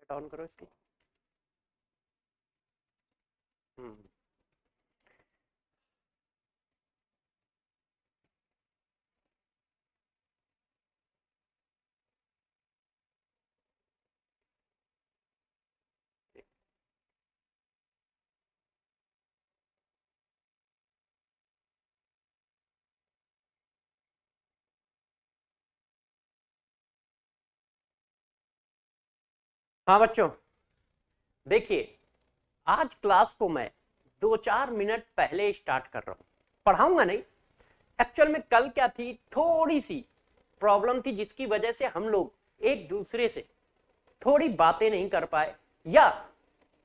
On करो इसकी। हाँ बच्चों, देखिए आज क्लास को मैं 2-4 मिनट पहले स्टार्ट कर रहा हूं, पढ़ाऊंगा नहीं। एक्चुअल में कल क्या थी, थोड़ी सी प्रॉब्लम थी जिसकी वजह से हम लोग एक दूसरे से थोड़ी बातें नहीं कर पाए, या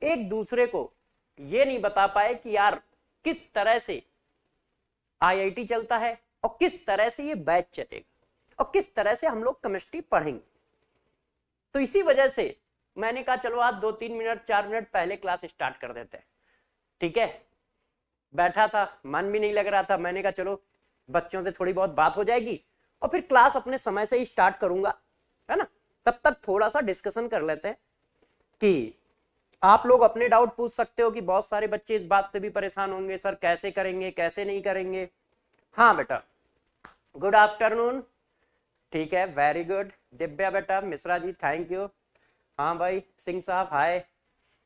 एक दूसरे को ये नहीं बता पाए कि यार किस तरह से आईआईटी चलता है और किस तरह से ये बैच चलेगा और किस तरह से हम लोग केमिस्ट्री पढ़ेंगे। तो इसी वजह से मैंने कहा चलो आज 2-3 मिनट 4 मिनट पहले क्लास स्टार्ट कर देते हैं। ठीक है, बैठा था, मन भी नहीं लग रहा था, मैंने कहा चलो बच्चों से थोड़ी बहुत बात हो जाएगी और फिर क्लास अपने समय से ही स्टार्ट करूंगा, है ना। तब तक थोड़ा सा डिस्कशन कर लेते हैं कि आप लोग अपने डाउट पूछ सकते हो कि बहुत सारे बच्चे इस बात से भी परेशान होंगे, सर कैसे करेंगे कैसे नहीं करेंगे। हाँ बेटा, गुड आफ्टरनून। ठीक है, वेरी गुड। दिव्या बेटा, मिश्रा जी थैंक यू। हाँ भाई, सिंह साहब हाय।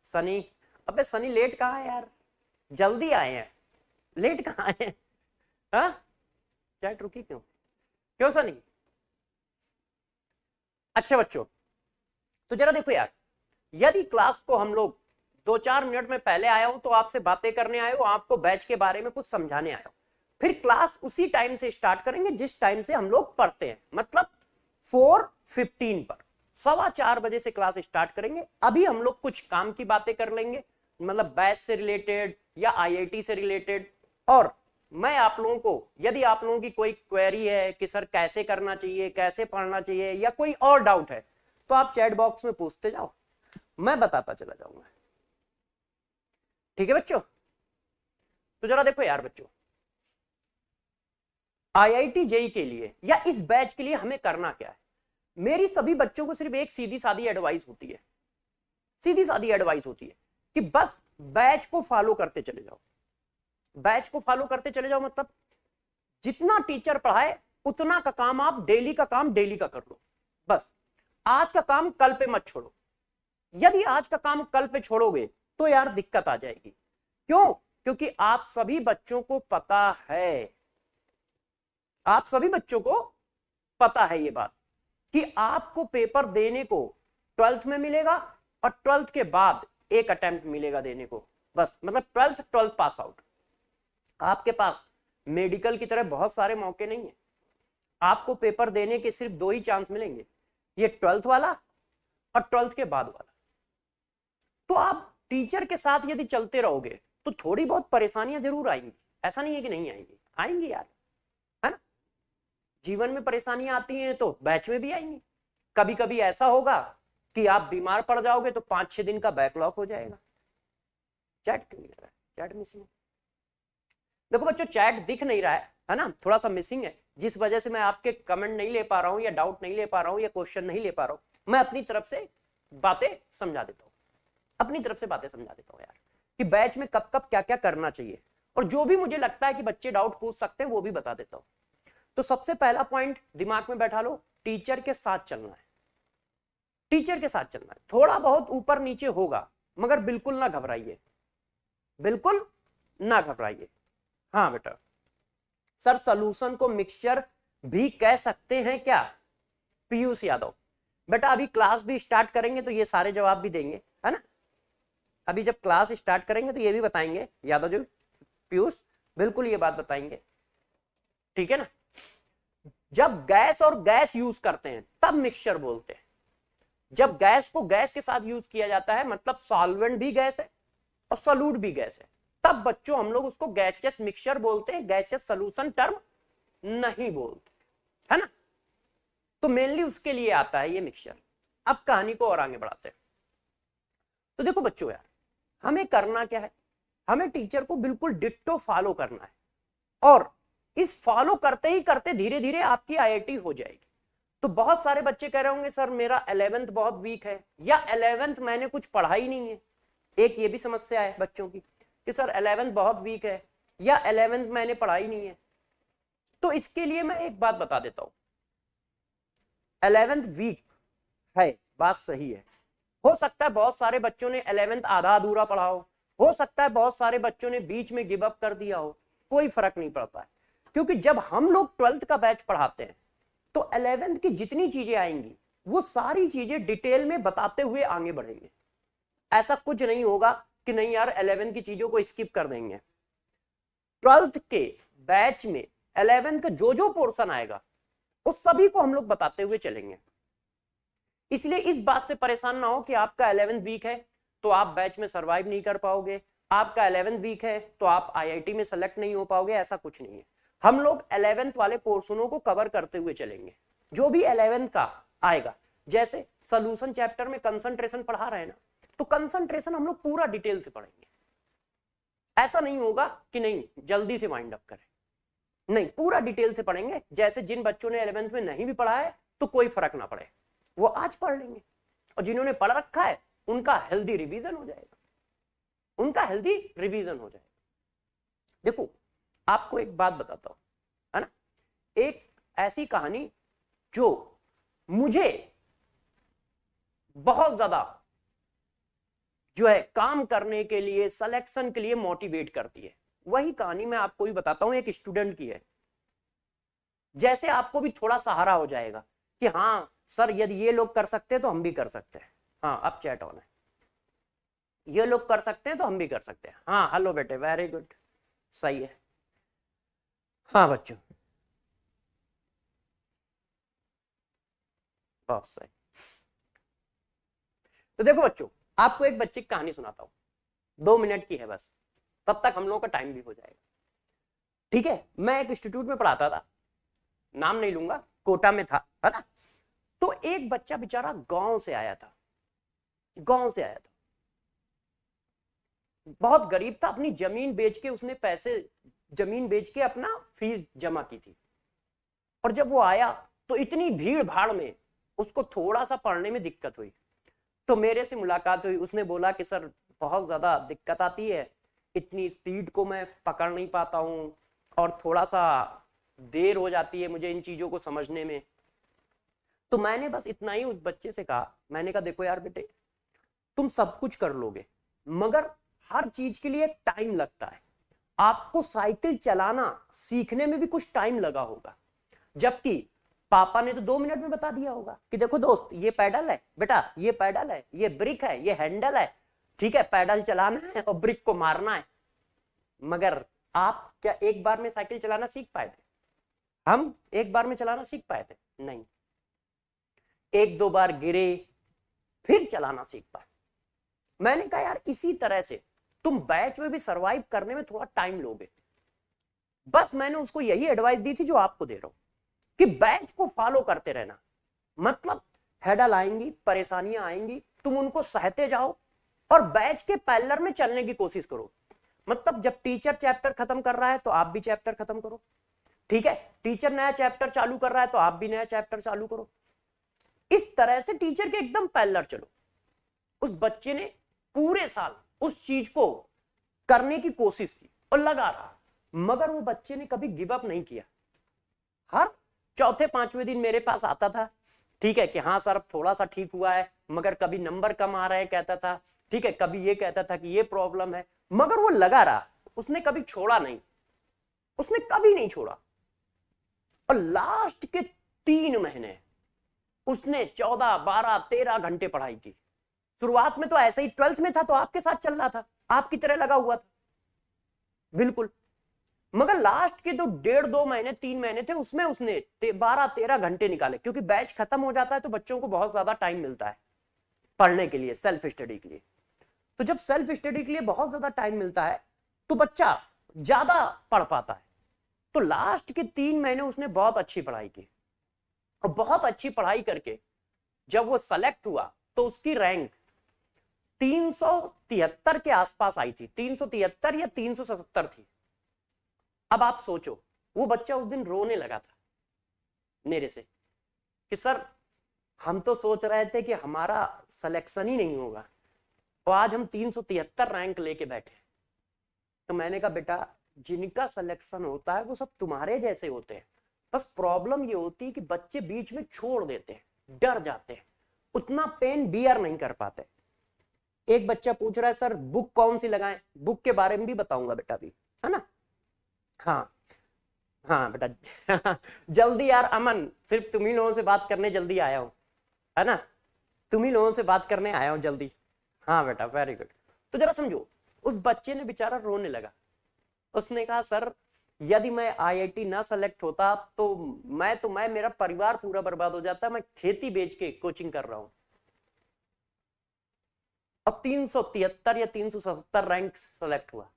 सनी, अबे सनी लेट कहाँ है यार, जल्दी आए हैं, लेट कहाँ आए हैं? हाँ, चैट रुकी क्यों, क्यों सनी? अच्छा बच्चों, तो जरा देखो यार, यदि क्लास को हम लोग 2-4 मिनट में पहले आया हूं तो आपसे बातें करने आए हो, आपको बैच के बारे में कुछ समझाने आया हो, फिर क्लास उसी टाइम से स्टार्ट करेंगे जिस टाइम से हम लोग पढ़ते हैं, मतलब 4:15 पर, 4:15 से क्लास स्टार्ट करेंगे। अभी हम लोग कुछ काम की बातें कर लेंगे, मतलब बैच से रिलेटेड या आईआईटी से रिलेटेड। और मैं आप लोगों को, यदि आप लोगों की कोई क्वेरी है कि सर कैसे करना चाहिए कैसे पढ़ना चाहिए या कोई और डाउट है, तो आप चैट बॉक्स में पूछते जाओ, मैं बताता चला जाऊंगा। ठीक है बच्चों, तो जरा देखो यार बच्चों, आईआईटी जेई के लिए या इस बैच के लिए हमें करना क्या है। मेरी सभी बच्चों को सिर्फ एक सीधी सादी एडवाइस होती है, सीधी सादी एडवाइस होती है कि बस बैच को फॉलो करते चले जाओ। बैच को फॉलो करते चले जाओ मतलब जितना टीचर पढ़ाए उतना का काम आप डेली का काम डेली का कर लो। बस आज का काम कल पे मत छोड़ो। यदि आज का काम कल पे छोड़ोगे तो यार दिक्कत आ जाएगी। क्यों? क्योंकि आप सभी बच्चों को पता है, आप सभी बच्चों को पता है ये बात कि आपको पेपर देने को 12th में मिलेगा और 12th के बाद एक अटेम्प्ट मिलेगा देने को, बस मतलब 12th पास आउट। आपके पास मेडिकल की तरह बहुत सारे मौके नहीं है, आपको पेपर देने के सिर्फ 2 ही चांस मिलेंगे, ये 12th वाला और 12th के बाद वाला। तो आप टीचर के साथ यदि चलते रहोगे तो थोड़ी बहुत परेशानियां जरूर आएंगी, ऐसा नहीं है कि नहीं आएंगी, आएंगी यार, है ना। जीवन में परेशानियां आती हैं तो बैच में भी आएंगी। कभी कभी ऐसा होगा कि आप बीमार पड़ जाओगे तो 5-6 दिन का बैकलॉग हो जाएगा। चैट क्यों नहीं आ रहा है, चैट मिसिंग है। देखो बच्चों, चैट दिख नहीं रहा है ना, थोड़ा सा मिसिंग है, जिस वजह से मैं आपके कमेंट नहीं ले पा रहा हूं या डाउट नहीं ले पा रहा हूं या क्वेश्चन नहीं ले पा रहा हूं। मैं अपनी तरफ से बातें समझा देता हूं, अपनी तरफ से बातें समझा देता हूं यार, कि बैच में कब कब क्या क्या करना चाहिए, और जो भी मुझे लगता है कि बच्चे डाउट पूछ सकते हैं वो भी बता देता हूं। तो सबसे पहला पॉइंट दिमाग में बैठा लो, टीचर के साथ चलना है। टीचर के साथ चलना है, थोड़ा बहुत ऊपर नीचे होगा मगर बिल्कुल ना घबराइए, बिल्कुल ना घबराइए। हाँ बेटा, सर सॉल्यूशन को मिक्सचर भी कह सकते हैं क्या? पीयूष यादव, बेटा अभी क्लास भी स्टार्ट करेंगे तो ये सारे जवाब भी देंगे, है ना। अभी जब क्लास स्टार्ट करेंगे तो ये भी बताएंगे यादव जी, पीयूष बिल्कुल ये बात बताएंगे, ठीक है ना। जब गैस और गैस यूज करते हैं तब मिक्सचर बोलते हैं। जब गैस को गैस के साथ यूज किया जाता है, मतलब सॉल्वेंट भी गैस है और सॉल्यूट भी गैस है, तब बच्चों हम लोग उसको गैसियस मिक्सचर बोलते हैं, गैसियस सॉल्यूशन टर्म नहीं बोलते, है ना। तो मेनली उसके लिए आता है ये मिक्सचर। अब कहानी को और आगे बढ़ाते हैं। तो देखो बच्चों यार, हमें करना क्या है, हमें टीचर को बिल्कुल डिट्टो फॉलो करना है, और इस फॉलो करते ही करते धीरे धीरे आपकी आईआईटी हो जाएगी। तो बहुत सारे बच्चे कह रहे होंगे सर मेरा 11th बहुत वीक है, या 11th मैंने कुछ पढ़ा ही नहीं है। एक ये भी समस्या है बच्चों की कि सर 11th बहुत वीक है या 11th मैंने पढ़ा ही नहीं है। तो इसके लिए मैं एक बात बता देता हूं, 11th वीक है, बात सही है। हो सकता है बहुत सारे बच्चों ने 11th आधा अधूरा पढ़ा हो सकता है बहुत सारे बच्चों ने बीच में गिव अप कर दिया हो, कोई फर्क नहीं पड़ता है, क्योंकि जब हम लोग 12th का बैच पढ़ाते हैं तो 11th की जितनी चीजें आएंगी वो सारी चीजें डिटेल में बताते हुए आगे बढ़ेंगे। ऐसा कुछ नहीं होगा कि नहीं यार 11th की चीजों को स्किप कर देंगे। 12th के बैच में 11th का जो जो पोर्शन आएगा उस सभी को हम लोग बताते हुए चलेंगे। इसलिए इस बात से परेशान ना हो कि आपका 11th वीक है तो आप बैच में सरवाइव नहीं कर पाओगे, आपका 11th वीक है तो आप आईआईटी में सेलेक्ट नहीं हो पाओगे, ऐसा कुछ नहीं है। हम लोग 11th वाले पोर्शनों को कवर करते हुए चलेंगे, जो भी 11th का आएगा। जैसे सॉल्यूशन चैप्टर में कंसंट्रेशन पढ़ा रहे हैं ना, तो कंसंट्रेशन हम लोग पूरा डिटेल से पढ़ेंगे। ऐसा नहीं होगा कि नहीं जल्दी से वाइंड अप करें, नहीं, पूरा डिटेल से पढ़ेंगे। जैसे जिन बच्चों ने 11th में नहीं भी पढ़ा है तो कोई फर्क ना पड़े, वो आज पढ़ लेंगे, और जिन्होंने पढ़ रखा है उनका हेल्दी रिवीजन हो जाएगा, उनका हेल्दी रिवीजन हो जाएगा। देखो आपको एक बात बताता हूं, है ना, एक ऐसी कहानी जो मुझे बहुत ज्यादा जो है काम करने के लिए, सिलेक्शन के लिए मोटिवेट करती है। वही कहानी मैं आपको भी बताता हूं, एक स्टूडेंट की है। जैसे आपको भी थोड़ा सहारा हो जाएगा कि हाँ सर यदि ये लोग कर सकते हैं तो हम भी कर सकते हैं। हाँ अब चैट ऑन है, ये लोग कर सकते हैं तो हम भी कर सकते हैं। हाँ हेलो बेटे, वेरी गुड, सही है। हाँ बच्चों बहुत सही। तो देखो बच्चों, आपको एक बच्चे की कहानी सुनाता हूं, 2 मिनट की है बस, तब तक हम लोगों का टाइम भी हो जाएगा। ठीक है, मैं एक इंस्टीट्यूट में पढ़ाता था, नाम नहीं लूंगा, कोटा में था, है ना। तो एक बच्चा बेचारा गांव से आया था, गांव से आया था, बहुत गरीब था, अपनी जमीन बेच के उसने पैसे, जमीन बेच के अपना फीस जमा की थी। और जब वो आया तो इतनी भीड़ भाड़ में उसको थोड़ा सा पढ़ने में दिक्कत हुई। तो मेरे से मुलाकात हुई, उसने बोला कि सर बहुत ज्यादा दिक्कत आती है, इतनी स्पीड को मैं पकड़ नहीं पाता हूं और थोड़ा सा देर हो जाती है मुझे इन चीजों को समझने में। तो मैंने बस इतना ही उस बच्चे से कहा, मैंने कहा देखो यार बेटे, तुम सब कुछ कर लोगे मगर हर चीज के लिए एक टाइम लगता है। आपको साइकिल चलाना सीखने में भी कुछ टाइम लगा होगा, जबकि पापा ने तो 2 मिनट में बता दिया होगा कि देखो दोस्त ये पैडल है बेटा, ये पैडल है, ये ब्रिक है, ये हैंडल है, ठीक है, पैडल चलाना है और ब्रिक को मारना है। मगर आप क्या एक बार में साइकिल चलाना सीख पाए थे? हम एक बार में चलाना सीख पाए थे? नहीं, 1-2 बार गिरे फिर चलाना सीख पाए। मैंने कहा यार इसी तरह से तुम बैच में भी सरवाइव करने में थोड़ा टाइम लोगे। बस मैंने उसको यही एडवाइस दी थी जो आपको दे रहा हूं कि बैच को फॉलो करते रहना। मतलब हेडल आएंगी, परेशानियां आएंगी, तुम उनको सहते जाओ और बैच के पैरेलल में चलने की कोशिश करो। मतलब जब टीचर चैप्टर खत्म कर रहा है तो आप भी चैप्टर खत्म करो, ठीक है, टीचर नया चैप्टर चालू कर रहा है तो आप भी नया चैप्टर चालू करो। इस तरह से टीचर के एकदम पैरेलल चलो। उस बच्चे ने पूरे साल उस चीज को करने की कोशिश की और लगा रहा, मगर वो बच्चे ने कभी गिव अप नहीं किया। हर 4-5वें दिन मेरे पास आता था, ठीक है, कि हाँ सर थोड़ा सा ठीक हुआ है, मगर कभी नंबर कम आ रहे हैं कहता था, ठीक है, कभी ये कहता था कि ये प्रॉब्लम है, मगर वो लगा रहा, उसने कभी छोड़ा नहीं, उसने कभी नहीं छोड़ा। और लास्ट के 3 महीने उसने 14, 12, 13 घंटे पढ़ाई की। शुरुआत में तो ऐसे ही 12th में था तो आपके साथ चल रहा था, आपकी तरह लगा हुआ था बिल्कुल, मगर लास्ट के तो 1.5-2 महीने 3 महीने थे, उसमें उसने 12-13 घंटे निकाले। क्योंकि बैच खत्म हो जाता है तो बच्चों को बहुत ज्यादा टाइम मिलता है पढ़ने के लिए, सेल्फ स्टडी के लिए। तो जब सेल्फ स्टडी के लिए बहुत ज्यादा टाइम मिलता है तो बच्चा ज्यादा पढ़ पाता है। तो लास्ट के 3 महीने उसने बहुत अच्छी पढ़ाई की और बहुत अच्छी पढ़ाई करके जब वो सेलेक्ट हुआ तो उसकी रैंक 373 के आसपास आई थी, 373 या 377 थी। अब आप सोचो, वो बच्चा उस दिन रोने लगा था मेरे से कि सर हम तो सोच रहे थे कि हमारा सिलेक्शन ही नहीं होगा, तो आज हम 373 रैंक लेके बैठे। तो मैंने कहा बेटा जिनका सिलेक्शन होता है वो सब तुम्हारे जैसे होते हैं, बस प्रॉब्लम ये होती है कि बच्चे बीच में छोड़ देते हैं, डर जाते हैं, उतना पेन बियर नहीं कर पाते। एक बच्चा पूछ रहा है सर बुक कौन सी लगाएं, बुक के बारे में भी बताऊंगा बेटा भी, है ना। हाँ हाँ बेटा जल्दी यार अमन, सिर्फ तुम ही लोगों से बात करने जल्दी आया हूं, है ना, तुम ही लोगों से बात करने आया हूं जल्दी। हाँ बेटा वेरी गुड। तो जरा समझो, उस बच्चे ने बेचारा रोने लगा, उसने कहा सर यदि मैं आईआईटी ना सेलेक्ट होता तो मैं मेरा परिवार पूरा बर्बाद हो जाता, मैं खेती बेच के कोचिंग कर रहा हूं। अब 373 या 377 रैंक सेलेक्ट हुआ।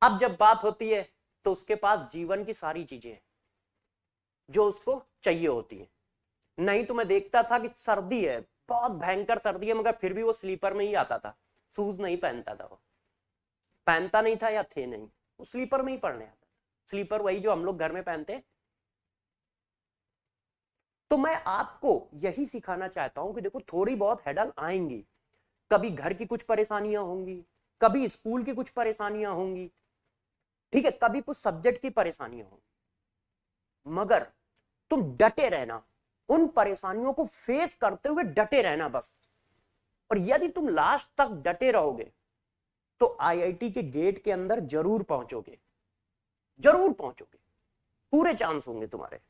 अब जब बात होती है तो उसके पास जीवन की सारी चीजें हैं जो उसको चाहिए होती है। नहीं तो मैं देखता था कि सर्दी है, बहुत भयंकर सर्दी है, मगर फिर भी वो स्लीपर में ही आता था, शूज नहीं पहनता था, वो पहनता नहीं था या थे नहीं, वो स्लीपर में ही पढ़ने आता था, स्लीपर वही जो हम लोग घर में पहनते हैं। तो मैं आपको यही सिखाना चाहता हूं कि देखो थोड़ी बहुत हेडल आएंगी, कभी घर की कुछ परेशानियां होंगी, कभी स्कूल की कुछ परेशानियां होंगी, ठीक है, कभी कुछ सब्जेक्ट की परेशानियां होंगी, मगर तुम डटे रहना, उन परेशानियों को फेस करते हुए डटे रहना बस। और यदि तुम लास्ट तक डटे रहोगे तो आईआईटी के गेट के अंदर जरूर पहुंचोगे, जरूर पहुंचोगे, पूरे चांस होंगे तुम्हारे।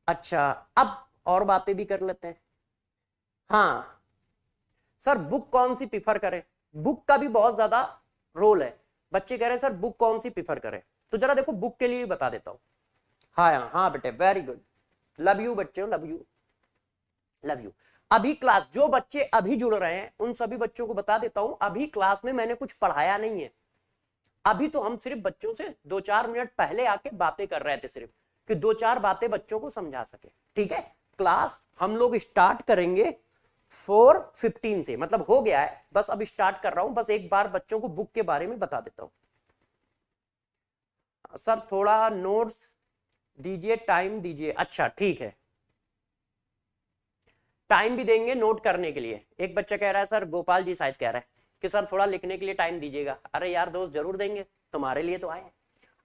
अच्छा अब और बातें भी कर लेते हैं। हाँ सर बुक कौन सी प्रिफर करें, बुक का भी बहुत ज्यादा रोल है। बच्चे कह रहे हैं सर बुक कौन सी प्रिफर करें, तो जरा देखो बुक के लिए बता देता हूं। हाँ हाँ बेटे वेरी गुड, लव यू बच्चे, लव यू, लव यू। अभी क्लास जो बच्चे अभी जुड़ रहे हैं उन सभी बच्चों को बता देता हूं, अभी क्लास में मैंने कुछ पढ़ाया नहीं है, अभी तो हम सिर्फ बच्चों से 2-4 मिनट पहले आके बातें कर रहे थे, सिर्फ कि 2-4 बातें बच्चों को समझा सके। ठीक है, क्लास हम लोग स्टार्ट करेंगे 4:15 से, मतलब हो गया है, बस अब स्टार्ट कर रहा हूं, बस एक बार बच्चों को बुक के बारे में बता देता हूं। सर थोड़ा नोट्स दीजिए, टाइम दीजिए। अच्छा ठीक है, टाइम भी देंगे नोट करने के लिए। एक बच्चा कह रहा है सर, गोपाल जी शायद कह रहा है कि सर थोड़ा लिखने के लिए टाइम दीजिएगा। अरे यार दोस्त जरूर देंगे, तुम्हारे लिए तो आए।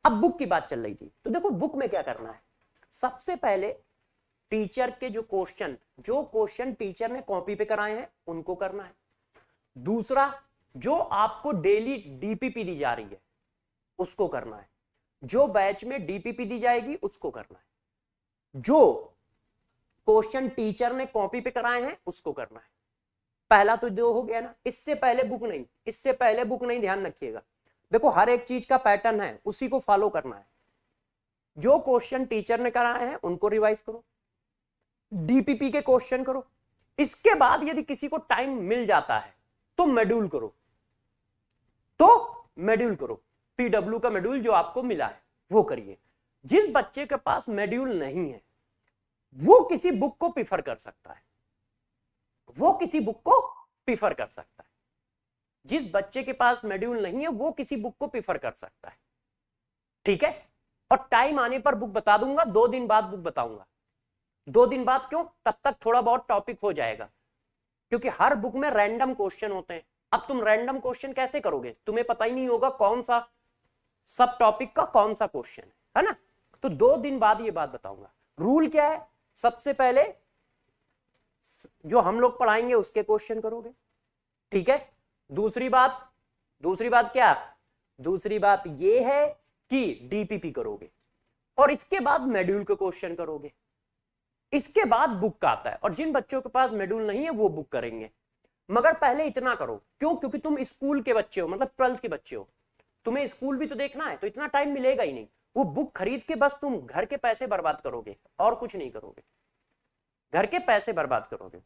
अब बुक की बात चल रही थी, तो देखो बुक में क्या करना है। सबसे पहले टीचर के जो क्वेश्चन टीचर ने कॉपी पे कराए हैं उनको करना है। दूसरा, जो आपको डेली डीपीपी दी जा रही है उसको करना है, जो बैच में डीपीपी दी जाएगी उसको करना है, जो क्वेश्चन टीचर ने कॉपी पे कराए हैं उसको करना है। पहला तो दो हो गया ना, इससे पहले बुक नहीं, इससे पहले बुक नहीं, ध्यान रखिएगा। देखो हर एक चीज का पैटर्न है, उसी को फॉलो करना है। जो क्वेश्चन टीचर ने कराए हैं उनको रिवाइज करो, डीपीपी के क्वेश्चन करो। इसके बाद यदि किसी को टाइम मिल जाता है तो मेड्यूल करो, पीडब्ल्यू का मेड्यूल जो आपको मिला है वो करिए। जिस बच्चे के पास मेड्यूल नहीं है वो किसी बुक को प्रिफर कर सकता है, वो किसी बुक को प्रिफर कर सकता है। जिस बच्चे के पास मेड्यूल नहीं है वो किसी बुक को प्रिफर कर सकता है, ठीक है। और टाइम आने पर बुक बता दूंगा, 2 दिन बाद बुक बताऊंगा। 2 दिन बाद क्यों, तब तक थोड़ा बहुत टॉपिक हो जाएगा, क्योंकि हर बुक में रैंडम क्वेश्चन होते हैं। अब तुम रैंडम क्वेश्चन कैसे करोगे, तुम्हें पता ही नहीं होगा कौन सा सब टॉपिक का कौन सा क्वेश्चन है ना। तो 2 दिन बाद ये बात बताऊंगा। रूल क्या है, सबसे पहले जो हम लोग पढ़ाएंगे उसके क्वेश्चन करोगे, ठीक है। दूसरी बात क्या, दूसरी बात ये है कि डीपीपी करोगे, और इसके बाद मॉड्यूल के क्वेश्चन करोगे, इसके बाद बुक का आता है। और जिन बच्चों के पास मॉड्यूल नहीं है वो बुक करेंगे। मगर पहले इतना करो, क्यों, क्योंकि तुम स्कूल के बच्चे हो, मतलब 12th के बच्चे हो, तुम्हें स्कूल भी तो देखना है, तो इतना टाइम मिलेगा ही नहीं। वो बुक खरीद के बस तुम घर के पैसे बर्बाद करोगे और कुछ नहीं करोगे, घर के पैसे बर्बाद करोगे।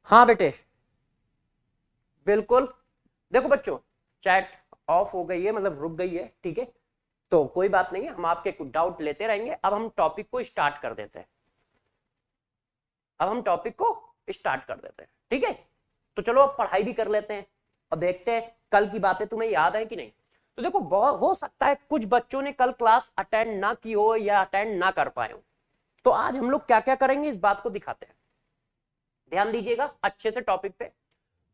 हाँ बेटे बिल्कुल। देखो बच्चों चैट ऑफ हो गई है, मतलब रुक गई है, ठीक है, तो कोई बात नहीं है, हम आपके कुछ डाउट लेते रहेंगे। अब हम टॉपिक को स्टार्ट कर देते हैं, ठीक है। तो चलो अब पढ़ाई भी कर लेते हैं और देखते हैं कल की बातें तुम्हें याद है कि नहीं। तो देखो बहुत हो सकता है कुछ बच्चों ने कल क्लास अटेंड ना की हो या अटेंड ना कर पाए हो, तो आज हम लोग क्या क्या करेंगे इस बात को दिखाते हैं। ध्यान दीजिएगा अच्छे से टॉपिक पे।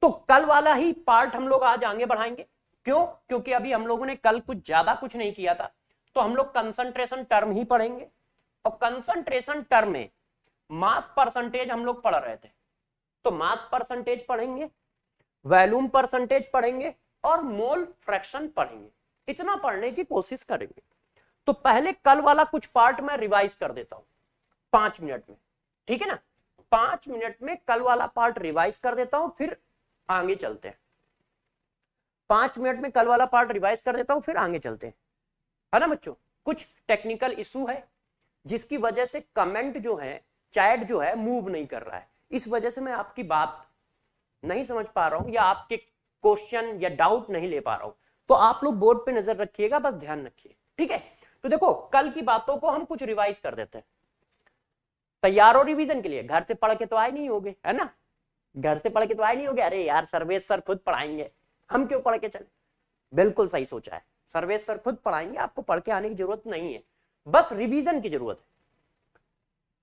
तो कल वाला ही पार्ट हम लोग आज आगे बढ़ाएंगे। क्यों? क्योंकि अभी हम लोगों ने कल कुछ ज्यादा कुछ नहीं किया था, तो हम लोग कंसंट्रेशन टर्म ही पढ़ेंगे। और कंसंट्रेशन टर्म में मास परसेंटेज हम लोग पढ़ रहे थे, तो मास परसेंटेज पढ़ेंगे, वॉल्यूम परसेंटेज पढ़ेंगे और मोल फ्रैक्शन पढ़ेंगे। इतना पढ़ने की कोशिश करेंगे। तो पहले कल वाला कुछ पार्ट मैं रिवाइज कर देता हूं 5 मिनट में, ठीक है ना। 5 मिनट में कल वाला पार्ट रिवाइज कर देता हूं, फिर आगे चलते हैं। 5 मिनट में कल वाला पार्ट रिवाइज कर देता हूं, फिर आगे चलते हैं, है ना बच्चों। कुछ टेक्निकल इशू है जिसकी वजह से कमेंट जो है, चैट जो है मूव नहीं कर रहा है। इस वजह से मैं आपकी बात नहीं समझ पा रहा हूं या आपके क्वेश्चन या डाउट नहीं ले पा रहा हूं। तो आप लोग बोर्ड पे नजर रखिएगा, बस ध्यान रखिए, ठीक है। तो देखो कल की बातों को हम कुछ रिवाइज कर देते हैं। तैयार हो रिवीजन के लिए? घर से पढ़ के तो आए नहीं होगे, है ना। घर से पढ़ के तो आए नहीं होगे, अरे यार सर्वेश सर खुद पढ़ाएंगे, हम क्यों पढ़ के चले। बिल्कुल सही सोचा है, सर्वेश सर खुद पढ़ाएंगे, आपको पढ़ के आने की जरूरत नहीं है, बस रिवीजन की जरूरत है।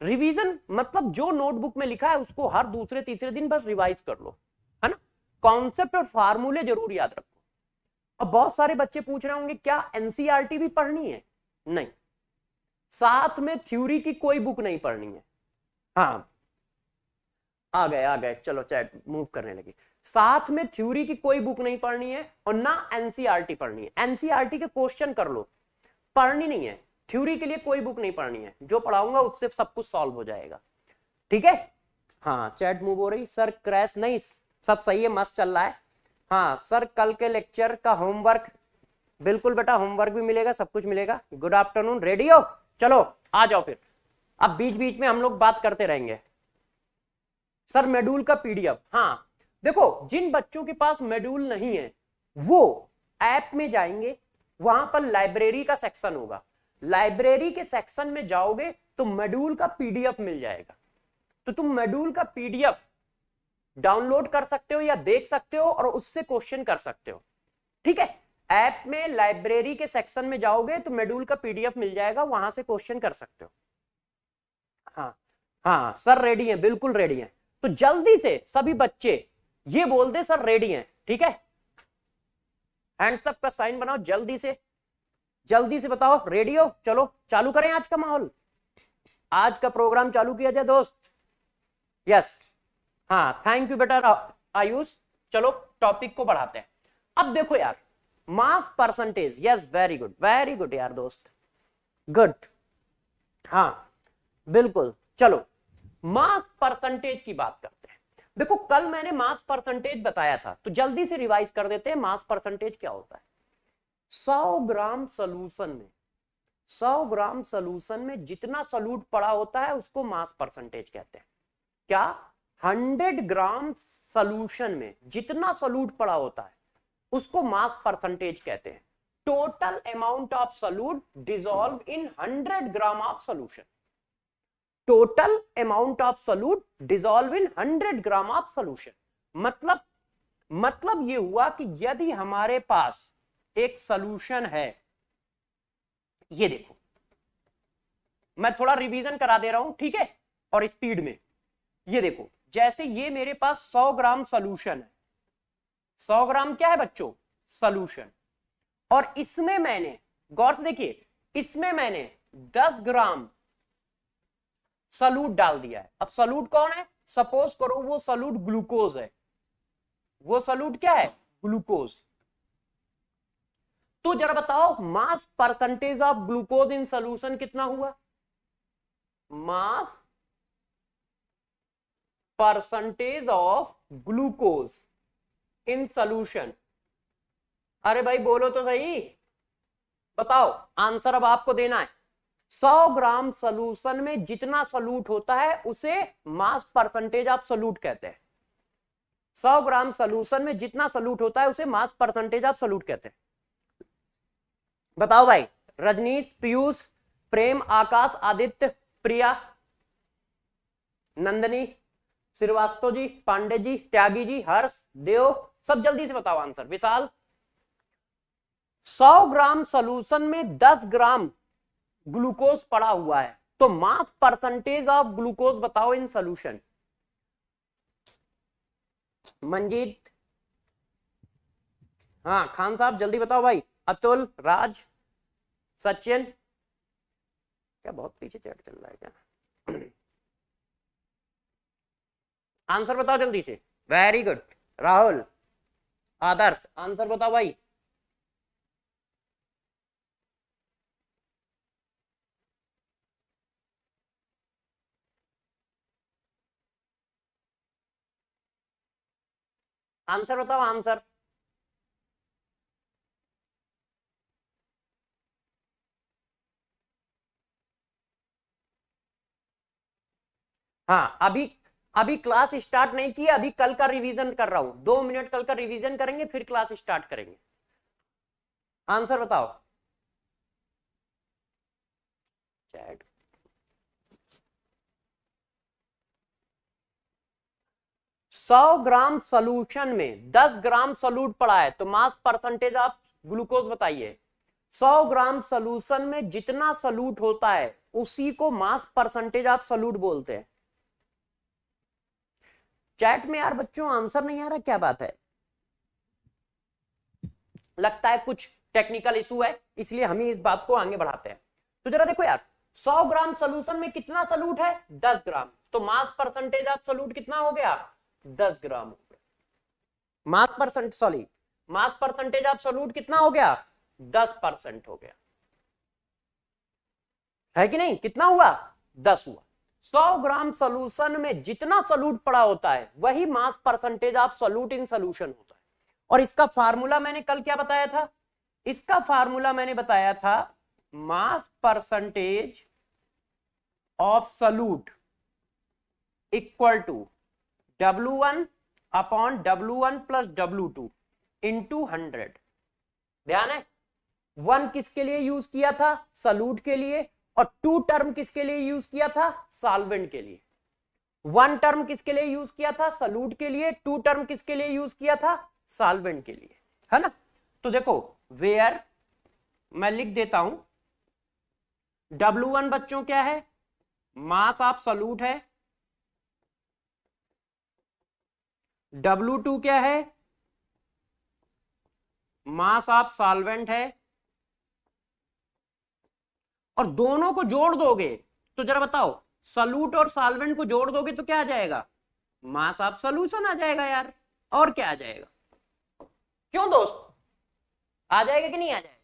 रिवीजन मतलब जो नोटबुक में लिखा है उसको हर दूसरे तीसरे दिन बस रिवाइज कर लो, है ना। कॉन्सेप्ट और फार्मूले जरूर याद रखो। अब बहुत सारे बच्चे पूछ रहे होंगे क्या एनसीईआरटी भी पढ़नी है? नहीं, साथ में थ्योरी की कोई बुक नहीं पढ़नी है। हाँ आ गए, चलो चैट मूव करने लगी। साथ में थ्योरी की कोई बुक नहीं पढ़नी है और ना एनसीईआरटी पढ़नी है। एनसीईआरटी के क्वेश्चन कर लो, पढ़नी नहीं है। थ्योरी के लिए कोई बुक नहीं पढ़नी है, जो पढ़ाऊंगा उससे सब कुछ सॉल्व हो जाएगा, ठीक है। हाँ चैट मूव हो रही। सर क्रैश नहीं, सब सही है, मस्त चल रहा है। हाँ सर कल के लेक्चर का होमवर्क, बिल्कुल बेटा होमवर्क भी मिलेगा, सब कुछ मिलेगा। गुड आफ्टरनून, रेडी हो? चलो आ जाओ फिर। अब बीच बीच में हम लोग बात करते रहेंगे। सर मेड्यूल का पीडीएफ, हाँ देखो जिन बच्चों के पास मेड्यूल नहीं है वो ऐप में जाएंगे, वहां पर लाइब्रेरी का सेक्शन होगा। लाइब्रेरी के सेक्शन में जाओगे तो मेड्यूल का पीडीएफ मिल जाएगा, तो तुम मेड्यूल का पीडीएफ डाउनलोड कर सकते हो या देख सकते हो और उससे क्वेश्चन कर सकते हो, ठीक है। ऐप में लाइब्रेरी के सेक्शन में जाओगे तो मेड्यूल का पीडीएफ मिल जाएगा, वहां से क्वेश्चन कर सकते हो। हाँ हाँ सर रेडी है, बिल्कुल रेडी है। तो जल्दी से सभी बच्चे ये बोल दे सर रेडी हैं, ठीक है। हैंड्स अप का साइन बनाओ, जल्दी से बताओ रेडी हो। चलो चालू करें आज का माहौल, आज का प्रोग्राम चालू किया जाए दोस्त। यस हाँ थैंक यू बेटा आयुष। चलो टॉपिक को बढ़ाते हैं। अब देखो यार mass percentage, yes very good यार दोस्त, गुड। हाँ बिल्कुल, चलो मास परसेंटेज की बात करते हैं। देखो कल मैंने मास परसेंटेज बताया था, तो जल्दी से रिवाइज कर देते हैं। मास परसेंटेज क्या होता है? 100 ग्राम सॉल्यूशन में, 100 ग्राम सॉल्यूशन में जितना सॉल्यूट पड़ा होता है उसको मास परसेंटेज कहते हैं। क्या? 100 ग्राम सॉल्यूशन में जितना सॉल्यूट पड़ा होता है उसको मास परसेंटेज कहते हैं। Total amount of solute dissolve in 100 gram of solution. Total amount of solute dissolve in 100 gram of solution. मतलब ये हुआ कि यदि हमारे पास एक सॉल्यूशन है, ये देखो मैं थोड़ा रिवीजन करा दे रहा हूं, ठीक है, और स्पीड में। ये देखो जैसे ये मेरे पास 100 ग्राम सॉल्यूशन है, 100 ग्राम क्या है बच्चों? सॉल्यूशन। और इसमें मैंने, गौर से देखिए, इसमें मैंने 10 ग्राम सॉल्यूट डाल दिया है। अब सॉल्यूट कौन है? सपोज करो वो सॉल्यूट ग्लूकोज है। वो सॉल्यूट क्या है? ग्लूकोज। तो जरा बताओ मास percentage of glucose in solution कितना हुआ? Mass percentage of glucose in solution. अरे भाई बोलो तो सही, बताओ आंसर अब आपको देना है। 100 ग्राम सॉल्यूशन में जितना सॉल्यूट होता है उसे मास परसेंटेज ऑफ सॉल्यूट कहते हैं। 100 ग्राम सॉल्यूशन में जितना सॉल्यूट होता है उसे मास परसेंटेज ऑफ सॉल्यूट कहते हैं। बताओ भाई, रजनीश, पीयूष, प्रेम, आकाश, आदित्य, प्रिया, नंदनी, श्रीवास्तव जी, पांडे जी, त्यागी जी, हर्ष, देव, सब जल्दी से बताओ आंसर। विशाल, 100 ग्राम सोल्यूशन में 10 ग्राम ग्लूकोज पड़ा हुआ है, तो मास परसेंटेज ऑफ ग्लूकोज बताओ इन सोल्यूशन। मंजीत, हाँ खान साहब जल्दी बताओ भाई। अतुल, राज, सचिन, क्या बहुत पीछे चैट चल रहा है क्या? आंसर बताओ जल्दी से। Very good. Rahul, Adarsh, answer बताओ भाई। आंसर बताओ, आंसर। हाँ, अभी अभी क्लास स्टार्ट नहीं की, अभी कल का रिवीजन कर रहा हूं, 2 मिनट कल का रिवीजन करेंगे फिर क्लास स्टार्ट करेंगे। आंसर बताओ। चैट 100 ग्राम सोल्यूशन में 10 ग्राम सोल्यूट पड़ा है, तो मास परसेंटेज ऑफ ग्लूकोज बताइए। 100 ग्राम सोल्यूशन में जितना सोल्यूट होता है उसी को मास परसेंटेज ऑफ सोल्यूट बोलते हैं। चैट में यार बच्चों आंसर नहीं आ रहा, क्या बात है? लगता है कुछ टेक्निकल इशू है, इसलिए हम ही इस बात को आगे बढ़ाते हैं। तो जरा देखो यार, 100 ग्राम सोल्यूशन में कितना सोल्यूट है? 10 ग्राम। तो मास परसेंटेज ऑफ सोल्यूट कितना हो गया? 10 ग्राम हो गया। मास परसेंटेज ऑफ सोल्यूट कितना हो गया? 10% हो गया, है कि नहीं? कितना हुआ? 10 हुआ। 100 ग्राम सोल्यूशन में जितना सोल्यूट पड़ा होता है वही मास percentage of solute in solution होता है। और इसका फार्मूला मैंने कल क्या बताया था? इसका फार्मूला मैंने बताया था mass percentage of solute equal to W1 upon W1 plus W2 into 100। ध्यान है, 1 किसके लिए यूज किया था? सोल्यूट के लिए। और 2 टर्म किसके लिए यूज किया था? सॉल्वेंट के लिए। 1 टर्म किसके लिए यूज किया था? सोल्यूट के लिए। 2 टर्म किसके लिए यूज किया था? सॉल्वेंट के लिए, है ना? तो देखो, वेयर मैं लिख देता हूं, W1 बच्चों क्या है? मास ऑफ सोल्यूट है। W2 क्या है? मास ऑफ सॉल्वेंट है। और दोनों को जोड़ दोगे तो जरा बताओ, सॉल्यूट और सॉल्वेंट को जोड़ दोगे तो क्या आ जाएगा? मास ऑफ सॉल्यूशन आ जाएगा यार। और क्या आ जाएगा? क्यों दोस्त, आ जाएगा कि नहीं आ जाएगा?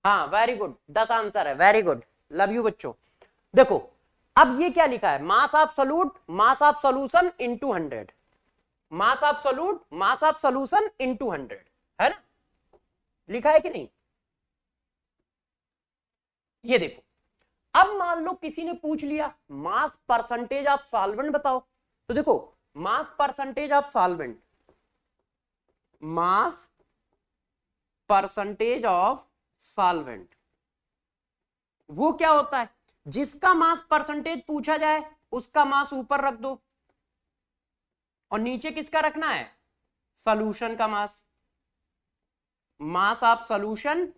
हाँ वेरी गुड, 10 आंसर है, वेरी गुड, लव यू बच्चों। देखो अब ये क्या लिखा है? Mass of solute, mass of solution into 100। Mass of solute, mass of solution into 100, है ना? लिखा है कि नहीं? ये देखो, अब मान लो किसी ने पूछ लिया मास परसेंटेज ऑफ सॉल्वेंट बताओ, तो देखो मास percentage of solvent, mass percentage of solvent वो क्या होता है? जिसका मास परसेंटेज पूछा जाए उसका मास ऊपर रख दो और नीचे किसका रखना है? सॉल्यूशन का मास। Mass of solution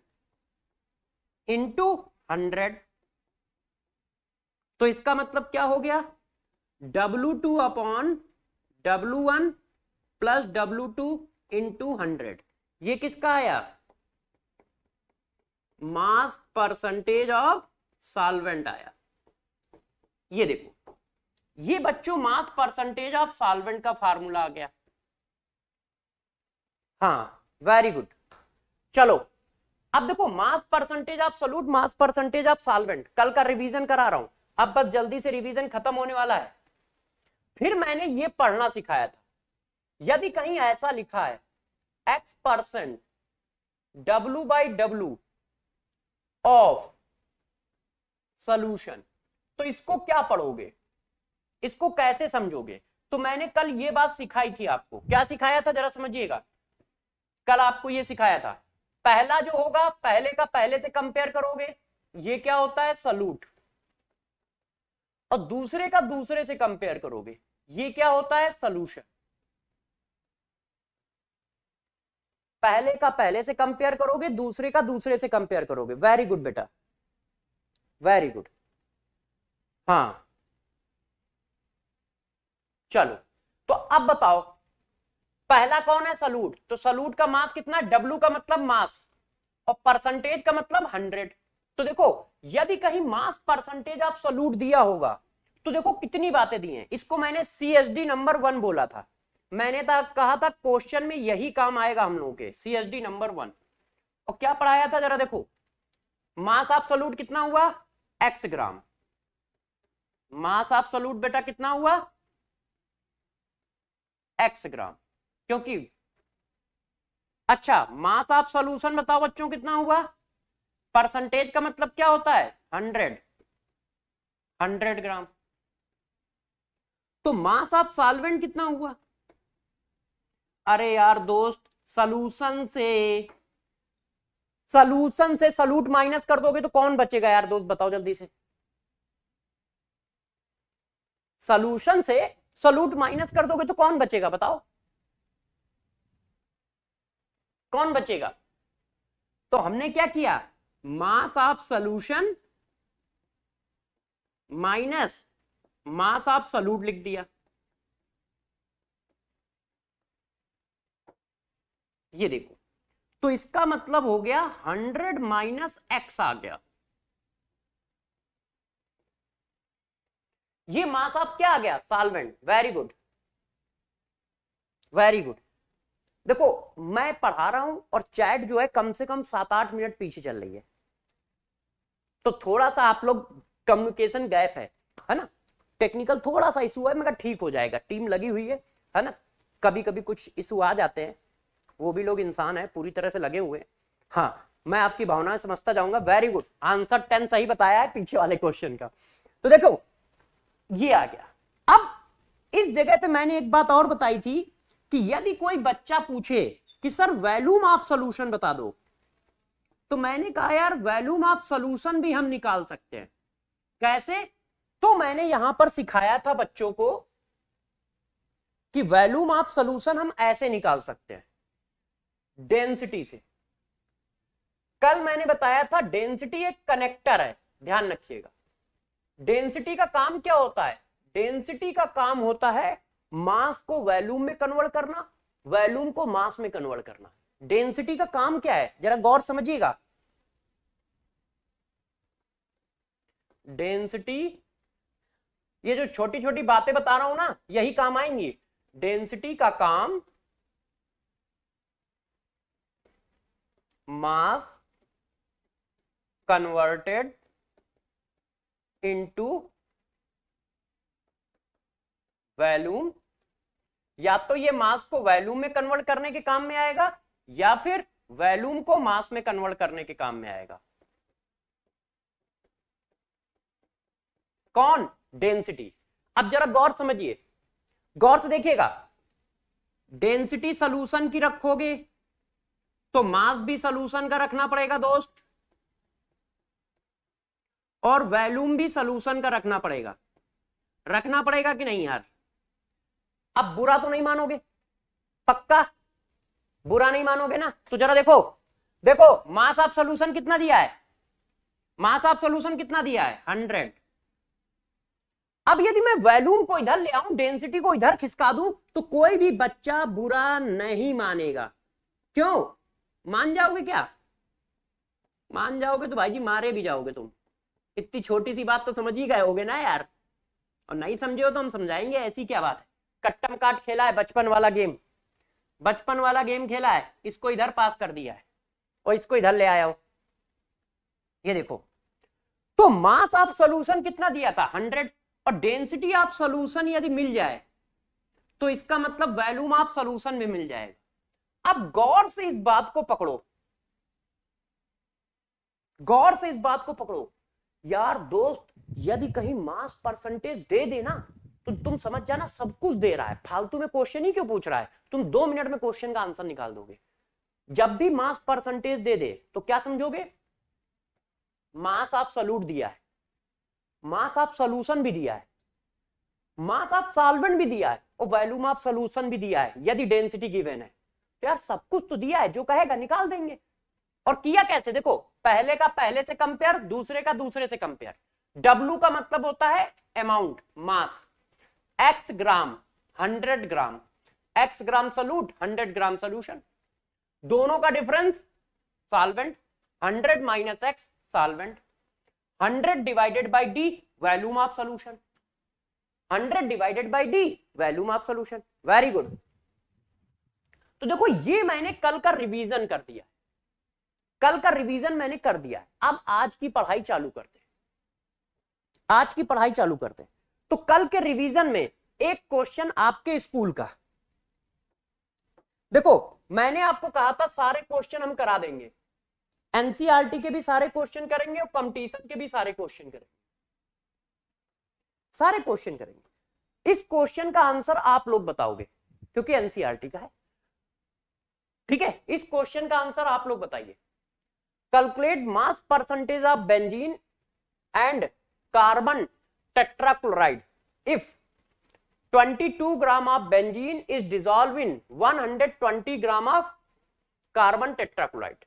into 100। तो इसका मतलब क्या हो गया? W2 upon W1 plus W2 into 100। ये किसका आया? मास परसेंटेज ऑफ सॉल्वेंट आया। ये देखो, ये बच्चों मास परसेंटेज ऑफ सॉल्वेंट का फार्मूला आ गया। हाँ वेरी गुड। चलो अब देखो, मास percentage of solute, mass percentage of solvent, कल का रिवीजन करा रहा हूं, अब बस जल्दी से रिवीजन खत्म होने वाला है। फिर मैंने ये पढ़ना सिखाया था, यदि कहीं ऐसा लिखा है X% W/W ऑफ सोल्यूशन, तो इसको क्या पढ़ोगे? इसको कैसे समझोगे? तो मैंने कल ये बात सिखाई थी आपको। क्या सिखाया था जरा समझिएगा। कल आपको ये सिखाया था, पहला जो होगा पहले का पहले से कंपेयर करोगे, ये क्या होता है? सोल्यूट। और दूसरे का दूसरे से कंपेयर करोगे, ये क्या होता है? सॉल्यूशन। पहले का पहले से कंपेयर करोगे, दूसरे का दूसरे से कंपेयर करोगे। वेरी गुड बेटा, वेरी गुड। हाँ चलो, तो अब बताओ पहला कौन है? सलूट। तो सलूट का मास कितना? डब्लू का मतलब मास और परसेंटेज का मतलब 100। तो देखो यदि कहीं मास परसेंटेज आप सलूट दिया होगा तो देखो कितनी बातें दी हैं। इसको मैंने CSD नंबर 1 बोला था, मैंने कहा था क्वेश्चन में यही काम आएगा हम लोगों के, CSD नंबर 1। और क्या पढ़ाया था जरा देखो, मास ऑफ सलूट कितना हुआ? x gram. Mass of salute बेटा कितना हुआ? x ग्राम। क्योंकि अच्छा मास ऑफ सॉल्यूशन बताओ बच्चों कितना हुआ? परसेंटेज का मतलब क्या होता है? 100 ग्राम। तो मास ऑफ सॉल्वेंट कितना हुआ? अरे यार दोस्त, सॉल्यूशन से सॉल्यूट माइनस कर दोगे तो कौन बचेगा यार दोस्त, बताओ जल्दी से। सॉल्यूशन से सॉल्यूट माइनस कर दोगे तो कौन बचेगा बताओ, कौन बचेगा? तो हमने क्या किया, मास of solution minus mass of solute लिख दिया। ये देखो, तो इसका मतलब हो गया 100 माइनस x आ गया। ये मास ऑफ क्या आ गया? Solvent. Very good, very good. देखो मैं पढ़ा रहा हूं और चैट जो है कम से कम 7-8 मिनट पीछे चल रही है, तो थोड़ा सा आप लोग कम्युनिकेशन गैप है ना, टेक्निकल थोड़ा सा इशू है, मगर ठीक हो जाएगा, टीम लगी हुई है ना। कभी कभी कुछ इशू आ जाते हैं, वो भी लोग इंसान है, पूरी तरह से लगे हुए हैं। हाँ मैं आपकी भावनाएं समझता जाऊंगा। वेरी गुड, आंसर 10 सही बताया है पीछे वाले क्वेश्चन का। तो देखो ये आ गया। अब इस जगह पे मैंने एक बात और बताई थी कि यदि कोई बच्चा पूछे कि सर वॉल्यूम ऑफ सॉल्यूशन बता दो, तो मैंने कहा यार वॉल्यूम ऑफ सॉल्यूशन भी हम निकाल सकते हैं। कैसे? तो मैंने यहां पर सिखाया था बच्चों को कि वॉल्यूम ऑफ सॉल्यूशन हम ऐसे निकाल सकते हैं, डेंसिटी से। कल मैंने बताया था डेंसिटी एक कनेक्टर है, ध्यान रखिएगा। डेंसिटी का काम क्या होता है? डेंसिटी का काम होता है मास को वॉल्यूम में कन्वर्ट करना, वॉल्यूम को मास में कन्वर्ट करना। डेंसिटी का काम क्या है, जरा गौर समझिएगा। डेंसिटी, ये जो छोटी छोटी बातें बता रहा हूं ना, यही काम आएंगी। डेंसिटी का काम मास कन्वर्टेड इनटू वॉल्यूम, या तो ये मास को वॉल्यूम में कन्वर्ट करने के काम में आएगा या फिर वॉल्यूम को मास में कन्वर्ट करने के काम में आएगा। कौन? डेंसिटी। अब जरा गौर समझिए, गौर से देखिएगा। डेंसिटी सॉल्यूशन की रखोगे तो मास भी सॉल्यूशन का रखना पड़ेगा दोस्त, और वॉल्यूम भी सॉल्यूशन का रखना पड़ेगा। रखना पड़ेगा कि नहीं यार? अब बुरा तो नहीं मानोगे, पक्का बुरा नहीं मानोगे ना? तो जरा देखो, देखो मास ऑफ सॉल्यूशन कितना दिया है? मास ऑफ सॉल्यूशन कितना दिया है? 100। अब यदि मैं वॉल्यूम को इधर ले आऊं, डेंसिटी को इधर खिसका दूं, तो कोई भी बच्चा बुरा नहीं मानेगा। क्यों? मान जाओगे क्या? मान जाओगे तो भाई जी मारे भी जाओगे तुम। इतनी छोटी सी बात तो समझ ही गए होगे ना यार, और नहीं समझे हो तो हम समझाएंगे, ऐसी क्या बात है। कट्टम काट खेला है, बचपन वाला गेम, बचपन वाला गेम खेला है, इसको इधर पास कर दिया है और इसको इधर ले आया हो। ये देखो, तो मास ऑफ सॉल्यूशन कितना दिया था? 100, और डेंसिटी ऑफ सॉल्यूशन यदि मिल जाए तो इसका मतलब वॉल्यूम ऑफ सॉल्यूशन भी मिल जाएगा। अब गौर से इस बात को पकड़ो, गौर से इस बात को पकड़ो यार दोस्त, यदि कहीं मास परसेंटेज दे देना तो तुम समझ जाना सब कुछ दे रहा है, फालतू में क्वेश्चन ही क्यों पूछ रहा है, तुम 2 मिनट में क्वेश्चन का आंसर निकाल दोगे। जब भी मास परसेंटेज दे दे तो क्या समझोगे? मास ऑफ सॉल्यूट दिया है, मास ऑफ सॉल्यूशन भी दिया है, मास ऑफ सॉल्वेंट भी दिया है, और वॉल्यूम ऑफ सॉल्यूशन भी दिया है, यदि डेंसिटी गिवन है। तो यार सब कुछ तो दिया है, जो कहेगा निकाल देंगे। और किया कैसे, देखो पहले का पहले से कंपेयर, दूसरे का दूसरे से कंपेयर। W का मतलब होता है अमाउंट, मास। x ग्राम 100 ग्राम, x ग्राम सॉल्यूट 100 ग्राम सॉल्यूशन। दोनों का difference solvent, 100 minus x solvent, 100 divided by d volume of solution, 100 divided by d volume of solution. Very good. तो देखो ये मैंने कल का रिवीजन कर दिया, कल का रिवीजन मैंने कर दिया है। अब आज की पढ़ाई चालू करते हैं, आज की पढ़ाई चालू करते हैं। तो कल के रिवीजन में एक क्वेश्चन आपके स्कूल का, देखो मैंने आपको कहा था सारे क्वेश्चन हम करा देंगे, एनसीईआरटी के भी सारे क्वेश्चन करेंगे और कंपटीशन के भी सारे क्वेश्चन करेंगे, सारे क्वेश्चन करेंगे। इस क्वेश्चन का आंसर आप लोग बताओगे क्योंकि एनसीईआरटी का है, ठीक है। इस क्वेश्चन का आंसर आप लोग बताइए। Calculate mass percentage of benzene and carbon tetrachloride if 22 gram of benzene is dissolve in 120 gram of carbon tetrachloride.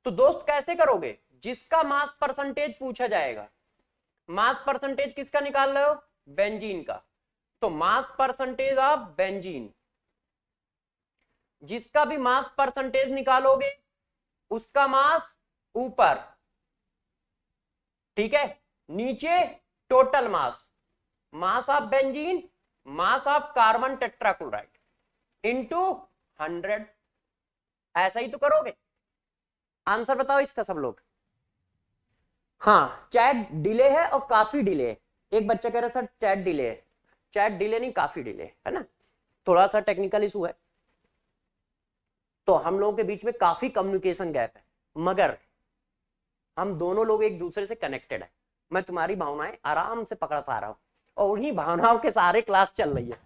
तो दोस्त कैसे करोगे, जिसका मास परसेंटेज पूछा जाएगा, मास परसेंटेज किसका निकाल रहे हो, बेंजीन का। तो मास परसेंटेज ऑफ बेंजीन, जिसका भी मास परसेंटेज निकालोगे उसका मास ऊपर, ठीक है, नीचे total mass, mass of benzene, mass of carbon tetrachloride into 100। ऐसा ही तो करोगे। आंसर बताओ इसका सब लोग। हाँ चैट डिले है और काफी डिले है। एक बच्चा कह रहा है सर चैट डिले है, चैट डिले नहीं काफी डिले है ना, थोड़ा सा टेक्निकल इशू है, तो हम लोगों के बीच में काफी कम्युनिकेशन गैप है, मगर हम दोनों लोग एक दूसरे से कनेक्टेड है। मैं तुम्हारी भावनाएं आराम से पकड़ पा रहा हूं और उन्हीं भावनाओं के सारे क्लास चल रही है,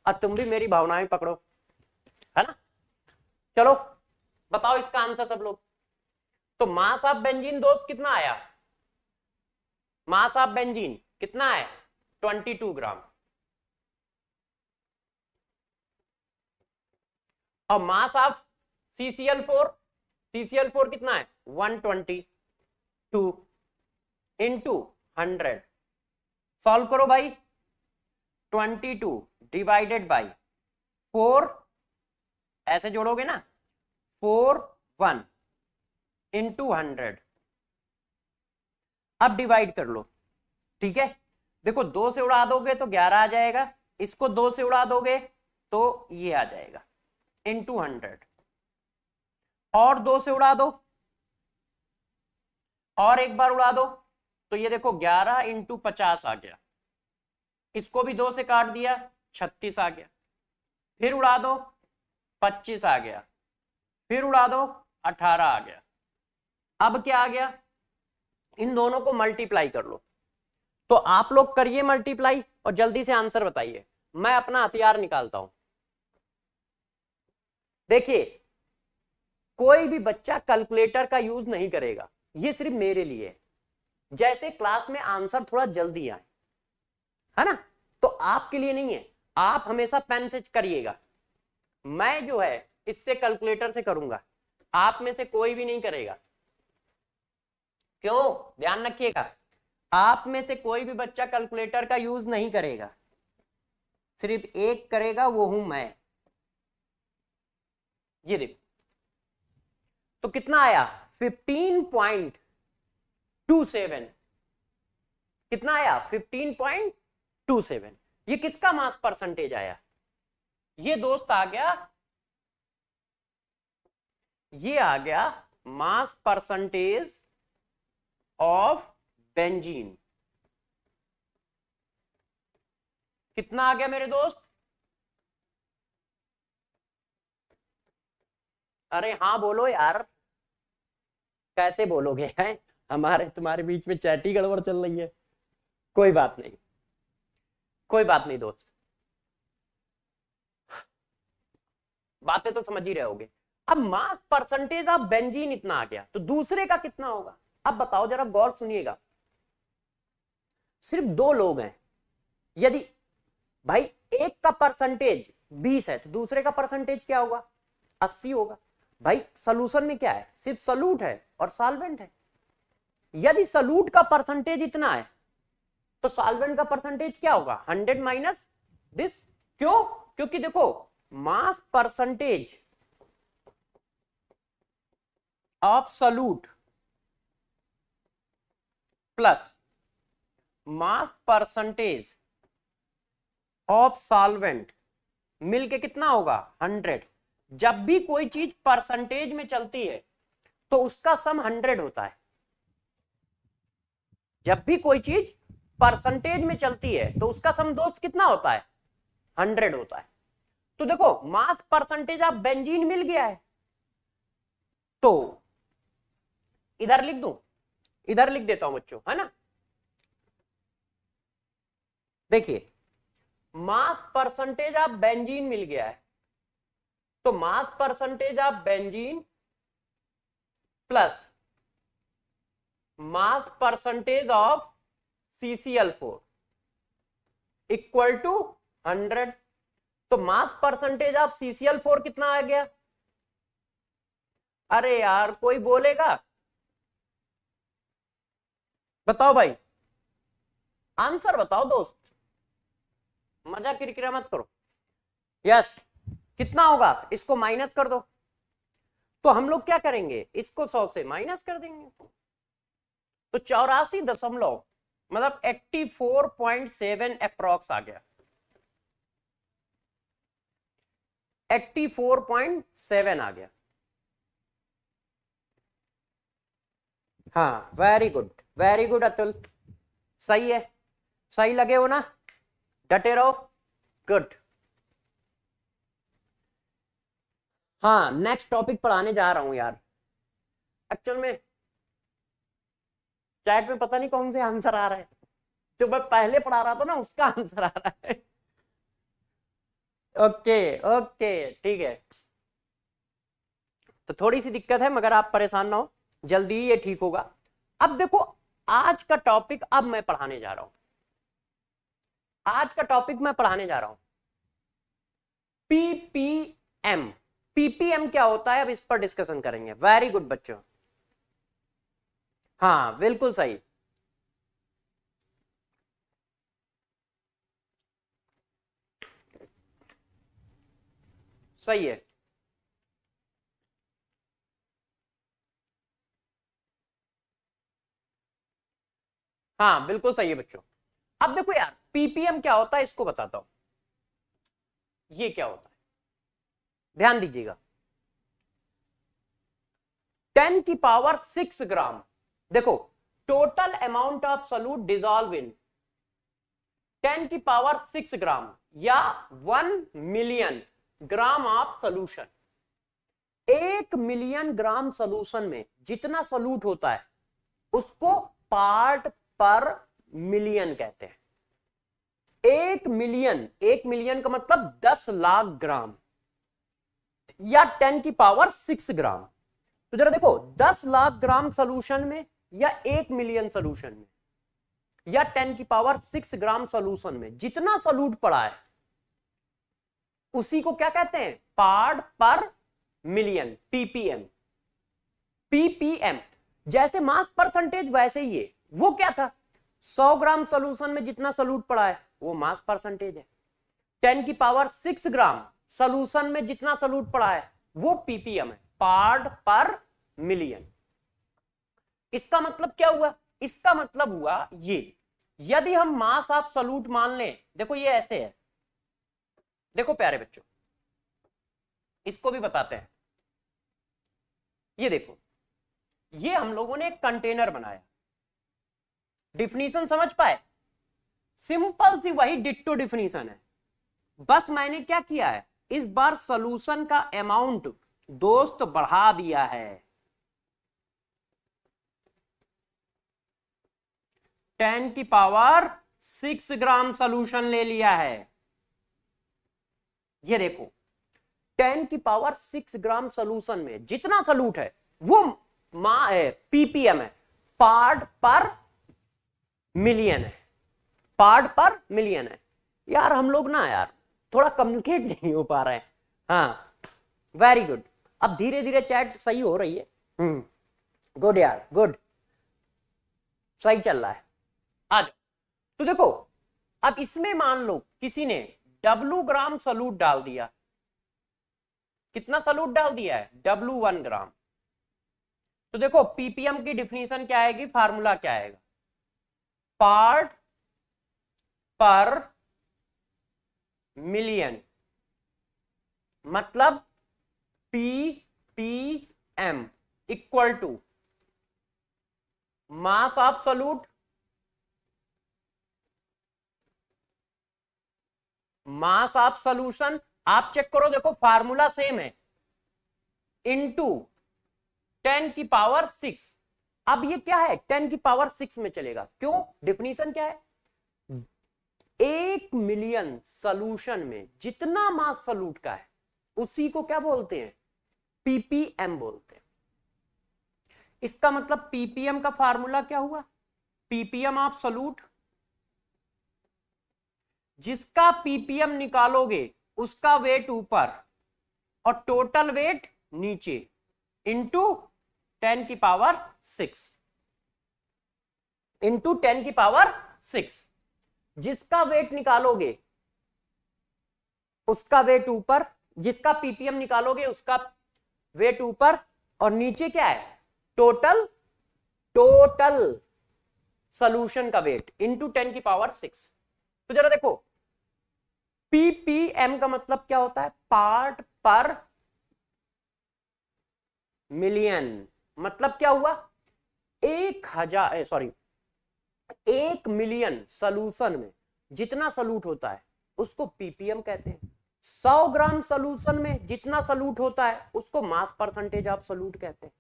और तुम भी मेरी भावनाएं पकड़ो, है ना। चलो बताओ इसका आंसर सब लोग। तो मास ऑफ बेंजीन दोस्त कितना आया, मास ऑफ बेंजीन कितना है 22 ग्राम, और मास ऑफ CCl4, CCl4 कितना है 122 इंटू 100। सॉल्व करो भाई, 22 डिवाइडेड बाई 4, ऐसे जोड़ोगे ना, 4 1 इंटू 100। अब डिवाइड कर लो, ठीक है। देखो 2 से उड़ा दोगे तो 11 आ जाएगा, इसको 2 से उड़ा दोगे तो ये आ जाएगा इंटू 100, और 2 से उड़ा दो, और एक बार उड़ा दो तो ये देखो 11 इंटू 50 आ गया, इसको भी 2 से काट दिया 36 आ गया, फिर उड़ा दो 25 आ गया, फिर उड़ा दो 18 आ गया। अब क्या आ गया, इन दोनों को मल्टीप्लाई कर लो। तो आप लोग करिए मल्टीप्लाई और जल्दी से आंसर बताइए, मैं अपना हथियार निकालता हूं। देखिए कोई भी बच्चा कैलकुलेटर का यूज नहीं करेगा, ये सिर्फ मेरे लिए है। जैसे क्लास में आंसर थोड़ा जल्दी आए, है ना, तो आपके लिए नहीं है, आप हमेशा पेन से करिएगा। मैं जो है इससे कैलकुलेटर से करूंगा, आप में से कोई भी नहीं करेगा। क्यों, ध्यान रखिएगा, आप में से कोई भी बच्चा कैलकुलेटर का यूज नहीं करेगा, सिर्फ एक करेगा, वो हूं मैं। ये देखो तो कितना आया 15.27, कितना आया 15.27। ये किसका मास परसेंटेज आया, ये दोस्त आ गया, ये आ गया मास परसेंटेज ऑफ बेंजीन। कितना आ गया मेरे दोस्त, अरे हाँ बोलो यार, कैसे बोलोगे हैं, हमारे तुम्हारे बीच में चैटी गड़बड़ चल रही है। कोई बात नहीं, कोई बात नहीं दोस्त, बातें तो समझ ही रहे होगे। अब मास परसेंटेज ऑफ बेंजीन इतना आ गया, तो दूसरे का कितना होगा। अब बताओ जरा गौर सुनिएगा, सिर्फ 2 लोग हैं, यदि भाई एक का परसेंटेज 20 है तो दूसरे का परसेंटेज क्या होगा। 80 होगा। भाई सॉल्यूशन में क्या है, सिर्फ सॉल्यूट है और सॉल्वेंट है। यदि सॉल्यूट का परसेंटेज इतना है तो सॉल्वेंट का परसेंटेज क्या होगा, 100 माइनस दिस। क्यों, क्योंकि देखो मास percentage of solute plus mass percentage of solvent मिलके कितना होगा, 100। जब भी कोई चीज परसेंटेज में चलती है तो उसका सम 100 होता है। जब भी कोई चीज परसेंटेज में चलती है तो उसका सम दोस्त कितना होता है, 100 होता है। तो देखो मास परसेंटेज ऑफ बेंजीन मिल गया है, तो इधर लिख दूं, इधर लिख देता हूं बच्चों, है ना। देखिए मास परसेंटेज ऑफ बेंजीन मिल गया है, तो mass percentage of benzene plus mass percentage of CCl4 equal to 100। तो मास परसेंटेज ऑफ CCl4 कितना आ गया, अरे यार कोई बोलेगा, बताओ भाई, आंसर बताओ दोस्त, मजा किरकिरा मत करो। यस, कितना होगा, इसको माइनस कर दो। तो हम लोग क्या करेंगे, इसको 100 से माइनस कर देंगे, तो 84 मतलब 84.7 अप्रॉक्स आ गया, 84.7 आ गया। हाँ वेरी गुड अतुल, सही है, सही लगे हो ना, डटे रहो, गुड। हाँ नेक्स्ट टॉपिक पढ़ाने जा रहा हूं यार, एक्चुअल में चैट में पता नहीं कौन से आंसर आ रहा है, जो मैं पहले पढ़ा रहा था ना उसका आंसर आ रहा है। ओके ओके ठीक है, तो थोड़ी सी दिक्कत है मगर आप परेशान ना हो, जल्दी ही ये ठीक होगा। अब देखो आज का टॉपिक अब मैं पढ़ाने जा रहा हूं, आज का टॉपिक मैं पढ़ाने जा रहा हूं पीपीएम। पीपीएम क्या होता है अब इस पर डिस्कशन करेंगे। वेरी गुड बच्चों, हाँ बिल्कुल सही, सही है। हाँ बिल्कुल सही है बच्चों। अब देखो यार पीपीएम क्या होता है इसको बताता हूं, ये क्या होता है ध्यान दीजिएगा। 10 की पावर 6 ग्राम, देखो total amount of solute dissolve in 10 की पावर 6 ग्राम या 1 million gram of solution. 1 million gram solution में जितना सॉल्यूट होता है उसको पार्ट पर मिलियन कहते हैं। 1 मिलियन, 1 मिलियन का मतलब 10 लाख ग्राम या 10 की पावर 6 ग्राम। तो जरा देखो 10 लाख ग्राम सोल्यूशन में या 1 मिलियन सोल्यूशन में या 10 की पावर 6 ग्राम सोल्यूशन में जितना सॉल्यूट पड़ा है उसी को क्या कहते हैं, part per million, ppm. Ppm जैसे मास परसेंटेज वैसे ही है, वो क्या था 100 ग्राम सोल्यूशन में जितना सॉल्यूट पड़ा है वो मास परसेंटेज है। 10 की पावर 6 ग्राम सोल्यूशन में जितना सॉल्यूट पड़ा है वो पीपीएम है, पार्ट पर मिलियन। इसका मतलब क्या हुआ, इसका मतलब हुआ ये, यदि हम मास ऑफ सॉल्यूट मान लें, देखो ये ऐसे है, देखो प्यारे बच्चों इसको भी बताते हैं। ये देखो ये हम लोगों ने एक कंटेनर बनाया, डिफिनीशन समझ पाए, सिंपल सी वही डिट्टो डिफिनीशन है, बस मैंने क्या किया है इस बार सॉल्यूशन का अमाउंट दोस्त बढ़ा दिया है। 10 की पावर 6 ग्राम सॉल्यूशन ले लिया है। ये देखो 10 की पावर 6 ग्राम सॉल्यूशन में जितना सॉल्यूट है वो पीपीएम है, पार्ट पर मिलियन है, पार्ट पर मिलियन है। यार हम लोग ना यार थोड़ा कम्युनिकेट नहीं हो पा रहे हैं। हाँ वेरी गुड, अब धीरे धीरे चैट सही हो रही है। गुड यार, गुड, सही चल रहा है। आ जाओ। तो देखो अब इसमें मान लो किसी ने W ग्राम सॉल्यूट डाल दिया। कितना सॉल्यूट डाल दिया है? W1 ग्राम। तो देखो पीपीएम की डिफिनीशन क्या आएगी, फार्मूला क्या आएगा? पार्ट पर मिलियन, मतलब PPM equal to mass of solute, mass of solution. आप चेक करो, देखो फार्मूला सेम है, इनटू 10 की पावर 6। अब ये क्या है? 10 की पावर 6 में चलेगा। क्यों? डिफिनीशन क्या है? 1 मिलियन सॉल्यूशन में जितना मास सॉल्यूट का है उसी को क्या बोलते हैं? पीपीएम बोलते हैं। इसका मतलब पीपीएम का फार्मूला क्या हुआ? पीपीएम ऑफ सॉल्यूट, जिसका पीपीएम निकालोगे उसका वेट ऊपर और टोटल वेट नीचे, इंटू 10 की पावर 6, इंटू 10 की पावर 6। जिसका वेट निकालोगे उसका वेट ऊपर, जिसका पीपीएम निकालोगे उसका वेट ऊपर, और नीचे क्या है? टोटल सॉल्यूशन का वेट इंटू 10 की पावर 6। तो जरा देखो पीपीएम का मतलब क्या होता है? Part per million. मतलब क्या हुआ? 1 मिलियन सॉल्यूशन में जितना सॉल्यूट होता है उसको पीपीएम कहते हैं। 100 ग्राम सॉल्यूशन में जितना सॉल्यूट होता है उसको मास परसेंटेज ऑफ सॉल्यूट कहते हैं।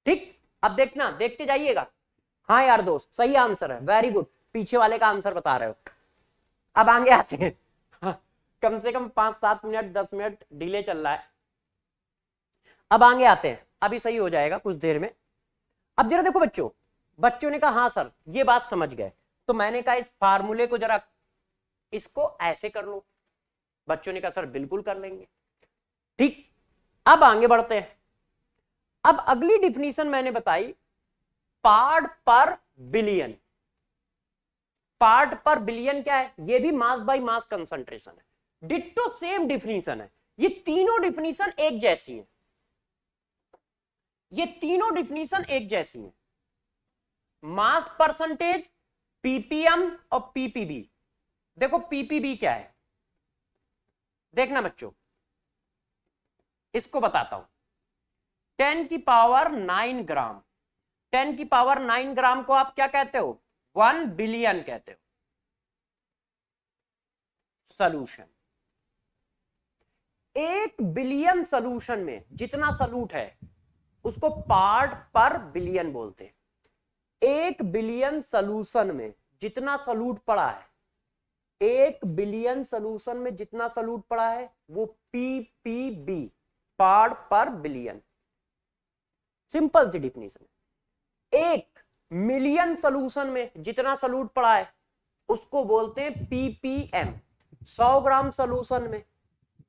ठीक, अब देखना, देखते जाइएगा। हाँ यार दोस्त, सही आंसर है, वेरी गुड, पीछे वाले का आंसर बता रहे हो। अब आगे आते हैं। हाँ, कम से कम 5-7 मिनट 10 मिनट डिले चल रहा है। अब आगे आते हैं, अभी सही हो जाएगा कुछ देर में। अब जरा देखो बच्चों ने कहा हाँ सर ये बात समझ गए, तो मैंने कहा इस फार्मूले को जरा इसको ऐसे कर लो। बच्चों ने कहा सर बिल्कुल कर लेंगे। ठीक, अब आगे बढ़ते हैं। अब अगली डिफिनीशन मैंने बताई part per billion. Part per billion क्या है? ये भी मास बाय मास कंसंट्रेशन है। डिट्टो सेम डिफिनीशन है। ये तीनों डिफिनीशन एक जैसी है, ये तीनों डिफिनीशन एक जैसी है। मास परसेंटेज, पीपीएम और पीपीबी। देखो पीपीबी क्या है, देखना बच्चों, इसको बताता हूं। 10 की पावर 9 ग्राम, 10 की पावर 9 ग्राम को आप क्या कहते हो? 1 बिलियन कहते हो सॉल्यूशन। 1 बिलियन सॉल्यूशन में जितना सॉल्यूट है उसको पार्ट पर बिलियन बोलते हैं। 1 बिलियन सॉल्यूशन में जितना सॉल्यूट पड़ा है, 1 बिलियन सॉल्यूशन में जितना सॉल्यूट पड़ा है वो PPB, part per billion. Simple सी डिफिनीशन। 1 मिलियन सॉल्यूशन में जितना सॉल्यूट पड़ा है उसको बोलते हैं पीपीएम। 100 ग्राम सॉल्यूशन में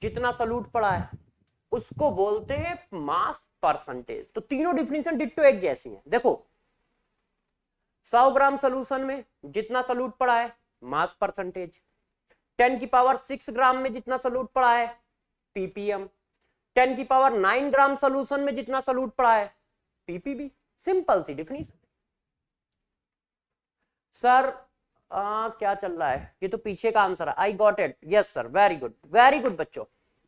जितना सॉल्यूट पड़ा है उसको बोलते हैं मास परसेंटेज। तो तीनों डिफिनीशन डिट्टो एक जैसी हैं। देखो 100 ग्राम सॉल्यूशन में जितना सॉल्यूट पड़ा है मास परसेंटेज, 10 की पावर 6 ग्राम में जितना सॉल्यूट पड़ा है पीपीएम, 10 की पावर 9 ग्राम सॉल्यूशन में जितना सॉल्यूट पड़ा है पीपीबी। सिंपल सी डिफिनीशन। सर क्या चल रहा है? ये तो पीछे का आंसर है। I got it, yes sir, very good, very good बच्चों,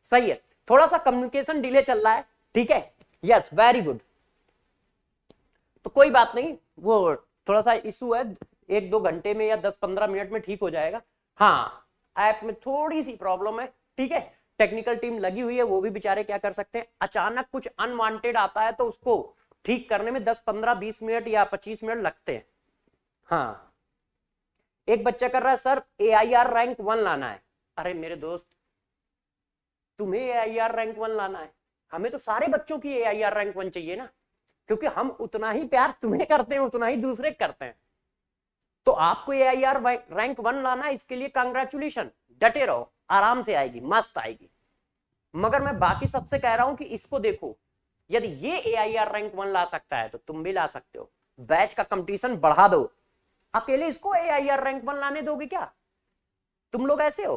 सही है। थोड़ा सा कम्युनिकेशन डिले चल रहा है, ठीक है, यस वेरी गुड। तो कोई बात नहीं, वो थोड़ा सा इशू है, 1-2 घंटे में या 10-15 मिनट में ठीक हो जाएगा। हाँ, ऐप में थोड़ी सी प्रॉब्लम है, ठीक है, टेक्निकल टीम लगी हुई है, वो भी बेचारे क्या कर सकते हैं। अचानक कुछ अनवांटेड आता है तो उसको ठीक करने में 10-15-20 मिनट या 25 मिनट लगते हैं। हाँ, एक बच्चा कर रहा है सर AIR रैंक 1 लाना है। अरे मेरे दोस्त, तुम्हें AIR रैंक 1 लाना है, हमें तो सारे बच्चों की AIR रैंक 1 चाहिए ना, क्योंकि हम उतना ही प्यार तुम्हें करते हैं उतना ही दूसरे करते हैं। तो आपको AIR रैंक 1 लाना है, इसके लिए कांग्रेचुलेशन, डटे रहो, आराम से आएगी, मस्त आएगी। मगर मैं बाकी सबसे कह रहा हूं कि इसको देखो, यदि ये AIR रैंक 1 ला सकता है तो तुम भी ला सकते हो। बैच का कंपटीशन बढ़ा दो। अकेले इसको AIR रैंक 1 लाने दोगे क्या? तुम लोग ऐसे हो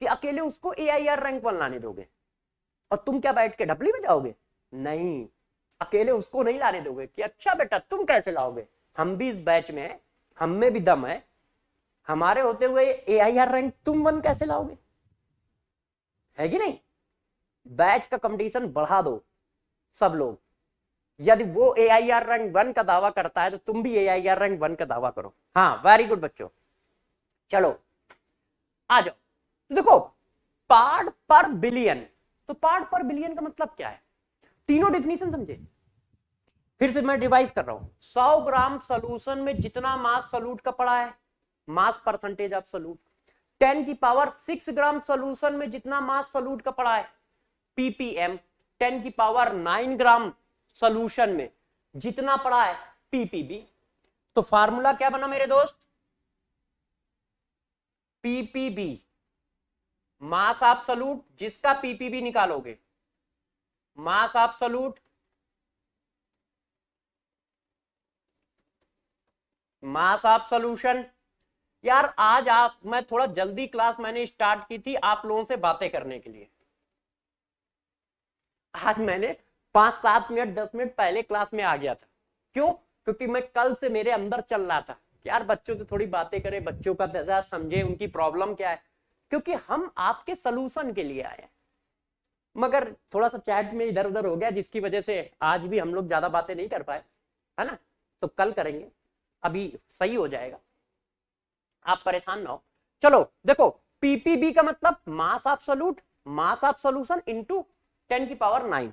कि अकेले उसको AIR रैंक 1 लाने दोगे और तुम क्या बैठ के ढपली में जाओगे? नहीं, अकेले उसको नहीं लाने दोगे कि अच्छा बेटा तुम कैसे लाओगे, हम भी इस बैच में हैं, हम में भी दम है, हमारे होते हुए AIR रैंक तुम 1 कैसे लाओगे? है कि नहीं? बैच का कंपटीशन बढ़ा दो सब लोग। यदि वो AIR रैंक 1 का दावा करता है तो तुम भी AIR रैंक 1 का दावा करो। हाँ, वेरी गुड बच्चों। चलो आ जाओ। तो देखो, पार्ट पर बिलियन, तो पार्ट पर बिलियन का मतलब क्या है? तीनों डेफिनेशन समझे। फिर से मैं रिवाइज कर रहा हूं। 100 ग्राम सोल्यूशन में जितना मास सॉल्यूट का पड़ा है, मास परसेंटेज ऑफ सॉल्यूट। 10 की पावर 6 ग्राम सोल्यूशन में जितना मास सॉल्यूट का पड़ा है, ppm। 10 की पावर 9 ग्राम सोल्यूशन में जितना पड़ा है, ppb। तो फार्मूला क्या बना मेरे दोस्त? ppb, मास ऑफ सॉल्यूट, जिसका ppb निकालोगे, मास of solute, mass of solution. यार आज आप, मैं थोड़ा जल्दी क्लास मैंने स्टार्ट की थी आप लोगों से बातें करने के लिए। आज मैंने 5-7 मिनट 10 मिनट पहले क्लास में आ गया था। क्यों? क्योंकि मैं कल से मेरे अंदर चल रहा था कि यार बच्चों से थोड़ी बातें करें, बच्चों का दर्जा समझे, उनकी प्रॉब्लम क्या है, क्योंकि हम आपके सलूशन के लिए आए हैं। मगर थोड़ा सा चैट में इधर उधर हो गया, जिसकी वजह से आज भी हम लोग ज्यादा बातें नहीं कर पाए, है ना? तो कल करेंगे, अभी सही हो जाएगा, आप परेशान ना हो। चलो देखो, पीपीबी का मतलब mass of solute, mass of solution into 10 की पावर 9।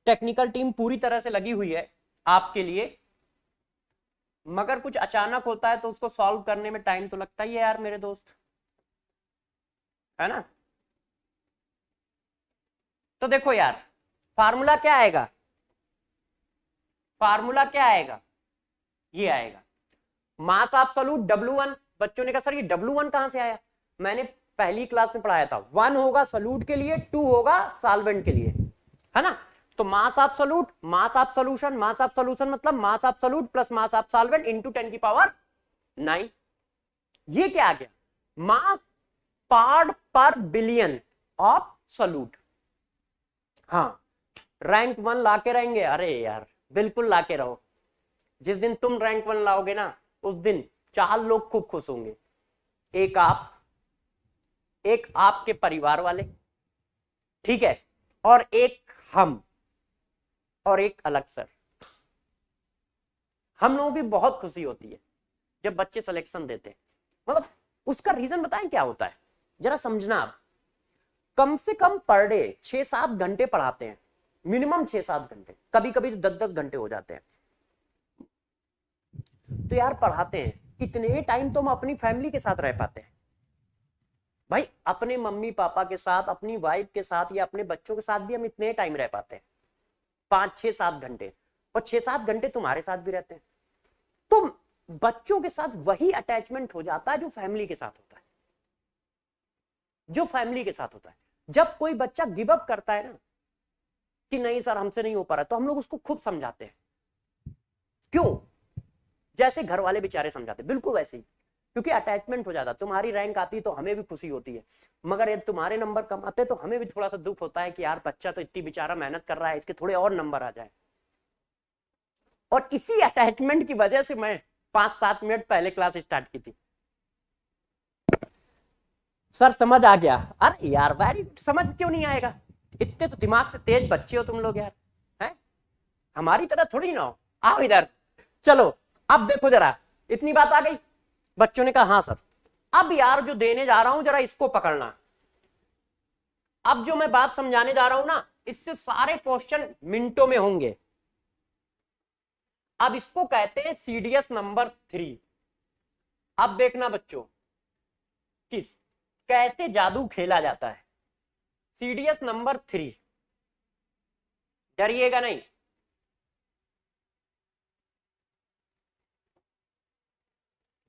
टेक्निकल टीम पूरी तरह से लगी हुई है आपके लिए, मगर कुछ अचानक होता है तो उसको सॉल्व करने में टाइम तो लगता ही है यार मेरे दोस्त, है ना? तो देखो यार, फार्मूला क्या आएगा? फार्मूला क्या आएगा? ये आएगा मास ऑफ सॉल्यूट W1। बच्चों ने कहा सर ये W1 कहां से आया? मैंने पहली क्लास में पढ़ाया था, 1 होगा सॉल्यूट के लिए, 2 होगा सॉल्वेंट के लिए, है ना? तो mass of solute, mass of solution, mass of solution मतलब mass of solute plus mass of solvent into 10 की पावर 9। ये क्या आ गया? Mass part per billion of solute. हाँ, रैंक 1 लाके रहेंगे? अरे यार बिल्कुल लाके रहो। जिस दिन तुम रैंक 1 लाओगे ना, उस दिन 4 लोग खूब खुश होंगे। एक आप, एक आपके परिवार वाले, ठीक है, और एक हम, और एक अलग सर। हम लोगों की बहुत खुशी होती है जब बच्चे सिलेक्शन देते हैं। मतलब उसका रीजन बताएं क्या होता है, जरा समझना आप। कम से कम पर डे 6-7 घंटे पढ़ाते हैं, मिनिमम 6-7 घंटे, कभी कभी तो 10-10 घंटे हो जाते हैं। तो यार पढ़ाते हैं इतने टाइम तो हम अपनी फैमिली के साथ रह पाते हैं भाई, अपने मम्मी पापा के साथ, अपनी वाइफ के साथ या अपने बच्चों के साथ भी हम इतने टाइम रह पाते हैं, 5-6-7 घंटे, और 6-7 घंटे तुम्हारे साथ भी रहते हैं। तुम बच्चों के साथ वही अटैचमेंट हो जाता है जो फैमिली के साथ होता है, जो फैमिली के साथ होता है। जब कोई बच्चा गिव अप करता है ना कि नहीं सर हमसे नहीं हो पा रहा, तो हम लोग उसको खूब समझाते हैं। क्यों? जैसे घर वाले बेचारे समझाते, बिल्कुल वैसे ही, क्योंकि अटैचमेंट हो जाता। तुम्हारी रैंक आती तो हमें भी खुशी होती है, मगर यदि तुम्हारे नंबर कम आते तो हमें भी थोड़ा सा दुख होता है कि यार बच्चा तो इतनी बेचारा मेहनत कर रहा है, इसके थोड़े और नंबर आ जाए। और इसी अटैचमेंट की वजह से मैं 5-7 मिनट पहले क्लास स्टार्ट की थी। सर समझ आ गया? अरे यार वेरी, समझ क्यों नहीं आएगा? इतने तो दिमाग से तेज बच्चे हो तुम लोग यार, हैं? हमारी तरह थोड़ी ना हो। आओ इधर, चलो अब देखो जरा, इतनी बात आ गई। बच्चों ने कहा हाँ सर। अब यार जो देने जा रहा हूं जरा इसको पकड़ना। अब जो मैं बात समझाने जा रहा हूं ना, इससे सारे क्वेश्चन मिनटों में होंगे। अब इसको कहते हैं CDS नंबर 3। अब देखना बच्चों कि कैसे जादू खेला जाता है। CDS नंबर 3, डरिएगा नहीं।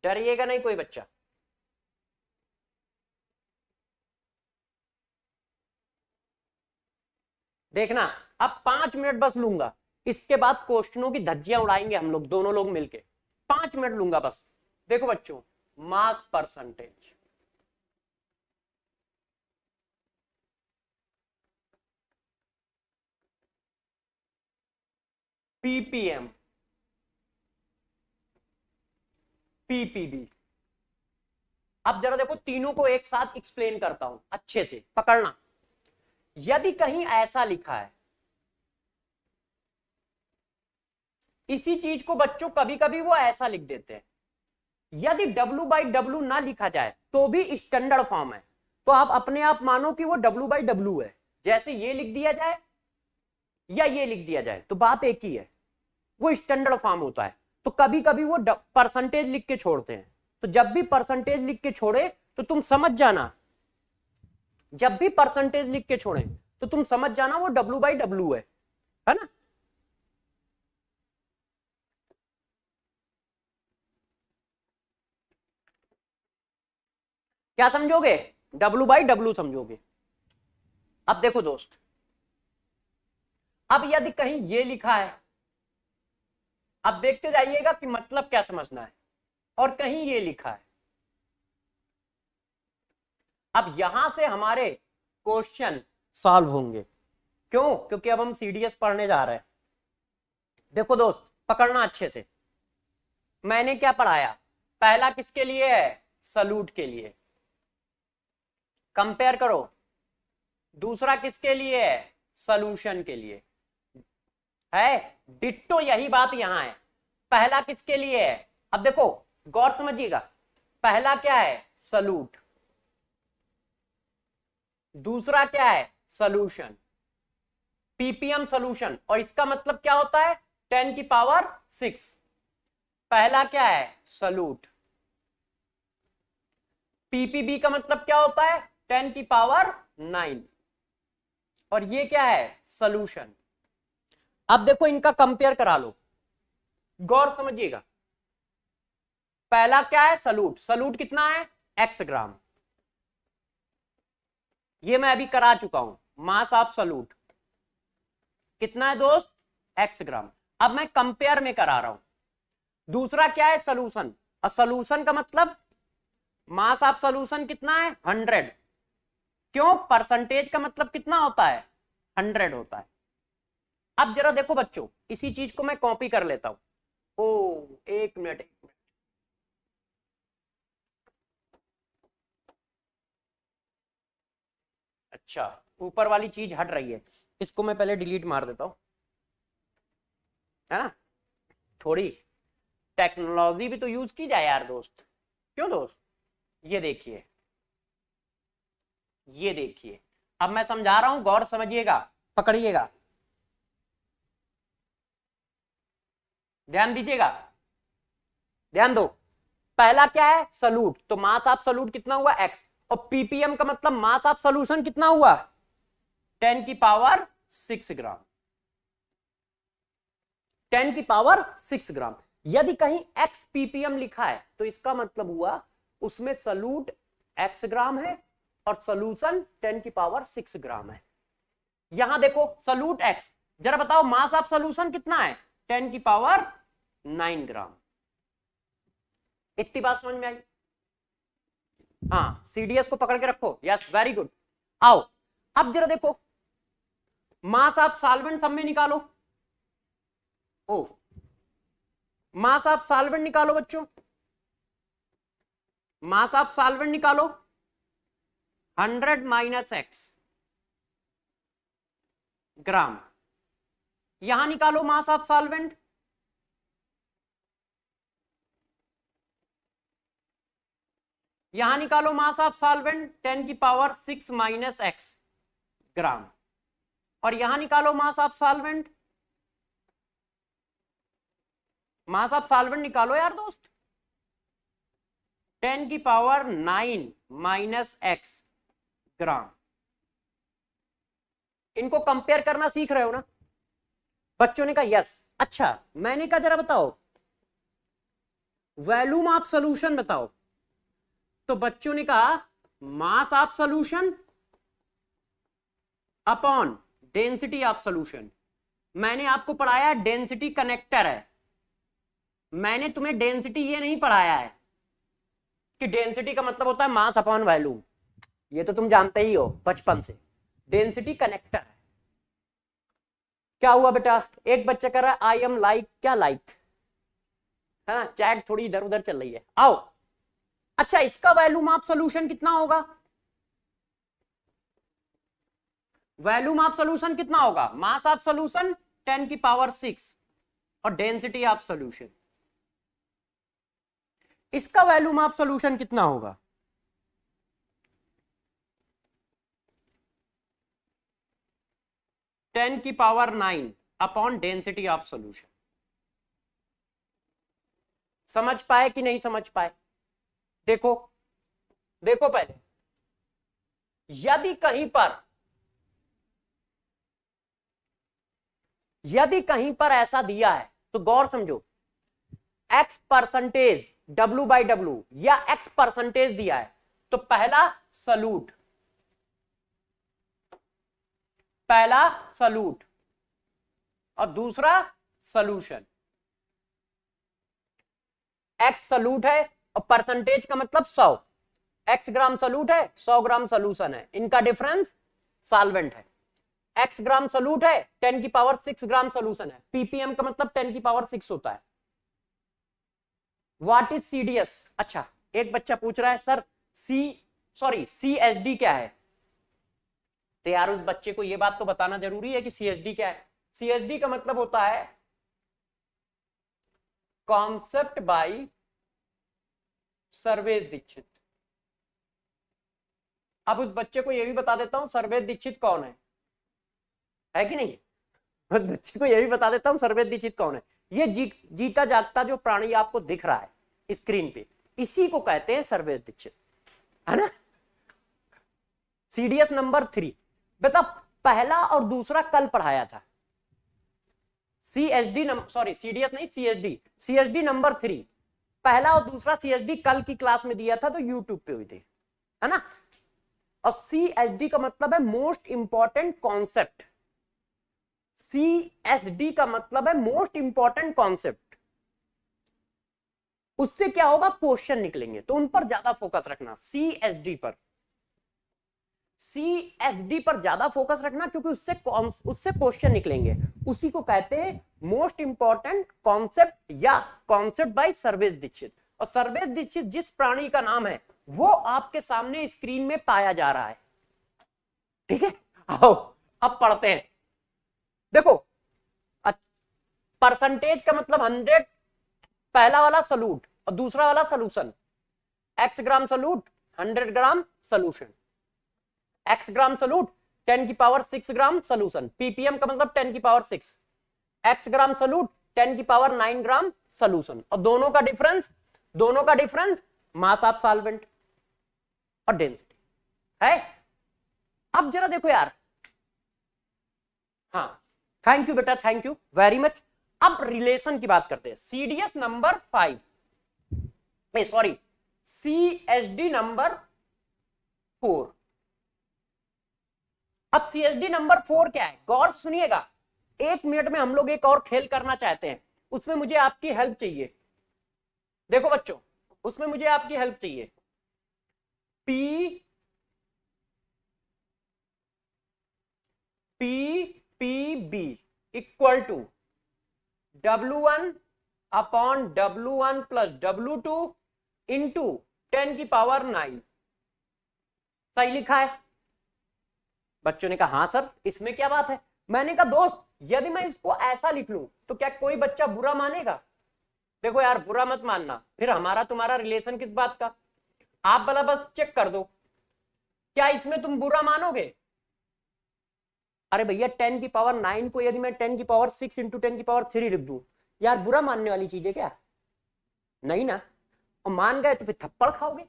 डरिएगा नहीं कोई बच्चा। देखना, अब 5 मिनट बस लूंगा, इसके बाद क्वेश्चनों की धज्जियां उड़ाएंगे हम लोग, दोनों लोग मिलके। 5 मिनट लूंगा बस। देखो बच्चों, मास परसेंटेज, पीपीएम, पीपीबी। अब जरा देखो, तीनों को एक साथ एक्सप्लेन करता हूं, अच्छे से पकड़ना। यदि कहीं ऐसा लिखा है, इसी चीज को बच्चों कभी कभी वो ऐसा लिख देते हैं, यदि W/W ना लिखा जाए तो भी स्टैंडर्ड फॉर्म है, तो आप अपने आप मानो कि वो W/W है। जैसे ये लिख दिया जाए या ये लिख दिया जाए तो बात एक ही है, वो स्टैंडर्ड फॉर्म होता है। तो कभी कभी वो परसेंटेज लिख के छोड़ते हैं, तो जब भी परसेंटेज लिख के छोड़े तो तुम समझ जाना, जब भी परसेंटेज लिख के छोड़े तो तुम समझ जाना वो W/W है ना। क्या समझोगे? W/W समझोगे। अब देखो दोस्त, अब यदि कहीं ये लिखा है, अब देखते जाइएगा कि मतलब क्या समझना है, और कहीं ये लिखा है, अब यहां से हमारे क्वेश्चन सॉल्व होंगे। क्यों? क्योंकि अब हम सीडीएस पढ़ने जा रहे हैं। देखो दोस्त, पकड़ना अच्छे से, मैंने क्या पढ़ाया, पहला किसके लिए है? सलूट के लिए। कंपेयर करो, दूसरा किसके लिए है? सॉल्यूशन के लिए। है डिट्टो, यही बात यहां है। पहला किसके लिए है? अब देखो गौर समझिएगा, पहला क्या है? सलूट, दूसरा क्या है? Solution, ppm solution. और इसका मतलब क्या होता है? 10⁶। पहला क्या है? सलूट। पीपीबी का मतलब क्या होता है? 10⁹। और ये क्या है? सॉल्यूशन। अब देखो इनका कंपेयर करा लो, गौर समझिएगा। पहला क्या है? सलूट। सलूट कितना है? x ग्राम। ये मैं अभी करा चुका हूं, मास ऑफ सलूट कितना है दोस्त? x ग्राम। अब मैं कंपेयर में करा रहा हूं। दूसरा क्या है? सॉल्यूशन। और सॉल्यूशन का मतलब मास ऑफ सॉल्यूशन कितना है? 100। क्यों? परसेंटेज का मतलब कितना होता है? 100 होता है। अब जरा देखो बच्चों, इसी चीज को मैं कॉपी कर लेता हूं। ओ, एक मिनट। अच्छा, ऊपर वाली चीज हट रही है, इसको मैं पहले डिलीट मार देता हूं, है ना। थोड़ी टेक्नोलॉजी भी तो यूज की जाए यार दोस्त। क्यों दोस्त? ये देखिए, ये देखिए, अब मैं समझा रहा हूं, गौर समझिएगा, पकड़िएगा, ध्यान दीजिएगा, ध्यान दो। पहला क्या है? सलूट। तो मास ऑफ सलूट कितना हुआ? x। और पीपीएम का मतलब मास ऑफ सॉल्यूशन कितना हुआ? 10⁶ ग्राम। 10⁶ ग्राम। यदि कहीं x ppm लिखा है तो इसका मतलब हुआ उसमें सलूट x ग्राम है और सॉल्यूशन 10⁶ ग्राम है। यहां देखो सलूट x, जरा बताओ मास ऑफ सॉल्यूशन कितना है? 10⁹ ग्राम। इतनी बात समझ में आई? हाँ, सीडीएस को पकड़ के रखो। Yes, very good. आओ अब जरा देखो, मास ऑफ सॉल्वेंट सब में निकालो। ओ, मास ऑफ सॉल्वेंट निकालो बच्चों, मास ऑफ सॉल्वेंट निकालो। 100 - x ग्राम। यहां निकालो मास ऑफ सॉल्वेंट। यहां निकालो मास ऑफ सॉल्वेंट 10⁶ - x ग्राम। और यहां निकालो मास of solvent, mass of solvent निकालो यार दोस्त, 10⁹ - x ग्राम। इनको कंपेयर करना सीख रहे हो ना? बच्चों ने कहा यस। अच्छा, मैंने कहा जरा बताओ वॉल्यूम ऑफ सॉल्यूशन बताओ। तो बच्चों ने कहा मास of solution upon density of solution. मैंने आपको पढ़ाया डेंसिटी कनेक्टर है, मैंने तुम्हें डेंसिटी ये नहीं पढ़ाया है कि डेंसिटी का मतलब होता है मास अपॉन वॉल्यूम, ये तो तुम जानते ही हो बचपन से। डेंसिटी कनेक्टर है। क्या हुआ बेटा, एक बच्चा कह रहा है आई एम लाइक, क्या लाइक है ना, चैट थोड़ी इधर उधर चल रही है। आओ, अच्छा इसका वॉल्यूम ऑफ सॉल्यूशन कितना होगा, वॉल्यूम ऑफ सॉल्यूशन कितना होगा, मास ऑफ सॉल्यूशन 10 की पावर 6 और डेंसिटी ऑफ सॉल्यूशन, इसका वॉल्यूम ऑफ सॉल्यूशन कितना होगा, टेन की power 9 upon density of solution. समझ पाए कि नहीं समझ पाए? देखो देखो पहले, यदि कहीं पर ऐसा दिया है तो गौर समझो, x परसेंटेज W/W या x परसेंटेज दिया है तो पहला सलूट और दूसरा सॉल्यूशन। x सलूट है और परसेंटेज का मतलब 100, x ग्राम सलूट है 100 ग्राम सॉल्यूशन है, इनका डिफरेंस सॉल्वेंट है। x ग्राम सलूट है 10 की पावर 6 ग्राम सॉल्यूशन है, ppm का मतलब 10 की पावर 6 होता है। What is CDS? अच्छा एक बच्चा पूछ रहा है सर CSD क्या है, तो यार उस बच्चे को यह बात तो बताना जरूरी है कि CSD क्या है। CSD का मतलब होता है कॉन्सेप्ट बाय सर्वेश दीक्षित। अब उस बच्चे को यह भी बता देता हूं सर्वेश दीक्षित कौन है कि नहीं, उस बच्चे को यह भी बता देता हूं सर्वेश दीक्षित कौन है। ये जीता जागता जो प्राणी आपको दिख रहा है स्क्रीन पे, इसी को कहते हैं सर्वेश दीक्षित, है ना। CDS नंबर 3 बेटा, पहला और दूसरा कल पढ़ाया था। CDS नहीं, CSD नंबर 3, पहला और दूसरा CSD कल की क्लास में दिया था, तो यूट्यूब पे हुई थी, है ना। और CSD का मतलब है मोस्ट इंपॉर्टेंट कॉन्सेप्ट, CSD का मतलब है मोस्ट इंपॉर्टेंट कॉन्सेप्ट। उससे क्या होगा, क्वेश्चन निकलेंगे, तो उन पर ज्यादा फोकस रखना, CSD पर ज्यादा फोकस रखना, क्योंकि उससे क्वेश्चन निकलेंगे। उसी को कहते हैं मोस्ट इंपॉर्टेंट कॉन्सेप्ट या कॉन्सेप्ट बाय सर्वेश दीक्षित। और सर्वेश दीक्षित जिस प्राणी का नाम है वो आपके सामने स्क्रीन में पाया जा रहा है, ठीक है। आओ अब पढ़ते हैं। देखो परसेंटेज का मतलब 100, पहला वाला सलूट और दूसरा वाला सोल्यूशन, x ग्राम सलूट 100 ग्राम सोल्यूशन, x ग्राम सलूट 10 की पावर 6 ग्राम सोल्यूशन, ppm का मतलब 10 की पावर 6, x ग्राम सलूट 10 की पावर 9 ग्राम सोल्यूशन, और दोनों का डिफरेंस मास ऑफ सॉल्वेंट और डेंसिटी है। अब जरा देखो यार, हाँ थैंक यू बेटा, थैंक यू वेरी मच। अब रिलेशन की बात करते हैं। CDS number 5, CSD number 4। अब CSD नंबर 4 क्या है, गौर सुनिएगा। 1 मिनट में हम लोग एक और खेल करना चाहते हैं, उसमें मुझे आपकी हेल्प चाहिए। देखो बच्चों, उसमें मुझे आपकी हेल्प चाहिए। PPB equal to W1 upon W1 plus W2 into 10 की पावर 9। सही लिखा है? बच्चों ने कहा हाँ सर, इसमें क्या बात है। मैंने कहा दोस्त, यदि मैं इसको ऐसा लिख लूं तो क्या कोई बच्चा बुरा मानेगा? देखो यार, बुरा मत मानना, फिर हमारा तुम्हारा रिलेशन किस बात का। आप भला बस चेक कर दो, क्या इसमें तुम बुरा मानोगे? अरे भैया 10 की पावर 9 को यदि मैं 10 की पावर 6 इंटू 10 की पावर 3 लिख दूं, यार बुरा मानने वाली चीज है क्या? नहीं ना। और मान गए तो फिर थप्पड़ खाओगे।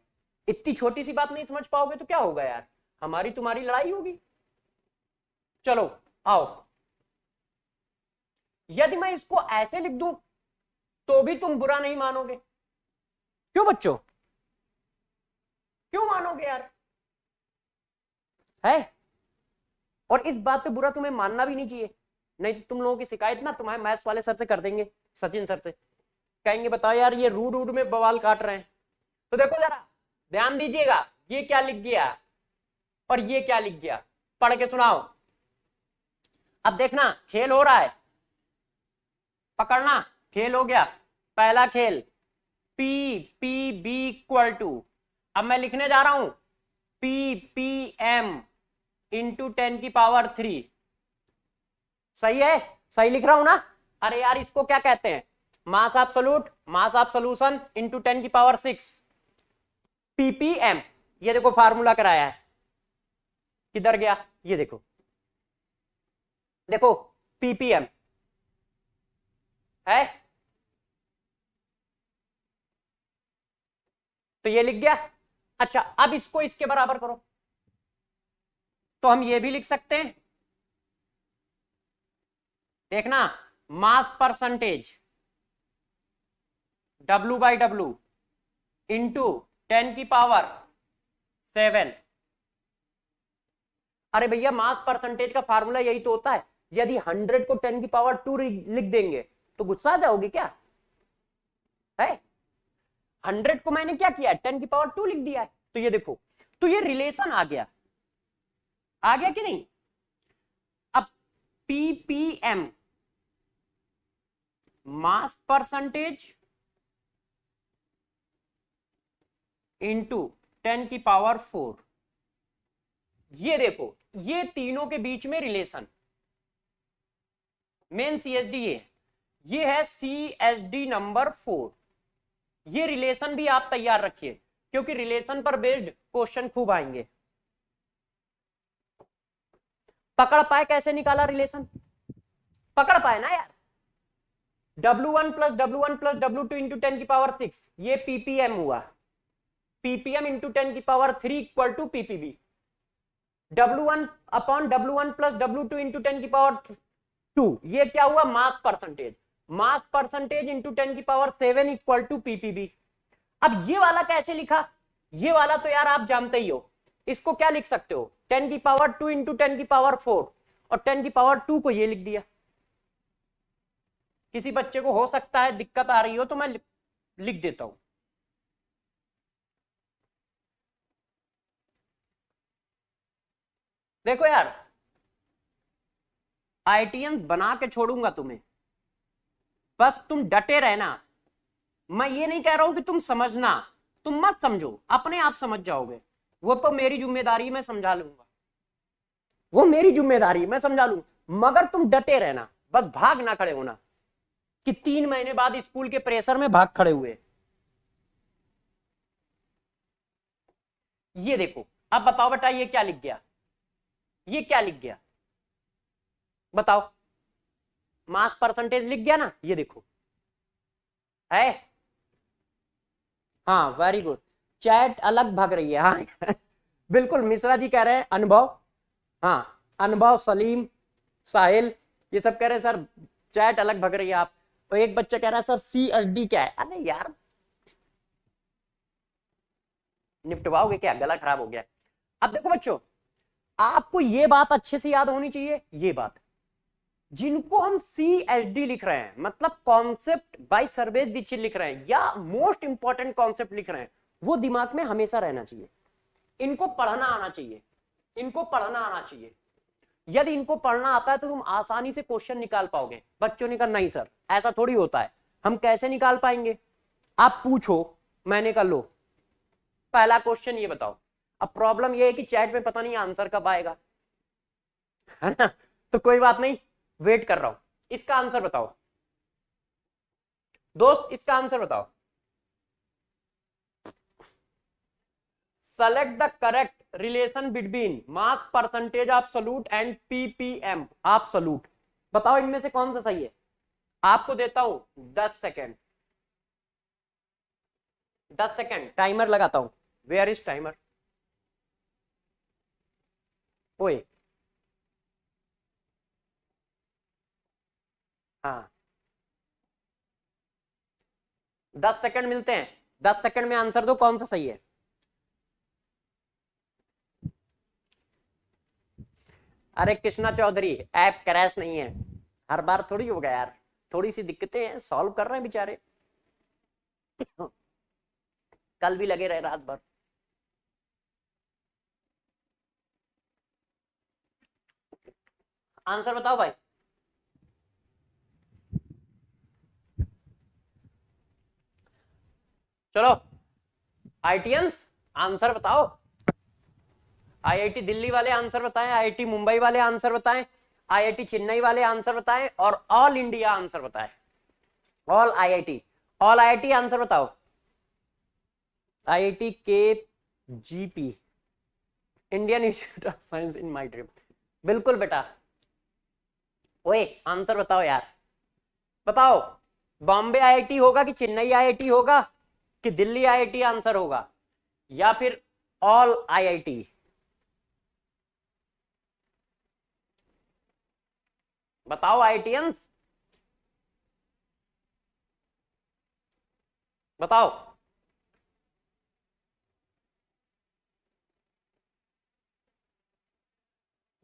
इतनी छोटी सी बात नहीं समझ पाओगे तो क्या होगा यार, हमारी तुम्हारी लड़ाई होगी। चलो आओ, यदि मैं इसको ऐसे लिख दूं तो भी तुम बुरा नहीं मानोगे। क्यों बच्चों, क्यों मानोगे यार? है और इस बात पे बुरा तुम्हें मानना भी नहीं चाहिए, नहीं तो तुम लोगों की शिकायत ना तुम्हारे मैथ्स वाले सर से कर देंगे, सचिन सर से, कहेंगे बताओ यार ये रूड रूड में बवाल काट रहे हैं। तो देखो जरा ध्यान दीजिएगा, ये क्या लिख गया और ये क्या लिख गया, पढ़ के सुनाओ। अब देखना खेल हो रहा है, पकड़ना, खेल हो गया। पहला खेल P P B equal to, अब मैं लिखने जा रहा हूं पी पी एम इंटू 10⁻3। सही है, सही लिख रहा हूं ना? अरे यार इसको क्या कहते हैं, mass absolute, mass of solution into 10⁻6 ppm। ये देखो फार्मूला कराया है, किधर गया, ये देखो, देखो ppm है, तो ये लिख गया। अच्छा अब इसको इसके बराबर करो, तो हम ये भी लिख सकते हैं, देखना मास परसेंटेज W/W इंटू 10⁻7। अरे भैया मास परसेंटेज का फार्मूला यही तो होता है, यदि 100 को 10⁻2 लिख देंगे तो गुस्सा आ जाओगे क्या है? 100 को मैंने क्या किया, 10⁻2 लिख दिया है, तो ये देखो, तो ये रिलेशन आ गया, आ गया कि नहीं? अब ppm मास परसेंटेज इंटू 10⁻4, ये देखो ये तीनों के बीच में रिलेशन, मेन CSD ये है CSD नंबर 4। ये रिलेशन भी आप तैयार रखिए, क्योंकि रिलेशन पर बेस्ड क्वेश्चन खूब आएंगे। पकड़ पाए कैसे निकाला रिलेशन, पकड़ पाए ना यार, W1 plus W1 plus W2 into 10⁻6, ये ppm हुआ, ppm into 10⁻3 equal to ppb, W1 upon W1 plus W2 into 10⁻2, ये क्या हुआ, mass percentage, mass percentage into 10⁻7 equal to ppb। अब ये वाला कैसे लिखा, ये वाला तो यार आप जानते ही हो, इसको क्या लिख सकते हो, 10⁻2 इंटू 10⁻4, और 10⁻2 को ये लिख दिया। किसी बच्चे को हो सकता है दिक्कत आ रही हो तो मैं लिख देता हूं, देखो यार आईटीएंस बना के छोड़ूंगा तुम्हें, बस तुम डटे रहना। मैं ये नहीं कह रहा हूं कि तुम समझना, तुम मत समझो, अपने आप समझ जाओगे, वो तो मेरी जिम्मेदारी, मैं समझा लूंगा, वो मेरी जिम्मेदारी, मैं समझा लूंगा, मगर तुम डटे रहना, बस भाग ना खड़े होना कि 3 महीने बाद स्कूल के प्रेशर में भाग खड़े हुए। ये देखो अब बताओ बेटा ये क्या लिख गया, ये क्या लिख गया बताओ, मास परसेंटेज लिख गया ना, ये देखो है, हाँ वेरी गुड, चैट अलग भाग रही है, हाँ बिल्कुल मिश्रा जी कह रहे हैं अनुभव, हाँ अनुभव, सलीम, साहिल, ये सब कह रहे हैं सर चैट अलग भाग रही है आप, तो एक बच्चा कह रहा है सर CSD क्या है, अरे यार निपटवाओगे क्या, गला खराब हो गया। अब देखो बच्चों आपको ये बात अच्छे से याद होनी चाहिए, ये बात जिनको हम CSD लिख रहे हैं, मतलब कॉन्सेप्ट बाय सर्वेश दीक्षित लिख रहे हैं, या मोस्ट इंपॉर्टेंट कॉन्सेप्ट लिख रहे हैं, वो दिमाग में हमेशा रहना चाहिए, इनको पढ़ना आना चाहिए, इनको पढ़ना आना चाहिए। यदि इनको पढ़ना आता है तो तुम आसानी से क्वेश्चन निकाल पाओगे। बच्चों ने कहा नहीं सर ऐसा थोड़ी होता है, हम कैसे निकाल पाएंगे, आप पूछो, मैंने कहा लो पहला क्वेश्चन ये बताओ। अब प्रॉब्लम ये है कि चैट में पता नहीं आंसर कब आएगा, है ना, तो कोई बात नहीं, वेट कर रहा हूं, इसका आंसर बताओ दोस्त, इसका आंसर बताओ। Select the correct relation between mass percentage absolute and ppm absolute, बताओ इनमें से कौन सा सही है। आपको देता हूं 10 सेकेंड, 10 सेकेंड टाइमर लगाता हूं, वेयर इज टाइमर, ओए हाँ 10 सेकंड मिलते हैं, 10 सेकंड में आंसर दो कौन सा सही है। अरे कृष्णा चौधरी, ऐप क्रैश नहीं है, हर बार थोड़ी होगा यार, थोड़ी सी दिक्कतें हैं, सॉल्व कर रहे हैं बेचारे। कल भी लगे रहे रात भर। आंसर बताओ भाई। चलो आईटीएंस आंसर बताओ। आईआईटी दिल्ली वाले आंसर बताएं, आईआईटी मुंबई वाले आंसर बताएं, आईआईटी चेन्नई वाले आंसर बताएं, और ऑल इंडिया आंसर बताएं। ऑल आईआईटी आंसर बताओ। आईआईटी के GP, Indian institute of science in my dream. बिल्कुल बेटा। ओए आंसर बताओ यार, बताओ। बॉम्बे आईआईटी होगा कि चेन्नई आईआईटी होगा कि दिल्ली आईआईटी आंसर होगा, या फिर ऑल आईआईटी? बताओ आईआईटीएंस, बताओ।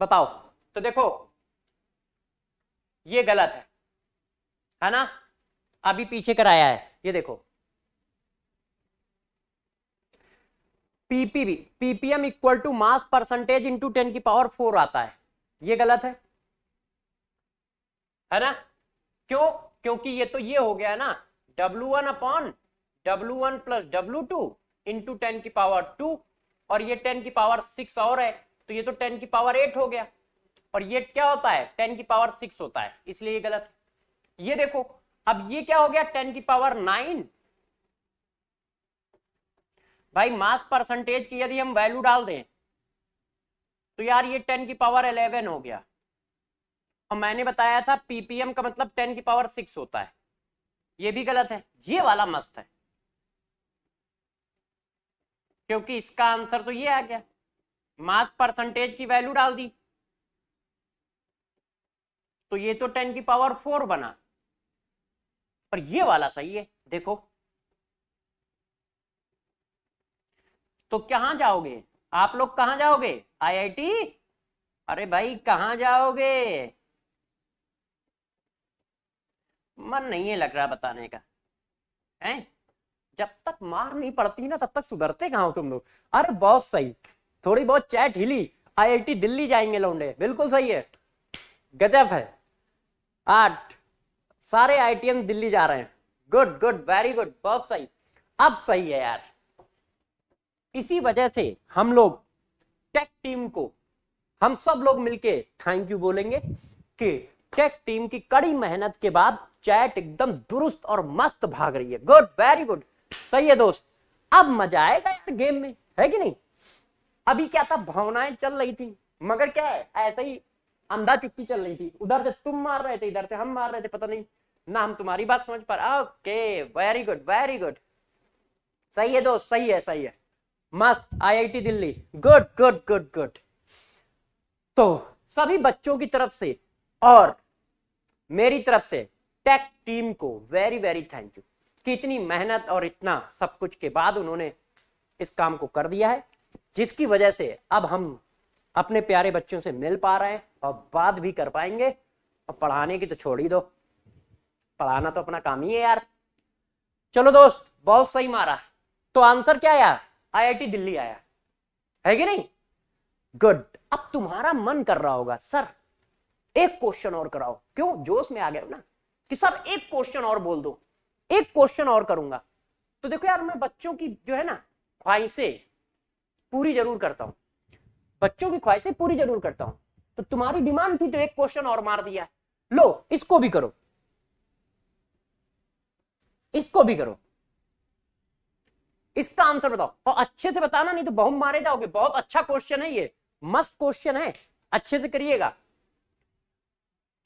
बताओ। तो देखो ये गलत है ना? अभी पीछे कराया है, ये देखो। PPV, PPM equal to mass percentage into 10 की पावर 4 आता है, ये गलत है ना? क्यों? क्योंकि ये तो ये हो गया ना, W1 upon W1 plus W2 into 10 की पावर 2, और ये 10 की पावर 6 और है, तो ये तो 10 की पावर 8 हो गया, और ये क्या होता है 10 की पावर 6 होता है, इसलिए ये गलत है। ये देखो अब ये क्या हो गया 10 की पावर 9। भाई मास परसेंटेज की यदि हम वैल्यू डाल दें तो यार ये 10 की पावर 11 हो गया, और मैंने बताया था पीपीएम का मतलब 10 की पावर 6 होता है, ये भी गलत है। ये वाला मस्त है, क्योंकि इसका आंसर तो ये आ गया, मास परसेंटेज की वैल्यू डाल दी तो ये तो 10 की पावर 4 बना, पर ये वाला सही है। देखो तो कहां जाओगे आप लोग, कहां जाओगे? आईआईटी? अरे भाई कहां जाओगे? मन नहीं है लग रहा बताने का, है? जब तक मार नहीं पड़ती ना तब तक सुधरते कहां हो तुम लोग। अरे बहुत सही, थोड़ी बहुत चैट हिली। आईआईटी दिल्ली जाएंगे लौंडे, बिल्कुल सही है, गजब है। 8 सारे आईआईटीएन दिल्ली जा रहे हैं, गुड गुड वेरी गुड, बहुत सही। अब सही है यार, इसी वजह से हम लोग टेक टीम को, हम सब लोग मिलके थैंक यू बोलेंगे कि टेक टीम की कड़ी मेहनत के बाद चैट एकदम दुरुस्त और मस्त भाग रही है। गुड वेरी गुड, सही है दोस्त। अब मजा आएगा यार गेम में, है कि नहीं? अभी क्या था, भावनाएं चल रही थी, मगर क्या है ऐसे ही अंधा चुप्पी चल रही थी। उधर से तुम मार रहे थे, इधर से हम मार रहे थे, पता नहीं ना हम तुम्हारी बात समझ पा रहे। Okay very good very good, सही है दोस्त, सही है सही है, मस्त। IIT Delhi, good good good good. तो सभी बच्चों की तरफ से और मेरी तरफ से टेक टीम को वेरी वेरी थैंक यू कि इतनी मेहनत और इतना सब कुछ के बाद उन्होंने इस काम को कर दिया है, जिसकी वजह से अब हम अपने प्यारे बच्चों से मिल पा रहे हैं और बात भी कर पाएंगे। और पढ़ाने की तो छोड़ ही दो, पढ़ाना तो अपना काम ही है यार। चलो दोस्त बहुत सही मारा। तो आंसर क्या आया? आईआईटी दिल्ली आया, है कि नहीं? गुड। अब तुम्हारा मन कर रहा होगा सर एक क्वेश्चन और कराओ, क्यों जोश में आ गए ना कि सर एक क्वेश्चन और बोल दो, एक क्वेश्चन और करूंगा। तो देखो यार मैं बच्चों की जो है ना ख्वाहिशें पूरी जरूर करता हूं, बच्चों की ख्वाहिशें पूरी जरूर करता हूं। तो तुम्हारी डिमांड थी तो एक क्वेश्चन और मार दिया, लो इसको भी करो, इसको भी करो, इसका आंसर बताओ और अच्छे से बताना, नहीं तो बहुत मारे जाओगे। बहुत अच्छा क्वेश्चन है ये, मस्त क्वेश्चन है, अच्छे से करिएगा।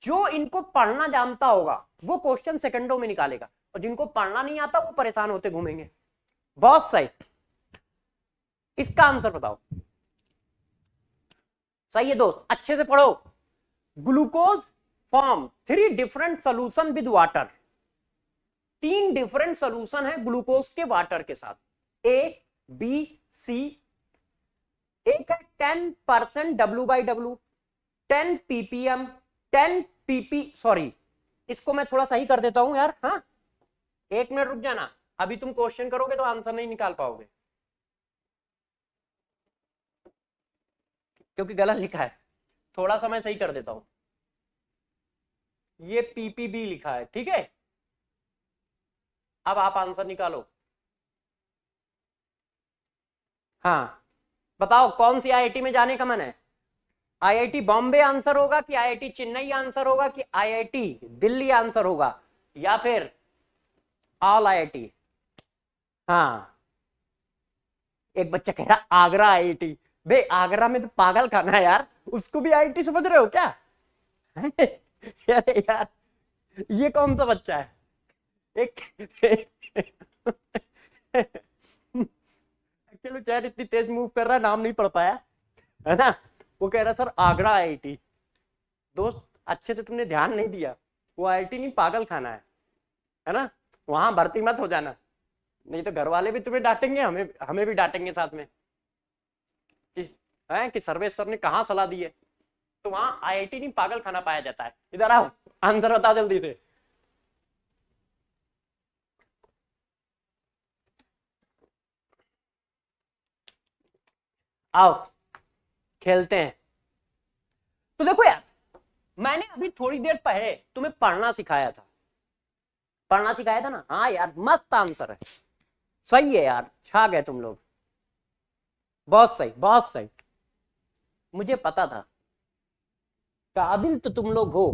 जो इनको पढ़ना जानता होगा वो क्वेश्चन सेकंडों में निकालेगा, और जिनको पढ़ना नहीं आता वो परेशान होते घूमेंगे। बहुत सही, इसका आंसर बताओ। सही है दोस्त, अच्छे से पढ़ो। Glucose form 3 different solution with water, 3 different solution है ग्लूकोज के वाटर के साथ, ए बी सी। एक है 10% W/W, 10 ppm 10 pp सॉरी, इसको मैं थोड़ा सही कर देता हूं यार। हाँ, 1 मिनट रुक जाना, अभी तुम क्वेश्चन करोगे तो आंसर नहीं निकाल पाओगे क्योंकि गलत लिखा है। थोड़ा सा मैं सही कर देता हूं, ये पीपीबी लिखा है, ठीक है। अब आप आंसर निकालो। हाँ बताओ, कौन सी आईआईटी में जाने का मन है? आईआईटी बॉम्बे आंसर होगा कि आईआईटी चेन्नई आंसर होगा कि आईआईटी दिल्ली आंसर होगा, या फिर ऑल आईआईटी? हाँ, एक बच्चा कह रहा आगरा आईआईटी। बे आगरा में तो पागल खाना है यार, उसको भी आईआईटी समझ रहे हो क्या? यार यार, ये कौन सा बच्चा है? एक चलो चैट इतनी तेज मूव कर रहा है, नाम नहीं पढ़ पाया है ना। वो कह रहा सर आगरा आईआईटी। दोस्त अच्छे से तुमने ध्यान नहीं दिया, वो आईआईटी नहीं पागल खाना है ना। वहां भर्ती मत हो जाना, नहीं तो घर वाले भी तुम्हें डांटेंगे, हमें भी डांटेंगे साथ में कि सर्वेश सर ने कहा सलाह दी है। तो वहां आईआईटी नहीं पागल खाना पाया जाता है। इधर आओ, आंसर बता जल्दी से। आओ खेलते हैं। तो देखो यार, मैंने अभी थोड़ी देर पहले तुम्हें पढ़ना सिखाया था, पढ़ना सिखाया था ना। हाँ यार, मस्त आंसर है, सही है यार, छा गए तुम लोग, बहुत सही बहुत सही। मुझे पता था, काबिल तो तुम लोग हो,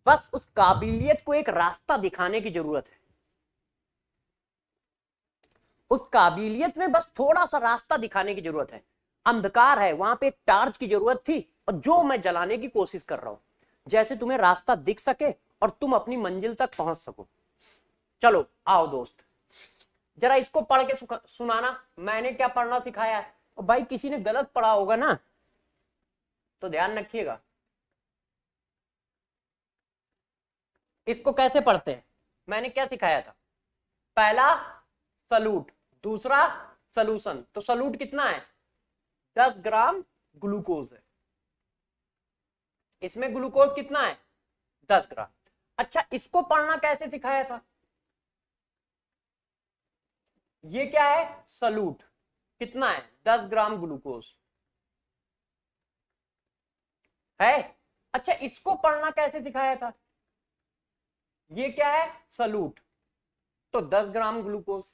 बस उस काबिलियत को एक रास्ता दिखाने की जरूरत है। उस काबिलियत में बस थोड़ा सा रास्ता दिखाने की जरूरत है। अंधकार है, वहां पे एक टार्च की जरूरत थी, और जो मैं जलाने की कोशिश कर रहा हूं, जैसे तुम्हें रास्ता दिख सके और तुम अपनी मंजिल तक पहुंच सको। चलो आओ दोस्त, जरा इसको पढ़ के सुनाना, मैंने क्या पढ़ना सिखाया है। और भाई किसी ने गलत पढ़ा होगा ना तो ध्यान रखिएगा। इसको कैसे पढ़ते हैं, मैंने क्या सिखाया था? पहला सलूट, दूसरा सलूशन। तो सलूट कितना है? 10 ग्राम ग्लूकोज है, इसमें ग्लूकोज कितना है? 10 ग्राम। अच्छा, इसको पढ़ना कैसे सिखाया था? ये क्या है? सलूट, कितना है? 10 ग्राम ग्लूकोज है। अच्छा, इसको पढ़ना कैसे सिखाया था? ये क्या है? सलूट, तो 10 ग्राम ग्लूकोज।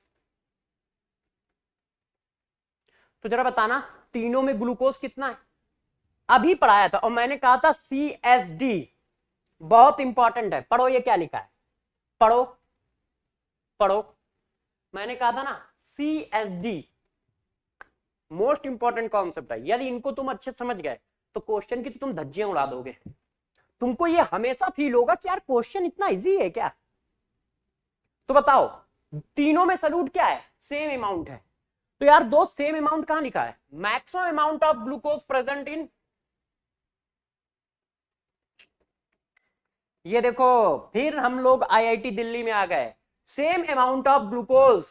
तो जरा बताना, तीनों में ग्लूकोज कितना है? अभी पढ़ाया था, और मैंने कहा था CSD बहुत इंपॉर्टेंट है। पढ़ो ये क्या लिखा है, पढ़ो पढ़ो। मैंने कहा था ना, CSD मोस्ट इंपॉर्टेंट कॉन्सेप्ट है। यदि इनको तुम अच्छे समझ गए तो क्वेश्चन की तो तुम धज्जियां उड़ा दोगे। तुमको ये हमेशा फील होगा कि यार क्वेश्चन इतना इजी है क्या। तो बताओ, तीनों में सलूट क्या है? सेम अमाउंट है। तो यार दोस्त, सेम अमाउंट कहां लिखा है? Maximum amount of glucose present in, ये देखो, फिर हम लोग आईआईटी दिल्ली में आ गए। Same amount of glucose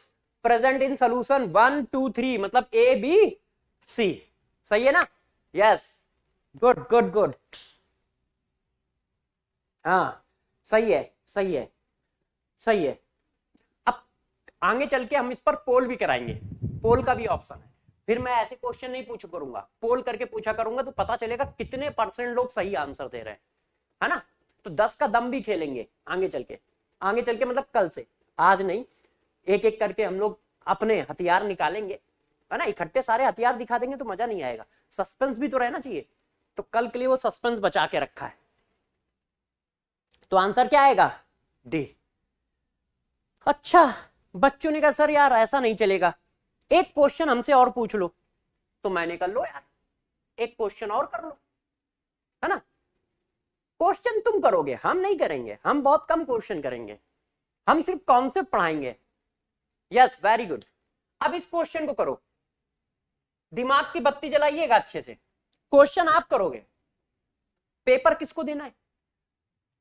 present in solution 1 2 3, मतलब ABC। सही है ना? Yes, good good good. हाँ सही है सही है सही है। अब आगे चल के हम इस पर पोल भी कराएंगे, पोल का भी ऑप्शन है। फिर मैं ऐसे क्वेश्चन नहीं पूछा करूंगा, पोल करके पूछा करूंगा, तो पता चलेगा कितने % लोग सही आंसर दे रहे हैं, है ना। तो 10 का दम भी खेलेंगे आगे चल के, आगे चल के मतलब कल से, आज नहीं। एक एक करके हम लोग अपने हथियार निकालेंगे, है ना। इकट्ठे सारे हथियार दिखा देंगे तो मजा नहीं आएगा, सस्पेंस भी तो रहना चाहिए। तो कल के लिए वो सस्पेंस बचा के रखा है। तो आंसर क्या आएगा? डी। अच्छा, बच्चों ने कहा सर यार ऐसा नहीं चलेगा, एक क्वेश्चन हमसे और पूछ लो। तो मैंने कहा लो यार, एक क्वेश्चन और कर लो, है ना। क्वेश्चन तुम करोगे, हम नहीं करेंगे, हम बहुत कम क्वेश्चन करेंगे, हम सिर्फ कॉन्सेप्ट पढ़ाएंगे। Yes, very good. अब इस क्वेश्चन को करो, दिमाग की बत्ती जलाइएगा अच्छे से। क्वेश्चन आप करोगे, पेपर किसको देना है?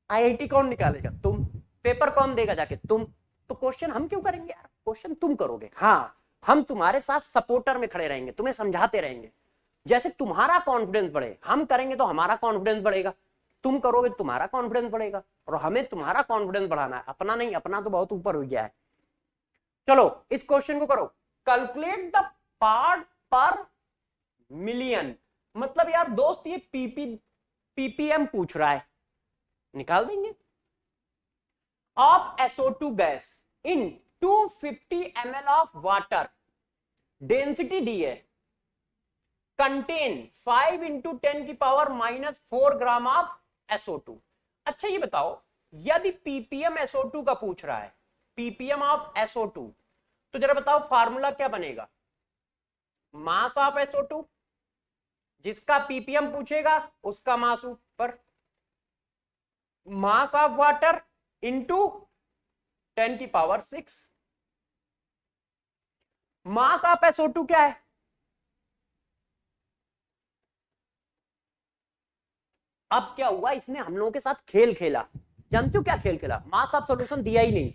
आईआईटी कौन निकालेगा? तुम। पेपर कौन देगा जाके? तुम। तो क्वेश्चन हम क्यों करेंगे यार, क्वेश्चन तुम करोगे। हाँ, हम तुम्हारे साथ सपोर्टर में खड़े रहेंगे, तुम्हें समझाते रहेंगे, जैसे तुम्हारा कॉन्फिडेंस बढ़े, हम करेंगे तो हमारा कॉन्फिडेंस बढ़ेगा, तुम करोगे तुम्हारा कॉन्फिडेंस बढ़ेगा, और हमें तुम्हारा कॉन्फिडेंस बढ़ाना है, अपना नहीं, अपना तो बहुत ऊपर हो गया है। चलो इस क्वेश्चन को करो, calculate the part per million. मतलब यार दोस्त ये पीपीएम पूछ रहा है, निकाल देंगे। Of SO2 gas in 250 ml of water, density दी है, कंटेन 5 × 10⁻⁻4 ग्राम ऑफ SO2। अच्छा ये बताओ, यदि पीपीएम SO2 का पूछ रहा है, पीपीएम ऑफ SO2, तो जरा बताओ फार्मूला क्या बनेगा? मास ऑफ SO2, जिसका पीपीएम पूछेगा उसका मास ऊपर, mass of water into 10⁻6। Mass of SO2 क्या है? अब क्या हुआ, इसने हम लोगों के साथ खेल खेला। जानते हो क्या खेल खेला? मास ऑफ सॉल्यूशन दिया ही नहीं,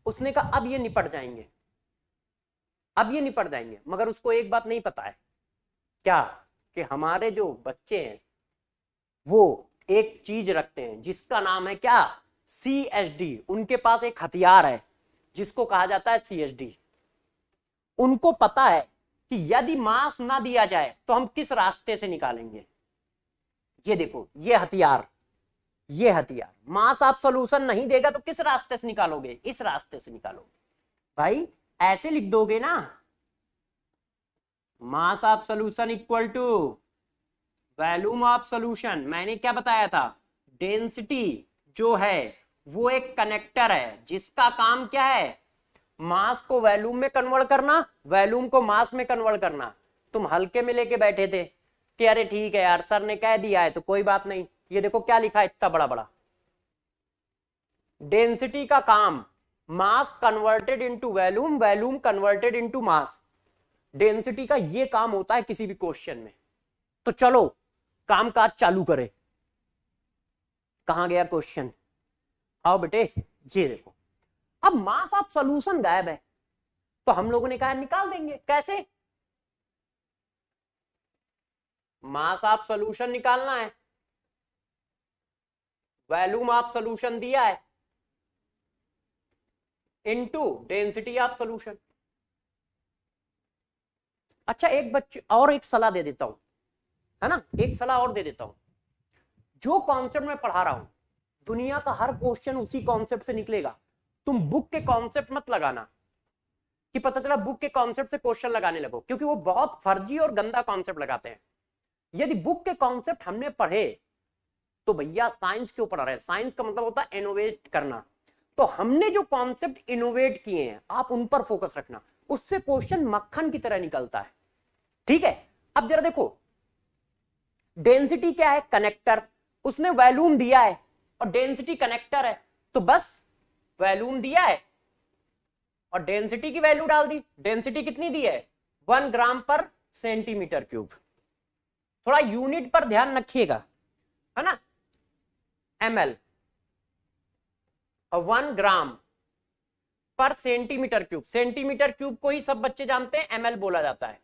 उसने कहा अब ये निपट जाएंगे, अब ये निपट जाएंगे। मगर उसको एक बात नहीं पता है, क्या? कि हमारे जो बच्चे हैं वो एक चीज रखते हैं जिसका नाम है क्या? CHD। उनके पास एक हथियार है जिसको कहा जाता है CHD। उनको पता है कि यदि मास ना दिया जाए तो हम किस रास्ते से निकालेंगे। ये देखो, ये हथियार, ये हथियार, मास आप सॉल्यूशन नहीं देगा तो किस रास्ते से निकालोगे? इस रास्ते से निकालोगे। भाई ऐसे लिख दोगे ना, mass of solution equal to volume of solution. मैंने क्या बताया था? डेंसिटी जो है वो एक कनेक्टर है जिसका काम क्या है? मास को वॉल्यूम में कन्वर्ट करना, वॉल्यूम को मास में कन्वर्ट करना। तुम हल्के में लेके बैठे थे कि अरे ठीक है यार, सर ने कह दिया है तो कोई बात नहीं। ये देखो क्या लिखा है इतना बड़ा बड़ा, डेंसिटी का काम mass converted into volume, volume converted into mass. Density का ये काम होता है किसी भी क्वेश्चन में। तो चलो काम काज चालू करें। कहां गया क्वेश्चन? आओ बेटे, ये देखो, अब मास ऑफ सॉल्यूशन गायब है तो हम लोगों ने कहा निकाल देंगे। कैसे? मास ऑफ सॉल्यूशन निकालना है, वॉल्यूम ऑफ सॉल्यूशन दिया है, इनटू डेंसिटी ऑफ सॉल्यूशन। अच्छा एक बच्चे और एक सलाह दे देता हूं, है ना, एक सलाह और दे देता हूं। जो कॉन्सेप्ट मैं पढ़ा रहा हूं, दुनिया का हर क्वेश्चन उसी कॉन्सेप्ट से निकलेगा। तुम बुक के कॉन्सेप्ट मत लगाना कि पता चला बुक के कॉन्सेप्ट से क्वेश्चन लगाने लगो, क्योंकि वो बहुत फर्जी और गंदा कॉन्सेप्ट लगाते हैं। यदि बुक के कॉन्सेप्ट हमने पढ़े तो भैया साइंस क्यों पढ़ा रहे हैं? साइंस का मतलब होता है इनोवेट करना। तो हमने जो कॉन्सेप्ट इनोवेट किए हैं आप उन पर फोकस रखना, उससे क्वेश्चन मक्खन की तरह निकलता है। ठीक है, अब जरा देखो, डेंसिटी क्या है? कनेक्टर। उसने वॉल्यूम दिया है और डेंसिटी कनेक्टर है, तो बस वॉल्यूम दिया है और डेंसिटी की वैल्यू डाल दी। डेंसिटी कितनी दी है? 1 ग्राम पर सेंटीमीटर क्यूब। थोड़ा यूनिट पर ध्यान रखिएगा, है ना, ml और 1 ग्राम पर सेंटीमीटर क्यूब। सेंटीमीटर क्यूब को ही सब बच्चे जानते हैं ml बोला जाता है।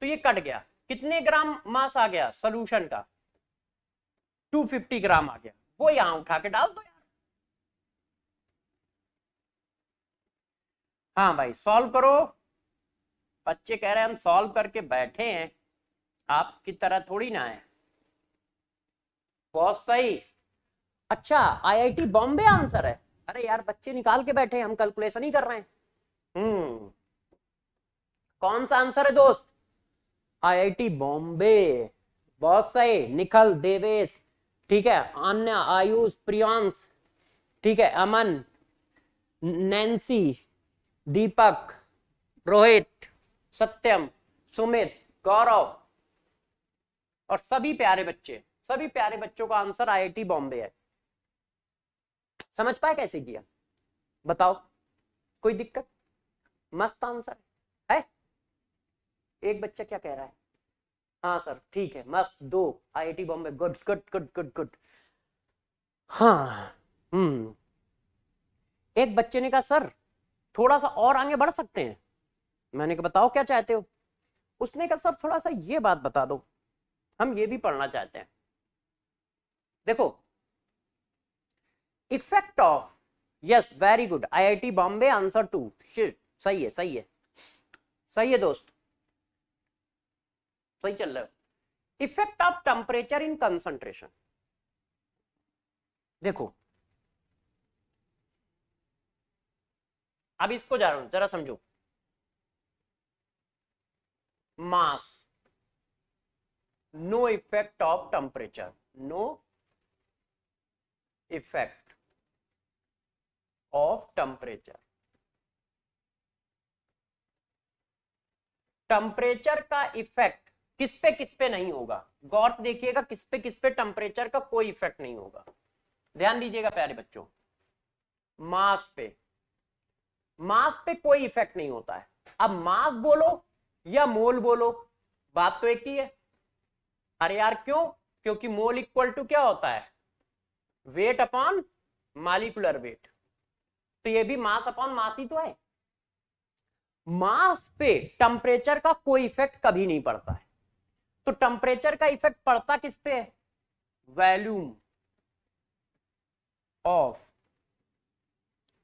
तो ये कट गया, कितने ग्राम मास आ गया सॉल्यूशन का? 250 ग्राम आ गया। वो यहां उठा के डाल दो यार। हाँ भाई सॉल्व करो। बच्चे कह रहे हैं हम सॉल्व करके बैठे हैं, आपकी तरह थोड़ी ना है। बहुत सही। अच्छा IIT बॉम्बे आंसर है? अरे यार बच्चे निकाल के बैठे हैं, हम कैलकुलेशन ही कर रहे हैं। कौन सा आंसर है दोस्त? IIT बॉम्बे। बहुत सही। निखल, देवेश, ठीक है, अन्य, आयुष, प्रियांश, ठीक है, अमन, नैन्सी, दीपक, रोहित, सत्यम, सुमित, गौरव और सभी प्यारे बच्चे, सभी प्यारे बच्चों का आंसर IIT बॉम्बे है। समझ पाए कैसे किया? बताओ, कोई दिक्कत? मस्त आंसर है। एक बच्चा क्या कह रहा है? हाँ सर ठीक है, मस्त, 2 IIT Bombay. Good good good good good. हाँ एक बच्चे ने कहा सर थोड़ा सा और आगे बढ़ सकते हैं। मैंने कहा बताओ क्या चाहते हो। उसने कहा सर थोड़ा सा ये बात बता दो, हम ये भी पढ़ना चाहते हैं। देखो effect of, yes very good, IIT Bombay answer 2, सही है सही है सही है दोस्त, सही चल रहा है। Effect of temperature in concentration, देखो अब इसको जरा समझो। Mass, no effect of temperature, no effect of temperature. Temperature का इफेक्ट किस पे नहीं होगा, गौर से देखिएगा, किस पे टेम्परेचर का कोई इफेक्ट नहीं होगा। ध्यान दीजिएगा प्यारे बच्चों, मास पे कोई इफेक्ट नहीं होता है। अब मास बोलो या मोल बोलो, बात तो एक ही है। अरे यार क्यों? क्योंकि मोल इक्वल टू क्या होता है, वेट अपॉन मॉलिक्यूलर वेट, तो ये भी मास अपॉन मास ही तो है। मास पे टेम्परेचर का कोई इफेक्ट कभी नहीं पड़ता है। तो टेम्परेचर का इफेक्ट पड़ता किस पे है, वॉल्यूम ऑफ,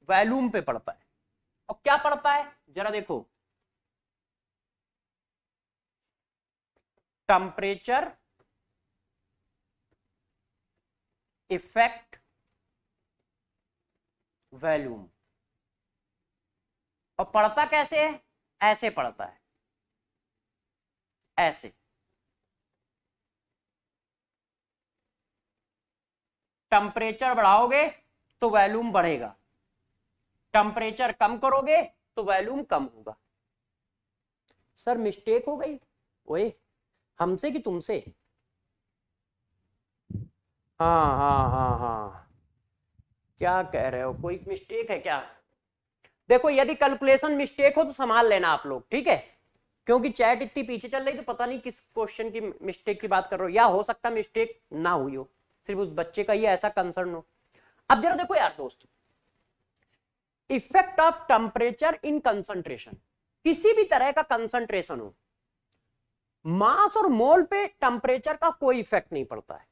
वॉल्यूम पे पड़ता है। और क्या पड़ता है जरा देखो, टेम्परेचर इफेक्ट वॉल्यूम। और पढ़ता कैसे है, ऐसे पढ़ता है, ऐसे। टेम्परेचर बढ़ाओगे तो वॉल्यूम बढ़ेगा, टेम्परेचर कम करोगे तो वॉल्यूम कम होगा। सर मिस्टेक हो गई, ओए हमसे कि तुमसे? हाँ हाँ हाँ हाँ, क्या कह रहे हो, कोई मिस्टेक है क्या? देखो यदि कैलकुलेशन मिस्टेक हो तो संभाल लेना आप लोग, ठीक है, क्योंकि चैट इतनी पीछे चल रही तो पता नहीं किस क्वेश्चन की मिस्टेक की बात कर रहे हो, या हो सकता मिस्टेक ना हुई हो, सिर्फ उस बच्चे का ही ऐसा कंसर्न हो। अब जरा देखो यार दोस्त, effect of temperature in concentration, किसी भी तरह का कंसंट्रेशन हो, मास और मोल पे टेम्परेचर का कोई इफेक्ट नहीं पड़ता है।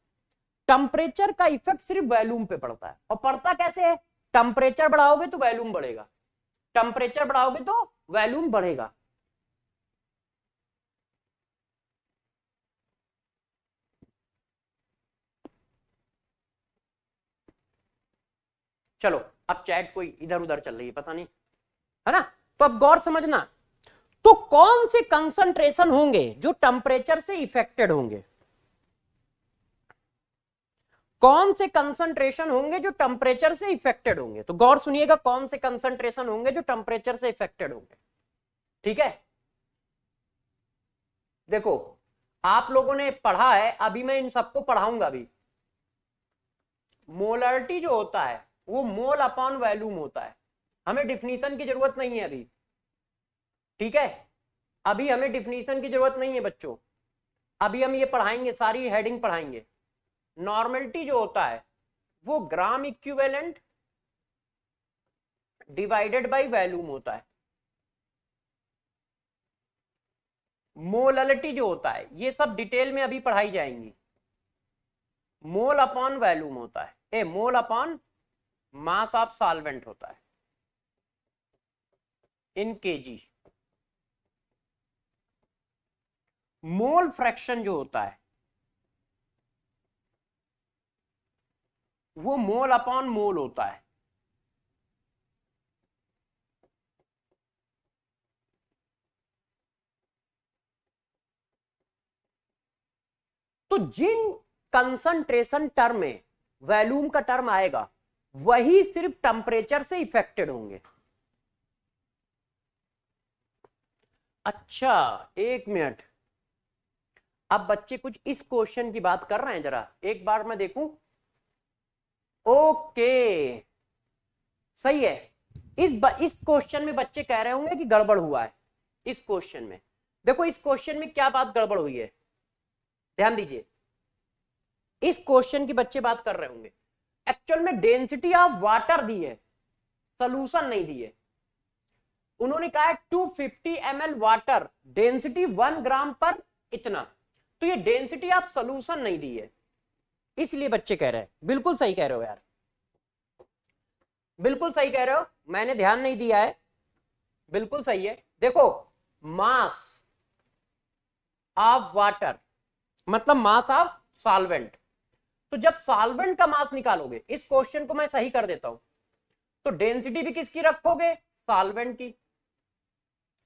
टेम्परेचर का इफेक्ट सिर्फ वॉल्यूम पे पड़ता है। और पड़ता कैसे है, टेम्परेचर बढ़ाओगे तो वॉल्यूम बढ़ेगा, टेम्परेचर बढ़ाओगे तो वॉल्यूम बढ़ेगा। चलो अब चैट कोई इधर उधर चल रही है पता नहीं, है ना, तो अब गौर समझना, तो कौन से कंसंट्रेशन होंगे जो टेम्परेचर से इफेक्टेड होंगे, कौन से कंसंट्रेशन होंगे जो टेम्परेचर से इफेक्टेड होंगे? तो गौर सुनिएगा, कौन से कंसंट्रेशन होंगे जो टेम्परेचर से इफेक्टेड होंगे, ठीक है। देखो आप लोगों ने पढ़ा है, अभी मैं इन सबको पढ़ाऊंगा भी। मोलरिटी जो होता है वो मोल अपॉन वॉल्यूम होता है, हमें डिफिनीशन की जरूरत नहीं है अभी, ठीक है, अभी हमें डिफिनीशन की जरूरत नहीं है बच्चों, अभी हम ये पढ़ाएंगे, सारी हेडिंग पढ़ाएंगे। नॉर्मलिटी जो होता है वो gram equivalent divided by volume होता है। मोलरिटी जो होता है, ये सब डिटेल में अभी पढ़ाई जाएंगी। मोल अपॉन वॉल्यूम होता है, mole upon mass of solvent होता है इन केजी। मोल फ्रैक्शन जो होता है वो मोल अपॉन मोल होता है। तो जिन कंसंट्रेशन टर्म में वॉल्यूम का टर्म आएगा वही सिर्फ टेम्परेचर से इफेक्टेड होंगे। अच्छा एक मिनट, अब बच्चे कुछ इस क्वेश्चन की बात कर रहे हैं, जरा एक बार मैं देखूं। ओके सही है, इस क्वेश्चन में बच्चे कह रहे होंगे कि गड़बड़ हुआ है। इस क्वेश्चन में देखो, इस क्वेश्चन में क्या बात गड़बड़ हुई है, ध्यान दीजिए। इस क्वेश्चन की बच्चे बात कर रहे होंगे, एक्चुअल में डेंसिटी ऑफ वाटर दी है, सोल्यूशन नहीं दी है। उन्होंने कहा है 250 ml वाटर, डेंसिटी 1 ग्राम पर इतना। तो ये डेंसिटी आप सोल्यूशन नहीं दी है, इसलिए बच्चे कह रहे हैं। बिल्कुल सही कह रहे हो यार, बिल्कुल सही कह रहे हो, मैंने ध्यान नहीं दिया है, बिल्कुल सही है। देखो मास ऑफ वाटर मतलब मास ऑफ सॉल्वेंट। तो जब सॉल्वेंट का मास निकालोगे, इस क्वेश्चन को मैं सही कर देता हूं, तो डेंसिटी भी किसकी रखोगे, सॉल्वेंट की,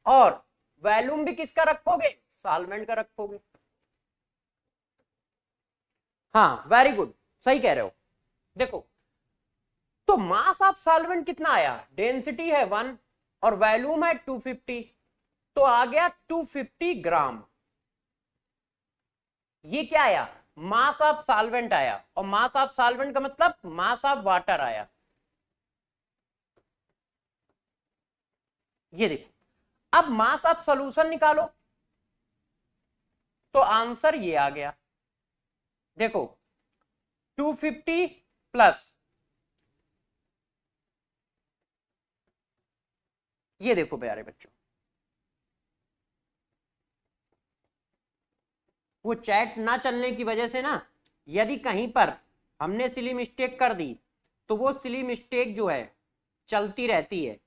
और वॉल्यूम भी किसका रखोगे, सॉल्वेंट का रखोगे। हाँ वेरी गुड, सही कह रहे हो। देखो तो मास ऑफ सॉल्वेंट कितना आया, डेंसिटी है 1 और वॉल्यूम है 250, तो आ गया 250 ग्राम। ये क्या आया, मास ऑफ सॉल्वेंट आया, और मास ऑफ सॉल्वेंट का मतलब मास ऑफ वाटर आया। ये देखो, अब मास ऑफ सॉल्यूशन निकालो, तो आंसर ये आ गया। देखो 250 प्लस, ये देखो प्यारे बच्चों, वो चैट ना चलने की वजह से ना, यदि कहीं पर हमने सिली मिस्टेक कर दी, तो वो सिली मिस्टेक जो है चलती रहती है,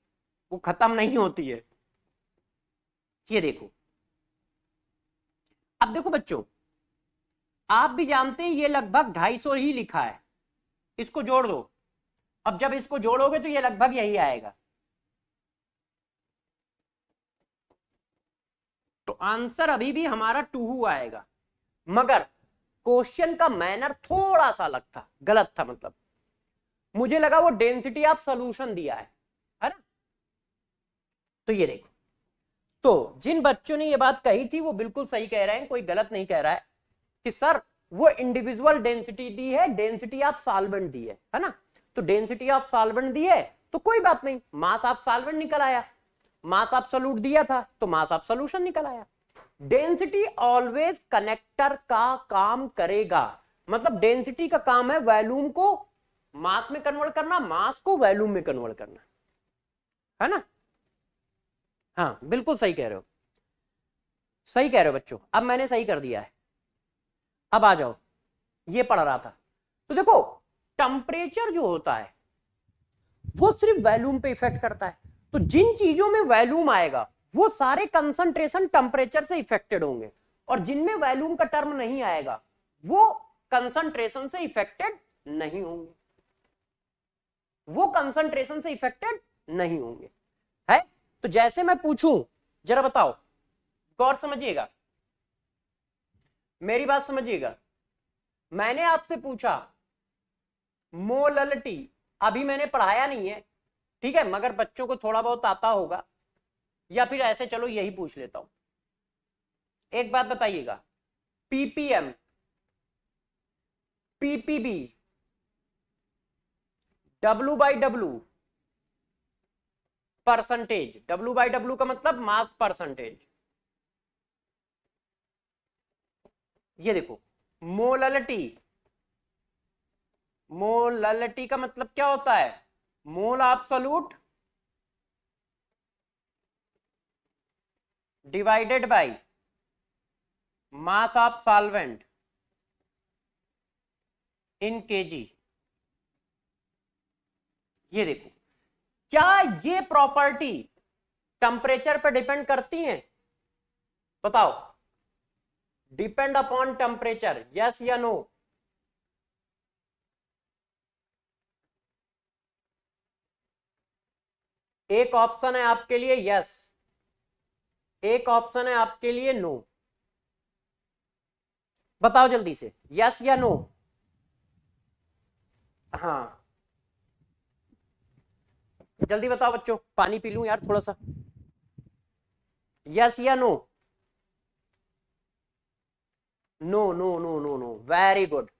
वो खत्म नहीं होती है। ये देखो, अब देखो बच्चों, आप भी जानते हैं ये लगभग 250 ही लिखा है, इसको जोड़ दो। अब जब इसको जोड़ोगे तो ये लगभग यही आएगा, तो आंसर अभी भी हमारा 2 आएगा। मगर क्वेश्चन का मैनर थोड़ा सा अलग था, गलत था, मतलब मुझे लगा वो डेंसिटी ऑफ सॉल्यूशन दिया है ना। तो ये देखो, तो जिन बच्चों ने ये बात कही थी वो बिल्कुल सही कह रहे हैं, कोई गलत नहीं कह रहा है कि सर वो इंडिविजुअल डेंसिटी दी है, डेंसिटी ऑफ सॉल्वेंट दी है ना। तो डेंसिटी ऑफ सॉल्वेंट दी है तो कोई बात नहीं, मास ऑफ सॉल्वेंट निकल आया, मास ऑफ सोल्यूट दिया था तो मास ऑफ सोल्यूशन निकल आया। डेंसिटी ऑलवेज कनेक्टर का काम करेगा, मतलब डेंसिटी का काम है वॉल्यूम को मास में कन्वर्ट करना, मास को वॉल्यूम में कन्वर्ट करना, है ना। हाँ बिल्कुल सही कह रहे हो, सही कह रहे हो बच्चों, अब मैंने सही कर दिया है। अब आ जाओ, ये पढ़ रहा था, तो देखो टेम्परेचर जो होता है वो सिर्फ वॉल्यूम पे इफेक्ट करता है। तो जिन चीजों में वॉल्यूम आएगा वो सारे कंसंट्रेशन टेम्परेचर से इफेक्टेड होंगे, और जिनमें वॉल्यूम का टर्म नहीं आएगा वो कंसंट्रेशन से इफेक्टेड नहीं होंगे, वो कंसंट्रेशन से इफेक्टेड नहीं होंगे, है। तो जैसे मैं पूछूं, जरा बताओ, गौर समझिएगा, मेरी बात समझिएगा। मैंने आपसे पूछा मोललिटी, अभी मैंने पढ़ाया नहीं है, ठीक है, मगर बच्चों को थोड़ा बहुत आता होगा, या फिर ऐसे चलो यही पूछ लेता हूं। एक बात बताइएगा, ppm, PPB, W by W, percentage, W by W का मतलब मास परसेंटेज। ये देखो मोललिटी, मोललिटी का मतलब क्या होता है, mole absolute divided by mass of solvent in KG. ये देखो, क्या ये प्रॉपर्टी टेम्परेचर पर डिपेंड करती हैं, बताओ, डिपेंड अपॉन टेम्परेचर, यस या नो। एक ऑप्शन है आपके लिए यस, एक ऑप्शन है आपके लिए नो, बताओ जल्दी से, यस या नो। हाँ जल्दी बताओ बच्चों, पानी पी लूं यार थोड़ा सा, यस या no. No no no no no, very good.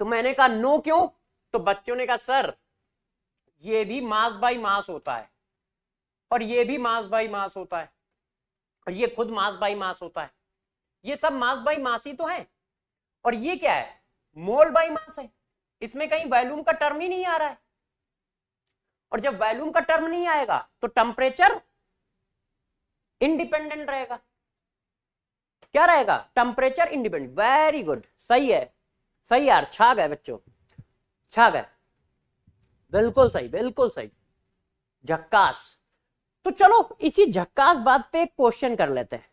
तो मैंने कहा नो क्यों, तो बच्चों ने कहा सर ये भी मास बाई मास होता है, और ये भी मास बाई मास होता है, और ये खुद मास बाई मास होता है, ये सब मास बाई मास ही तो है, और ये क्या है, मोल बाई मास है, इसमें कहीं वॉल्यूम का टर्म ही नहीं आ रहा है। और जब वॉल्यूम का टर्म नहीं आएगा तो टेम्परेचर इंडिपेंडेंट रहेगा। क्या रहेगा? Temperature independent. वेरी गुड, सही है, सही यार, छा गए बच्चों, छा गए, बिल्कुल सही, बिल्कुल सही, झक्कास। तो चलो इसी झक्कास बात पे एक क्वेश्चन कर लेते हैं।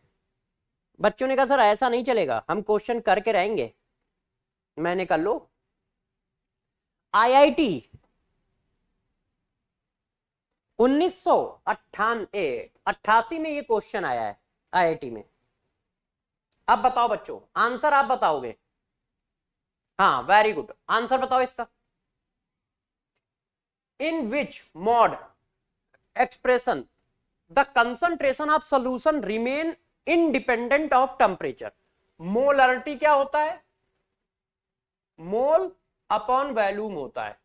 बच्चों ने कहा सर ऐसा नहीं चलेगा, हम क्वेश्चन करके रहेंगे। मैंने कहा लो, आईआईटी 1988 में ये क्वेश्चन आया है आईआईटी में। अब बताओ बच्चों, आंसर आप बताओगे? हाँ वेरी गुड, आंसर बताओ इसका। In which mode expression the concentration of solution remain independent of temperature. Molarity क्या होता है? मोल अपॉन वॉल्यूम होता है।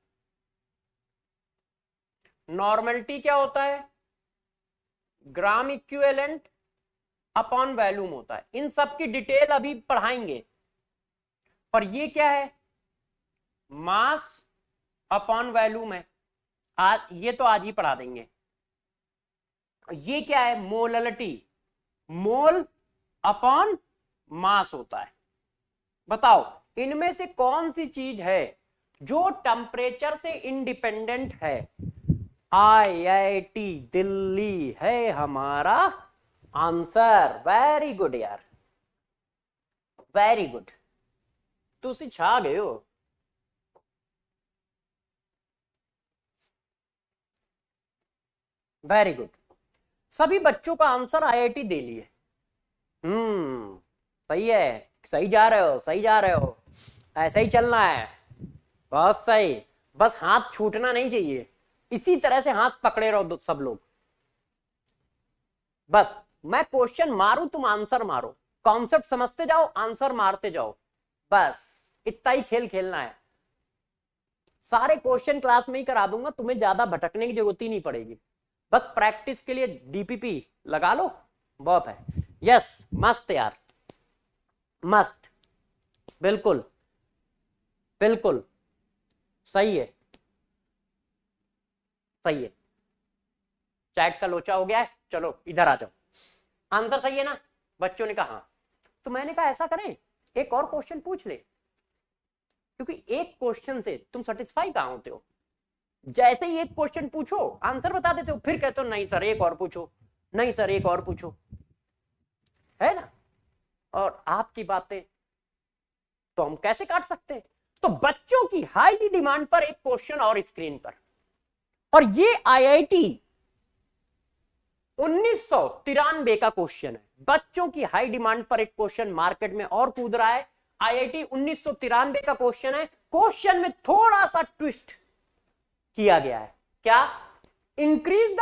नॉर्मलिटी क्या होता है? ग्राम इक्विवेलेंट अपॉन वॉल्यूम होता है। इन सब की डिटेल अभी पढ़ाएंगे। और ये क्या है? मास अपॉन वॉल्यूम है। आज ये तो आज ही पढ़ा देंगे। ये क्या है? मोलरिटी, मोल अपॉन मास होता है। बताओ इनमें से कौन सी चीज है जो टेम्परेचर से इंडिपेंडेंट है? आईआईटी दिल्ली है हमारा आंसर। वेरी गुड यार, वेरी गुड, तुसी छा गए हो। वेरी गुड, सभी बच्चों का आंसर आईआईटी दिल्ली है। सही है, सही जा रहे हो, सही जा रहे हो, ऐसा ही चलना है, बहुत सही। बस हाथ छूटना नहीं चाहिए, इसी तरह से हाथ पकड़े रहो सब लोग। बस मैं क्वेश्चन मारूं, तुम आंसर मारो, कॉन्सेप्ट समझते जाओ, आंसर मारते जाओ, बस इतना ही खेल खेलना है। सारे क्वेश्चन क्लास में ही करा दूंगा, तुम्हें ज्यादा भटकने की जरूरत ही नहीं पड़ेगी। बस प्रैक्टिस के लिए डीपीपी लगा लो, बहुत है। यस, मस्त यार, मस्त, बिल्कुल बिल्कुल सही है, सही है। चैट का लोचा हो गया है, चलो इधर आ जाओ। आंसर सही है ना? बच्चों ने कहा हाँ। तो मैंने कहा ऐसा करें, एक और क्वेश्चन पूछ ले, क्योंकि एक क्वेश्चन से तुम सेटिस्फाई कहां होते हो? जैसे ही एक क्वेश्चन पूछो आंसर बता देते हो, फिर कहते हो नहीं सर एक और पूछो, नहीं सर एक और पूछो, है ना? और आपकी बातें तो हम कैसे काट सकते हैं? तो बच्चों की हाईली डिमांड पर एक क्वेश्चन और स्क्रीन पर, और ये आईआईटी 1993 का क्वेश्चन है। बच्चों की हाई डिमांड पर एक क्वेश्चन मार्केट में और कूद रहा है। आईआईटी 1993 का क्वेश्चन है। क्वेश्चन में थोड़ा सा ट्विस्ट किया गया है। क्या? Increase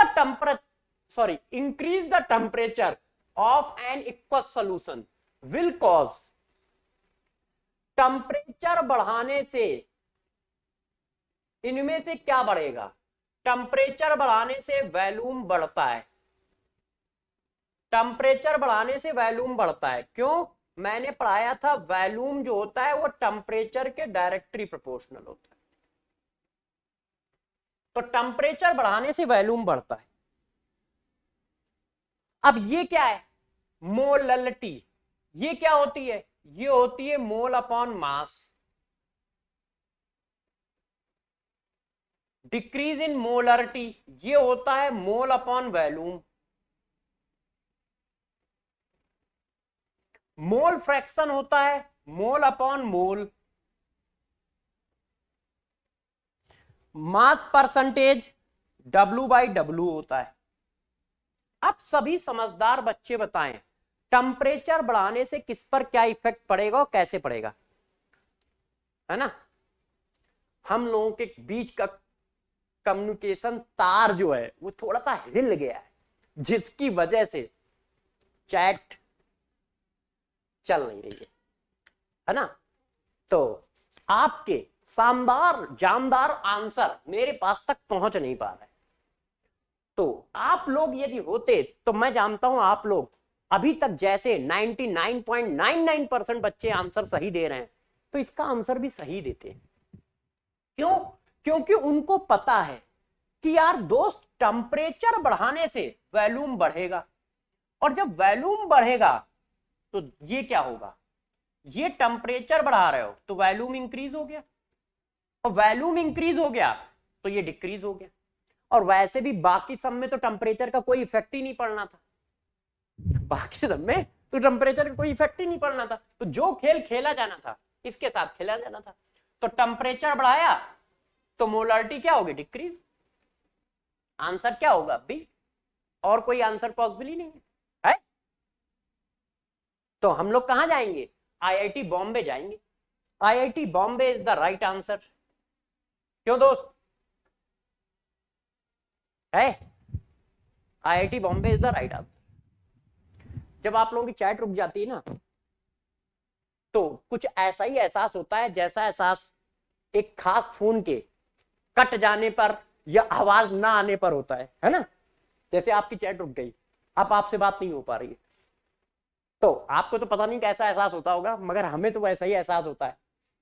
the temperature of an aqueous solution will cause. Temperature बढ़ाने से इनमें से क्या बढ़ेगा? टेम्परेचर बढ़ाने से वॉल्यूम बढ़ता है। टेम्परेचर बढ़ाने से वॉल्यूम बढ़ता है। क्यों? मैंने पढ़ाया था वॉल्यूम जो होता है वो टेम्परेचर के डायरेक्टली प्रोपोर्शनल होता है। तो टेम्परेचर बढ़ाने से वॉल्यूम बढ़ता है। अब ये क्या है? मोलरिटी। ये क्या होती है? ये होती है mole upon mass. Decrease in molarity ये होता है mole upon volume. Mole fraction होता है mole upon mole. Mass percentage W/W होता है। अब सभी समझदार बच्चे बताएं टेम्परेचर बढ़ाने से किस पर क्या इफेक्ट पड़ेगा और कैसे पड़ेगा, है ना? हम लोगों के बीच का कम्युनिकेशन तार जो है वो थोड़ा सा हिल गया है, जिसकी वजह से चैट चल नहीं रही है ना? तो आपके शानदार जानदार आंसर मेरे पास तक पहुंच नहीं पा रहे। तो आप लोग यदि होते तो मैं जानता हूं आप लोग अभी तक जैसे 99.99% बच्चे आंसर सही दे रहे हैं, तो इसका आंसर भी सही देते हैं। क्यों? क्योंकि उनको पता है कि यार दोस्त टेम्परेचर बढ़ाने से वॉल्यूम बढ़ेगा, और जब वॉल्यूम बढ़ेगा तो ये क्या होगा, ये टेम्परेचर बढ़ा रहे हो तो वॉल्यूम इंक्रीज हो गया, और वॉल्यूम इंक्रीज हो गया तो ये डिक्रीज हो गया। और वैसे भी बाकी सब में तो टेम्परेचर का कोई इफेक्ट ही नहीं पड़ना था, बाकी सब में तो टेम्परेचर का कोई इफेक्ट ही नहीं पड़ना था, तो जो खेल खेला जाना था इसके साथ खेला जाना था। तो टेम्परेचर बढ़ाया तो मोलारिटी क्या होगी, डिक्रीज। आंसर क्या होगा बी, और कोई आंसर पॉसिबल ही नहीं है। तो हम लोग कहां जाएंगे, आईआईटी बॉम्बे जाएंगे। IIT Bombay is the right answer. क्यों दोस्त है, IIT Bombay is the right answer. जब आप लोगों की चैट रुक जाती है ना तो कुछ ऐसा ही एहसास होता है जैसा एहसास एक खास फोन के कट जाने पर या आवाज ना आने पर होता है ना। जैसे आपकी चैट रुक गई, अब आपसे बात नहीं हो पा रही है, तो आपको तो पता नहीं कैसा एहसास होता होगा, मगर हमें तो वैसा ही एहसास होता है।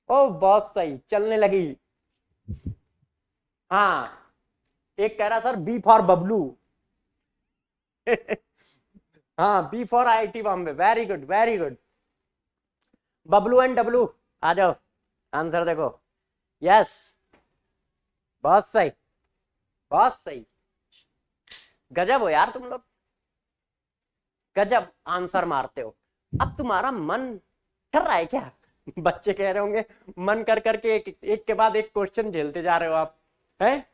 ओ बहुत सही, चलने लगी। हाँ, एक कह रहा सर बी फॉर बबलू। हाँ, B for IIT Bombay, very good very good. Bablu and W आ जाओ, आंसर देखो। यस, बहुत सही बहुत सही, गजब हो यार तुम लोग, गजब आंसर मारते हो। अब तुम्हारा मन कर रहा है क्या, बच्चे कह रहे होंगे मन कर करके एक के बाद एक क्वेश्चन झेलते जा रहे हो आप, हैं?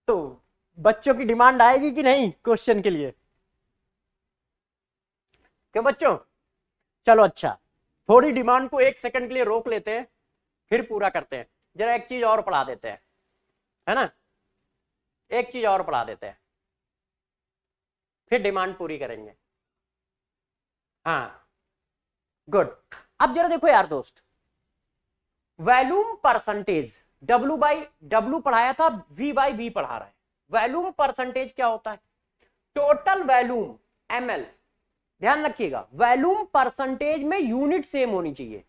तो बच्चों की डिमांड आएगी कि नहीं क्वेश्चन के लिए, क्यों बच्चों? चलो अच्छा, थोड़ी डिमांड को एक सेकंड के लिए रोक लेते हैं, फिर पूरा करते हैं। जरा एक चीज और पढ़ा देते हैं, है ना, एक चीज और पढ़ा देते हैं, फिर डिमांड पूरी करेंगे। हाँ गुड। अब जरा देखो यार दोस्त, volume percentage, W by W पढ़ाया था, V बाई V पढ़ा रहा है। वॉल्यूम परसेंटेज क्या होता है, टोटल वॉल्यूम ml। ध्यान रखिएगा, वॉल्यूम परसेंटेज में यूनिट सेम होनी चाहिए,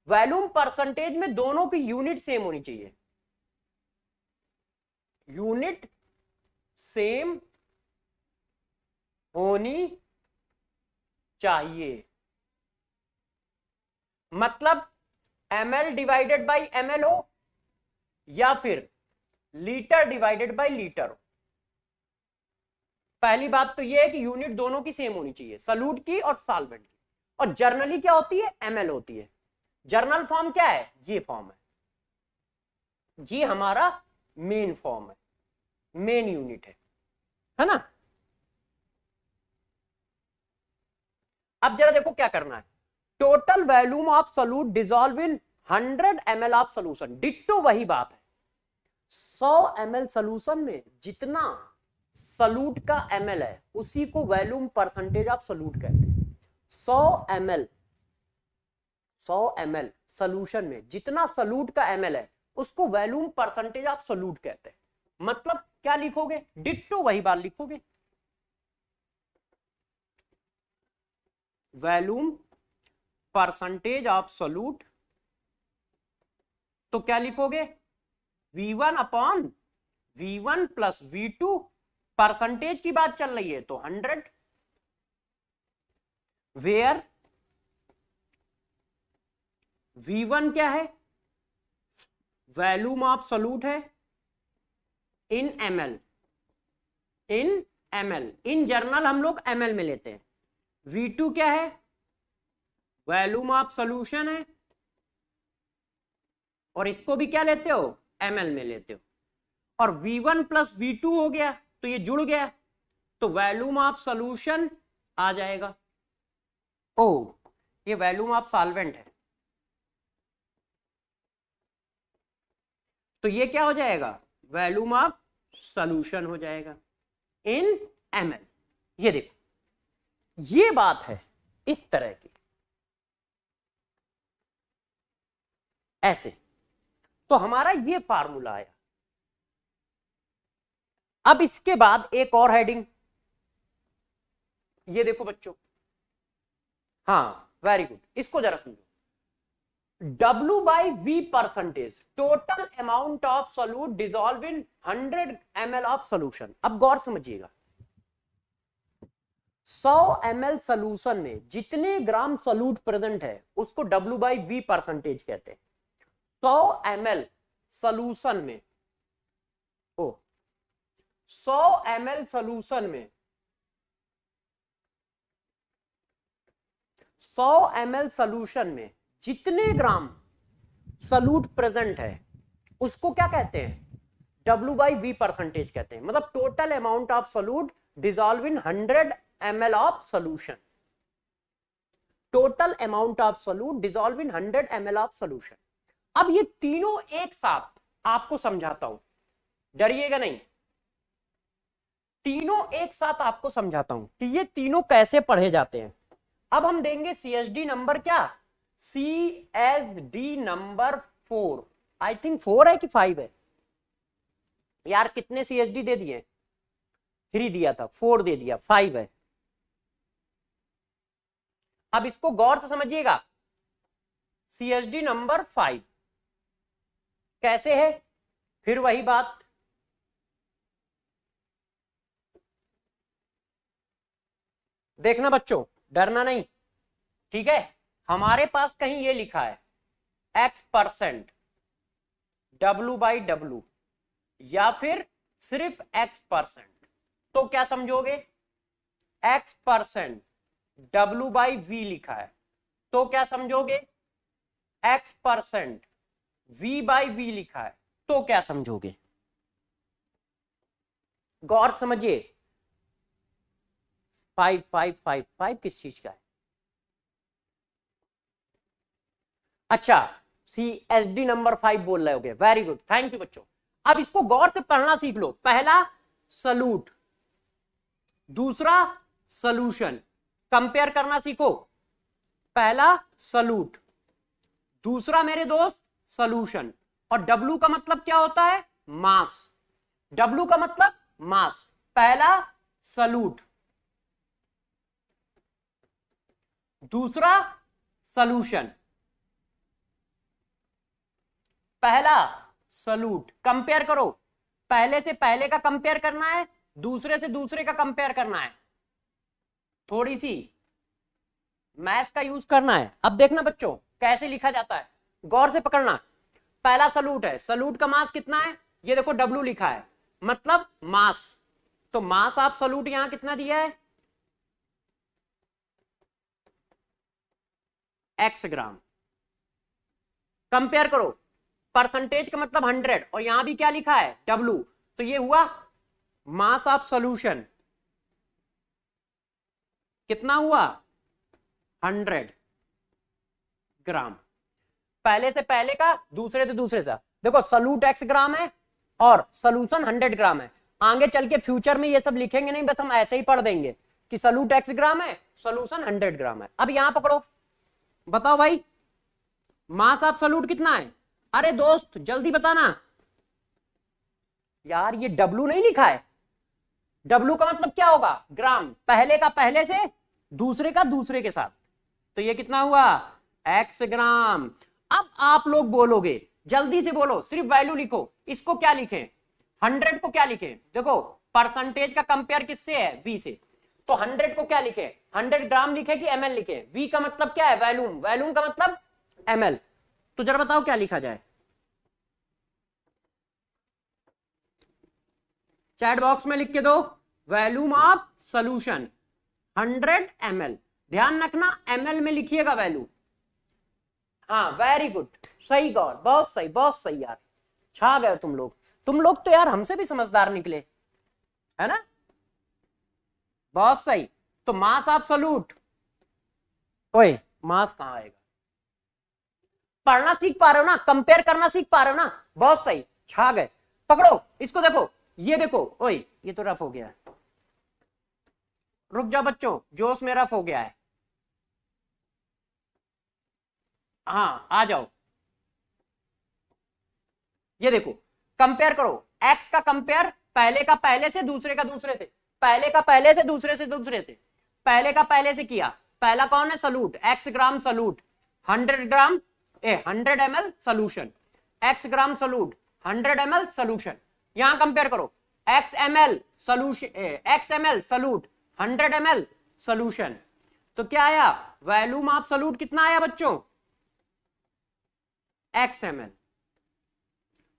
वॉल्यूम परसेंटेज में दोनों की यूनिट सेम होनी चाहिए, यूनिट सेम होनी चाहिए। मतलब ml डिवाइडेड बाई ml हो या फिर लीटर डिवाइडेड बाई लीटर हो। पहली बात तो यह है कि यूनिट दोनों की सेम होनी चाहिए, सॉल्यूट की और सॉल्वेंट की। और जर्नली क्या होती है, ml होती है। जर्नल फॉर्म क्या है, ये फॉर्म है, ये हमारा मेन फॉर्म है, मेन यूनिट है ना। अब जरा देखो क्या करना है, total volume of solute dissolve in 100 ml of solution. Ditto वही बात है, 100 ml सॉल्यूशन में जितना सॉल्यूट का ml है उसी को वॉल्यूम परसेंटेज ऑफ सॉल्यूट कहते हैं। 100 ml सॉल्यूशन में जितना सॉल्यूट का ml है उसको वॉल्यूम परसेंटेज ऑफ सॉल्यूट कहते हैं। मतलब क्या लिखोगे, डिट्टो वही बात लिखोगे, वॉल्यूम परसेंटेज ऑफ सॉल्यूट। तो क्या लिखोगे, V1 upon V1 plus V2, percentage की बात चल रही है तो 100, वेयर V1 क्या है, वॉल्यूम ऑफ सॉल्यूट है, इन ml, इन ml, इन जर्नल हम लोग ml में लेते हैं। V2 क्या है, वॉल्यूम ऑफ सॉल्यूशन है, और इसको भी क्या लेते हो, ml में लेते हो। और V1 प्लस V2 हो गया तो ये जुड़ गया, तो वॉल्यूम ऑफ सॉल्यूशन आ जाएगा। ओ, ये वॉल्यूम ऑफ सॉल्वेंट है, तो ये क्या हो जाएगा, वॉल्यूम ऑफ सॉल्यूशन हो जाएगा इन ml। ये देखो, ये बात है इस तरह की, ऐसे। तो हमारा ये फार्मूला आया। अब इसके बाद एक और हेडिंग, ये देखो बच्चों, हाँ वेरी गुड, इसको जरा समझो। W by V percentage total amount of solute dissolved in 100 ml of solution। अब गौर समझिएगा, 100 ml सोल्यूशन में जितने ग्राम सोलूट प्रेजेंट है उसको W by V परसेंटेज कहते हैं। 100 ml सोल्यूशन में 100 ml सोल्यूशन में 100 ml सोल्यूशन में जितने ग्राम सोलूट प्रेजेंट है उसको क्या कहते हैं? W by V परसेंटेज कहते हैं। मतलब total amount of सोलूट dissolve in 100 ml of solution. Total amount of सोलूट dissolve in 100 ml of solution. अब ये तीनों एक साथ आपको समझाता हूं, डरिएगा नहीं, तीनों एक साथ आपको समझाता हूं कि ये तीनों कैसे पढ़े जाते हैं। अब हम देंगे CSD नंबर, क्या CSD नंबर 4, आई थिंक 4 है कि 5 है यार, कितने CSD दे दिए? 3 दिया था, 4 दे दिया, 5 है। अब इसको गौर से समझिएगा, CSD नंबर 5 कैसे है? फिर वही बात, देखना बच्चों, डरना नहीं, ठीक है। हमारे पास कहीं ये लिखा है X% W by W या फिर सिर्फ X%, तो क्या समझोगे? X% W by V लिखा है तो क्या समझोगे? X% V by V लिखा है तो क्या समझोगे? गौर समझिए, 5 5 5 5 किस चीज का है? अच्छा, CSD नंबर 5 बोल रहे होगे, वेरी गुड, थैंक यू बच्चों। अब इसको गौर से पढ़ना सीख लो। पहला सलूट, दूसरा सॉल्यूशन, कंपेयर करना सीखो। पहला सलूट, दूसरा मेरे दोस्त सॉल्यूशन। और W का मतलब क्या होता है? मास। W का मतलब मास। पहला सलूट, दूसरा सॉल्यूशन, पहला सलूट। कंपेयर करो, पहले से पहले का कंपेयर करना है, दूसरे से दूसरे का कंपेयर करना है, थोड़ी सी मैथ्स का यूज करना है। अब देखना बच्चों कैसे लिखा जाता है, गौर से पकड़ना। पहला सलूट है, सलूट का मास कितना है? ये देखो W लिखा है, मतलब मास। तो मास ऑफ सलूट यहां कितना दिया है? X ग्राम। कंपेयर करो, परसेंटेज का मतलब 100 और यहां भी क्या लिखा है? W। तो ये हुआ मास ऑफ सॉल्यूशन, कितना हुआ? 100 ग्राम। पहले से पहले का, दूसरे से दूसरे से। देखो सॉल्यूट X ग्राम है और सॉल्यूशन 100 ग्राम है। आगे चल के फ्यूचर में ये सब लिखेंगे नहीं, बस हम ऐसे ही पढ़ देंगे कि सॉल्यूट X ग्राम है, सॉल्यूशन 100 ग्राम है। अब यहां पकड़ो, बताओ भाई मास ऑफ सॉल्यूट कितना है? अरे दोस्त जल्दी बताना यार, ये W नहीं लिखा है। W का मतलब क्या होगा? ग्राम। पहले का पहले से, दूसरे का दूसरे के साथ। तो ये कितना हुआ? X ग्राम। अब आप लोग बोलोगे, जल्दी से बोलो, सिर्फ वैल्यू लिखो। इसको क्या लिखें? 100 को क्या लिखें? देखो परसेंटेज का कंपेयर किससे है? V से। तो 100 को क्या लिखें? 100 ग्राम लिखे कि ml लिखे? V का मतलब क्या है? वैल्यूम। वैल्यूम का मतलब ml। तो जरा बताओ क्या लिखा जाए? चैट बॉक्स में लिख के दो, वैल्यूम ऑफ सॉल्यूशन 100 ml। ध्यान रखना ml में लिखिएगा वैल्यू। हाँ वेरी गुड, सही गौर, बहुत सही, बहुत सही यार, छा गए तुम लोग। तुम लोग तो यार हमसे भी समझदार निकले, है ना? बहुत सही। तो मास ऑफ सॉल्यूट, ओए मास कहां आएगा? पढ़ना सीख पा रहे हो ना? कंपेयर करना सीख पा रहे हो ना? बहुत सही, छा गए। पकड़ो इसको, देखो ये देखो, ओए ये तो रफ हो गया है। रुक जाओ बच्चों, जोश में रफ हो गया है। हाँ आ जाओ, ये देखो कंपेयर करो। एक्स का कंपेयर पहले का पहले से, दूसरे का दूसरे से, पहले का पहले से, दूसरे से दूसरे से, पहले का पहले से किया। पहला कौन है? सॉल्यूट, X ग्राम सॉल्यूट, 100 ग्राम 100 ml सोल्यूशन, x ग्राम सोलूट 100 ml सोल्यूशन। यहां कंपेयर करो x ml solution, x ml सोलूट 100 ml solution, तो क्या आया वैल्यूम ऑफ सोलूट कितना आया बच्चों x ml,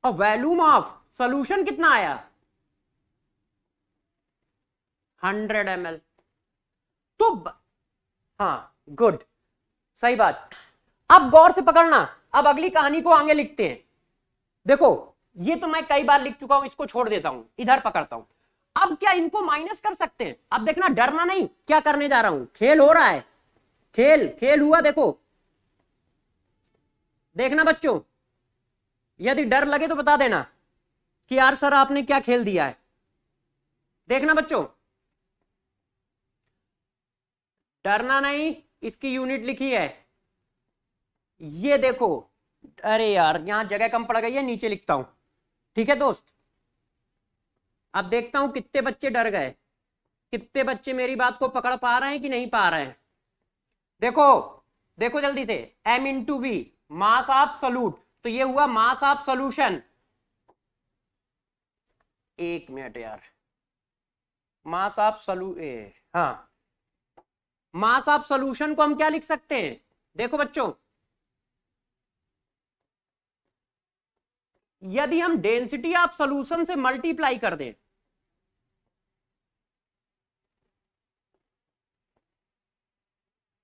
और वैल्यूम ऑफ सोल्यूशन कितना आया 100 ml। तो हाँ गुड, सही बात। अब गौर से पकड़ना, अब अगली कहानी को आगे लिखते हैं। देखो ये तो मैं कई बार लिख चुका हूं, इसको छोड़ देता हूं, इधर पकड़ता हूं। अब क्या इनको माइनस कर सकते हैं? अब देखना, डरना नहीं, क्या करने जा रहा हूं, खेल हो रहा है, खेल खेल हुआ। देखो देखना बच्चों, यदि डर लगे तो बता देना कि यार सर आपने क्या खेल दिया है। देखना बच्चों, डरना नहीं, इसकी यूनिट लिखी है, ये देखो। अरे यार यहां जगह कम पड़ गई है, नीचे लिखता हूं, ठीक है दोस्त। अब देखता हूं कितने बच्चे डर गए, कितने बच्चे मेरी बात को पकड़ पा रहे हैं कि नहीं पा रहे हैं। देखो देखो जल्दी से, m into V mass of solute, तो ये हुआ मास ऑफ सोल्यूशन। एक मिनट यार, मास ऑफ हाँ, मास ऑफ सोल्यूशन को हम क्या लिख सकते हैं? देखो बच्चों, यदि हम डेंसिटी ऑफ सोल्यूशन से मल्टीप्लाई कर दें,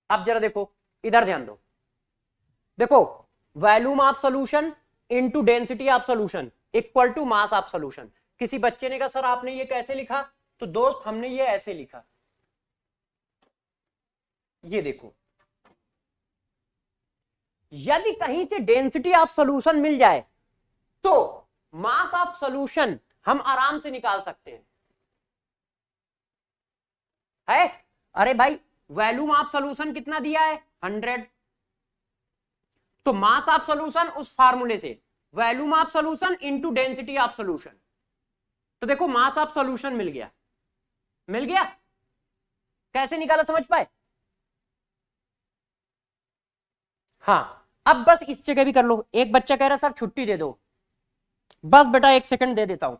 अब जरा देखो, इधर ध्यान दो। देखो volume of solution into density of solution equal to mass of solution. किसी बच्चे ने कहा सर आपने ये कैसे लिखा? तो दोस्त हमने ये ऐसे लिखा, ये देखो, यदि कहीं से डेंसिटी ऑफ सोल्यूशन मिल जाए तो मास ऑफ सोल्यूशन हम आराम से निकाल सकते हैं, है? अरे भाई वॉल्यूम ऑफ सोल्यूशन कितना दिया है 100, तो मास ऑफ सोल्यूशन उस फार्मूले से volume of solution into density of solution, तो देखो मास ऑफ सोल्यूशन मिल गया, मिल गया। कैसे निकाला समझ पाए? हाँ, अब बस इस जगह भी कर लो। एक बच्चा कह रहा सर छुट्टी दे दो, बस बेटा 1 सेकंड दे देता हूं,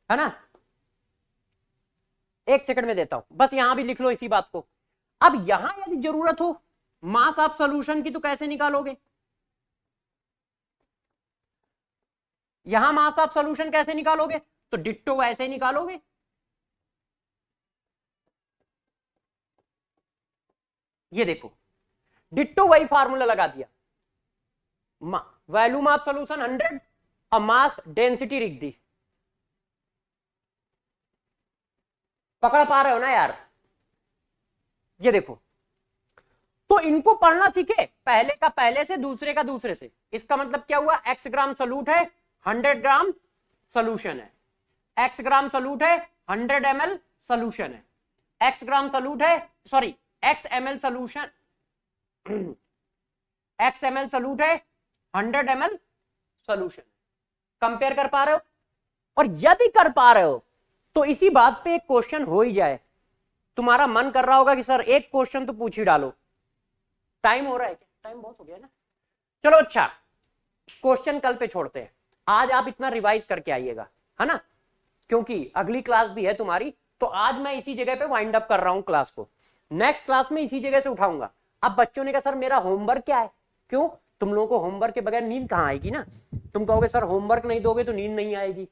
है ना, 1 सेकंड में देता हूं, बस यहां भी लिख लो इसी बात को। अब यहां यदि जरूरत हो मास ऑफ सोल्यूशन की तो कैसे निकालोगे? यहां मास ऑफ सोल्यूशन कैसे निकालोगे? तो डिट्टो वैसे ही निकालोगे, ये देखो डिट्टो वही फार्मूला लगा दिया, वॉल्यूम ऑफ सोल्यूशन 100 और मास डेंसिटी लिख दी। पकड़ पा रहे हो ना यार? ये देखो, तो इनको पढ़ना सीखे, पहले का पहले से, दूसरे का दूसरे से। इसका मतलब क्या हुआ? x ग्राम सोल्यूट है, 100 ग्राम सोल्यूशन है, x ग्राम सोल्यूट है, 100 ml सोल्यूशन है, x ग्राम सोल्यूट है, sorry x ml solution, x ml solute है, 100 ml सोल्यूशन। कंपेयर कर पा रहे हो? और यदि कर पा रहे हो तो इसी बात पे एक क्वेश्चन हो ही जाए, तुम्हारा मन कर रहा होगा कि सर एक क्वेश्चन तो पूछ ही डालो। टाइम हो रहा है क्या? टाइम बहुत हो गया ना। चलो अच्छा, क्वेश्चन कल पे छोड़ते हैं, आज आप इतना रिवाइज करके आइएगा, है ना, क्योंकि अगली क्लास भी है तुम्हारी। तो आज मैं इसी जगह पे वाइंड अप कर रहा हूं क्लास को, नेक्स्ट क्लास में इसी जगह से उठाऊंगा। अब बच्चों ने कहा सर मेरा होमवर्क क्या है? क्यों? तुम लोगों को होमवर्क के बगैर नींद कहां आएगी ना। तुम कहोगे सर होमवर्क नहीं दोगे तो नींद नहीं आएगी,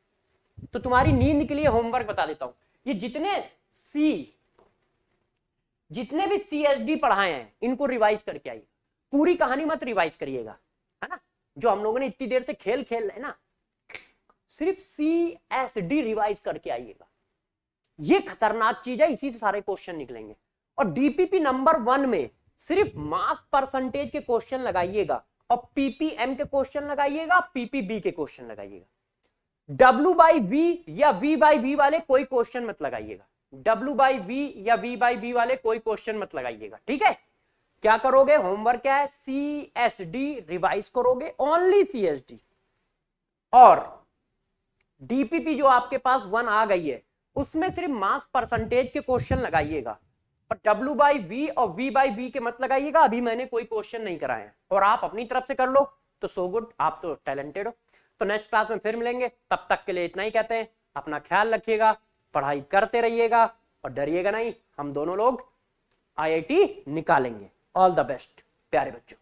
तो तुम्हारी नींद के लिए होमवर्क बता देता हूं। ये जितने भी CSD पढ़ाए हैं इनको रिवाइज करके आइए, पूरी कहानी मत रिवाइज करिएगा, है ना। जो हम लोगों ने इतनी देर से खेल खेल रहे ना, सिर्फ CSD रिवाइज करके आइएगा, ये खतरनाक चीज है, इसी से सारे क्वेश्चन निकलेंगे। और DPP नंबर 1 में सिर्फ मास परसेंटेज के क्वेश्चन लगाइएगा, और PPM के क्वेश्चन लगाइएगा, PPB के क्वेश्चन लगाइएगा। W/V या V/V वाले कोई क्वेश्चन मत लगाइएगा, W/V या V/V वाले कोई क्वेश्चन मत लगाइएगा, ठीक है। क्या करोगे? होमवर्क क्या है? CSD रिवाइज करोगे, ओनली CSD। और DPP जो आपके पास 1 आ गई है उसमें सिर्फ मास परसेंटेज के क्वेश्चन लगाइएगा, और W/V और V/V के मत लगाइएगा, अभी मैंने कोई क्वेश्चन नहीं कराया, और आप अपनी तरफ से कर लो, तो सो गुड, आप तो टैलेंटेड हो। तो नेक्स्ट क्लास में फिर मिलेंगे, तब तक के लिए इतना ही कहते हैं, अपना ख्याल रखिएगा, पढ़ाई करते रहिएगा और डरिएगा नहीं, हम दोनों लोग IIT निकालेंगे। ऑल द बेस्ट प्यारे बच्चों।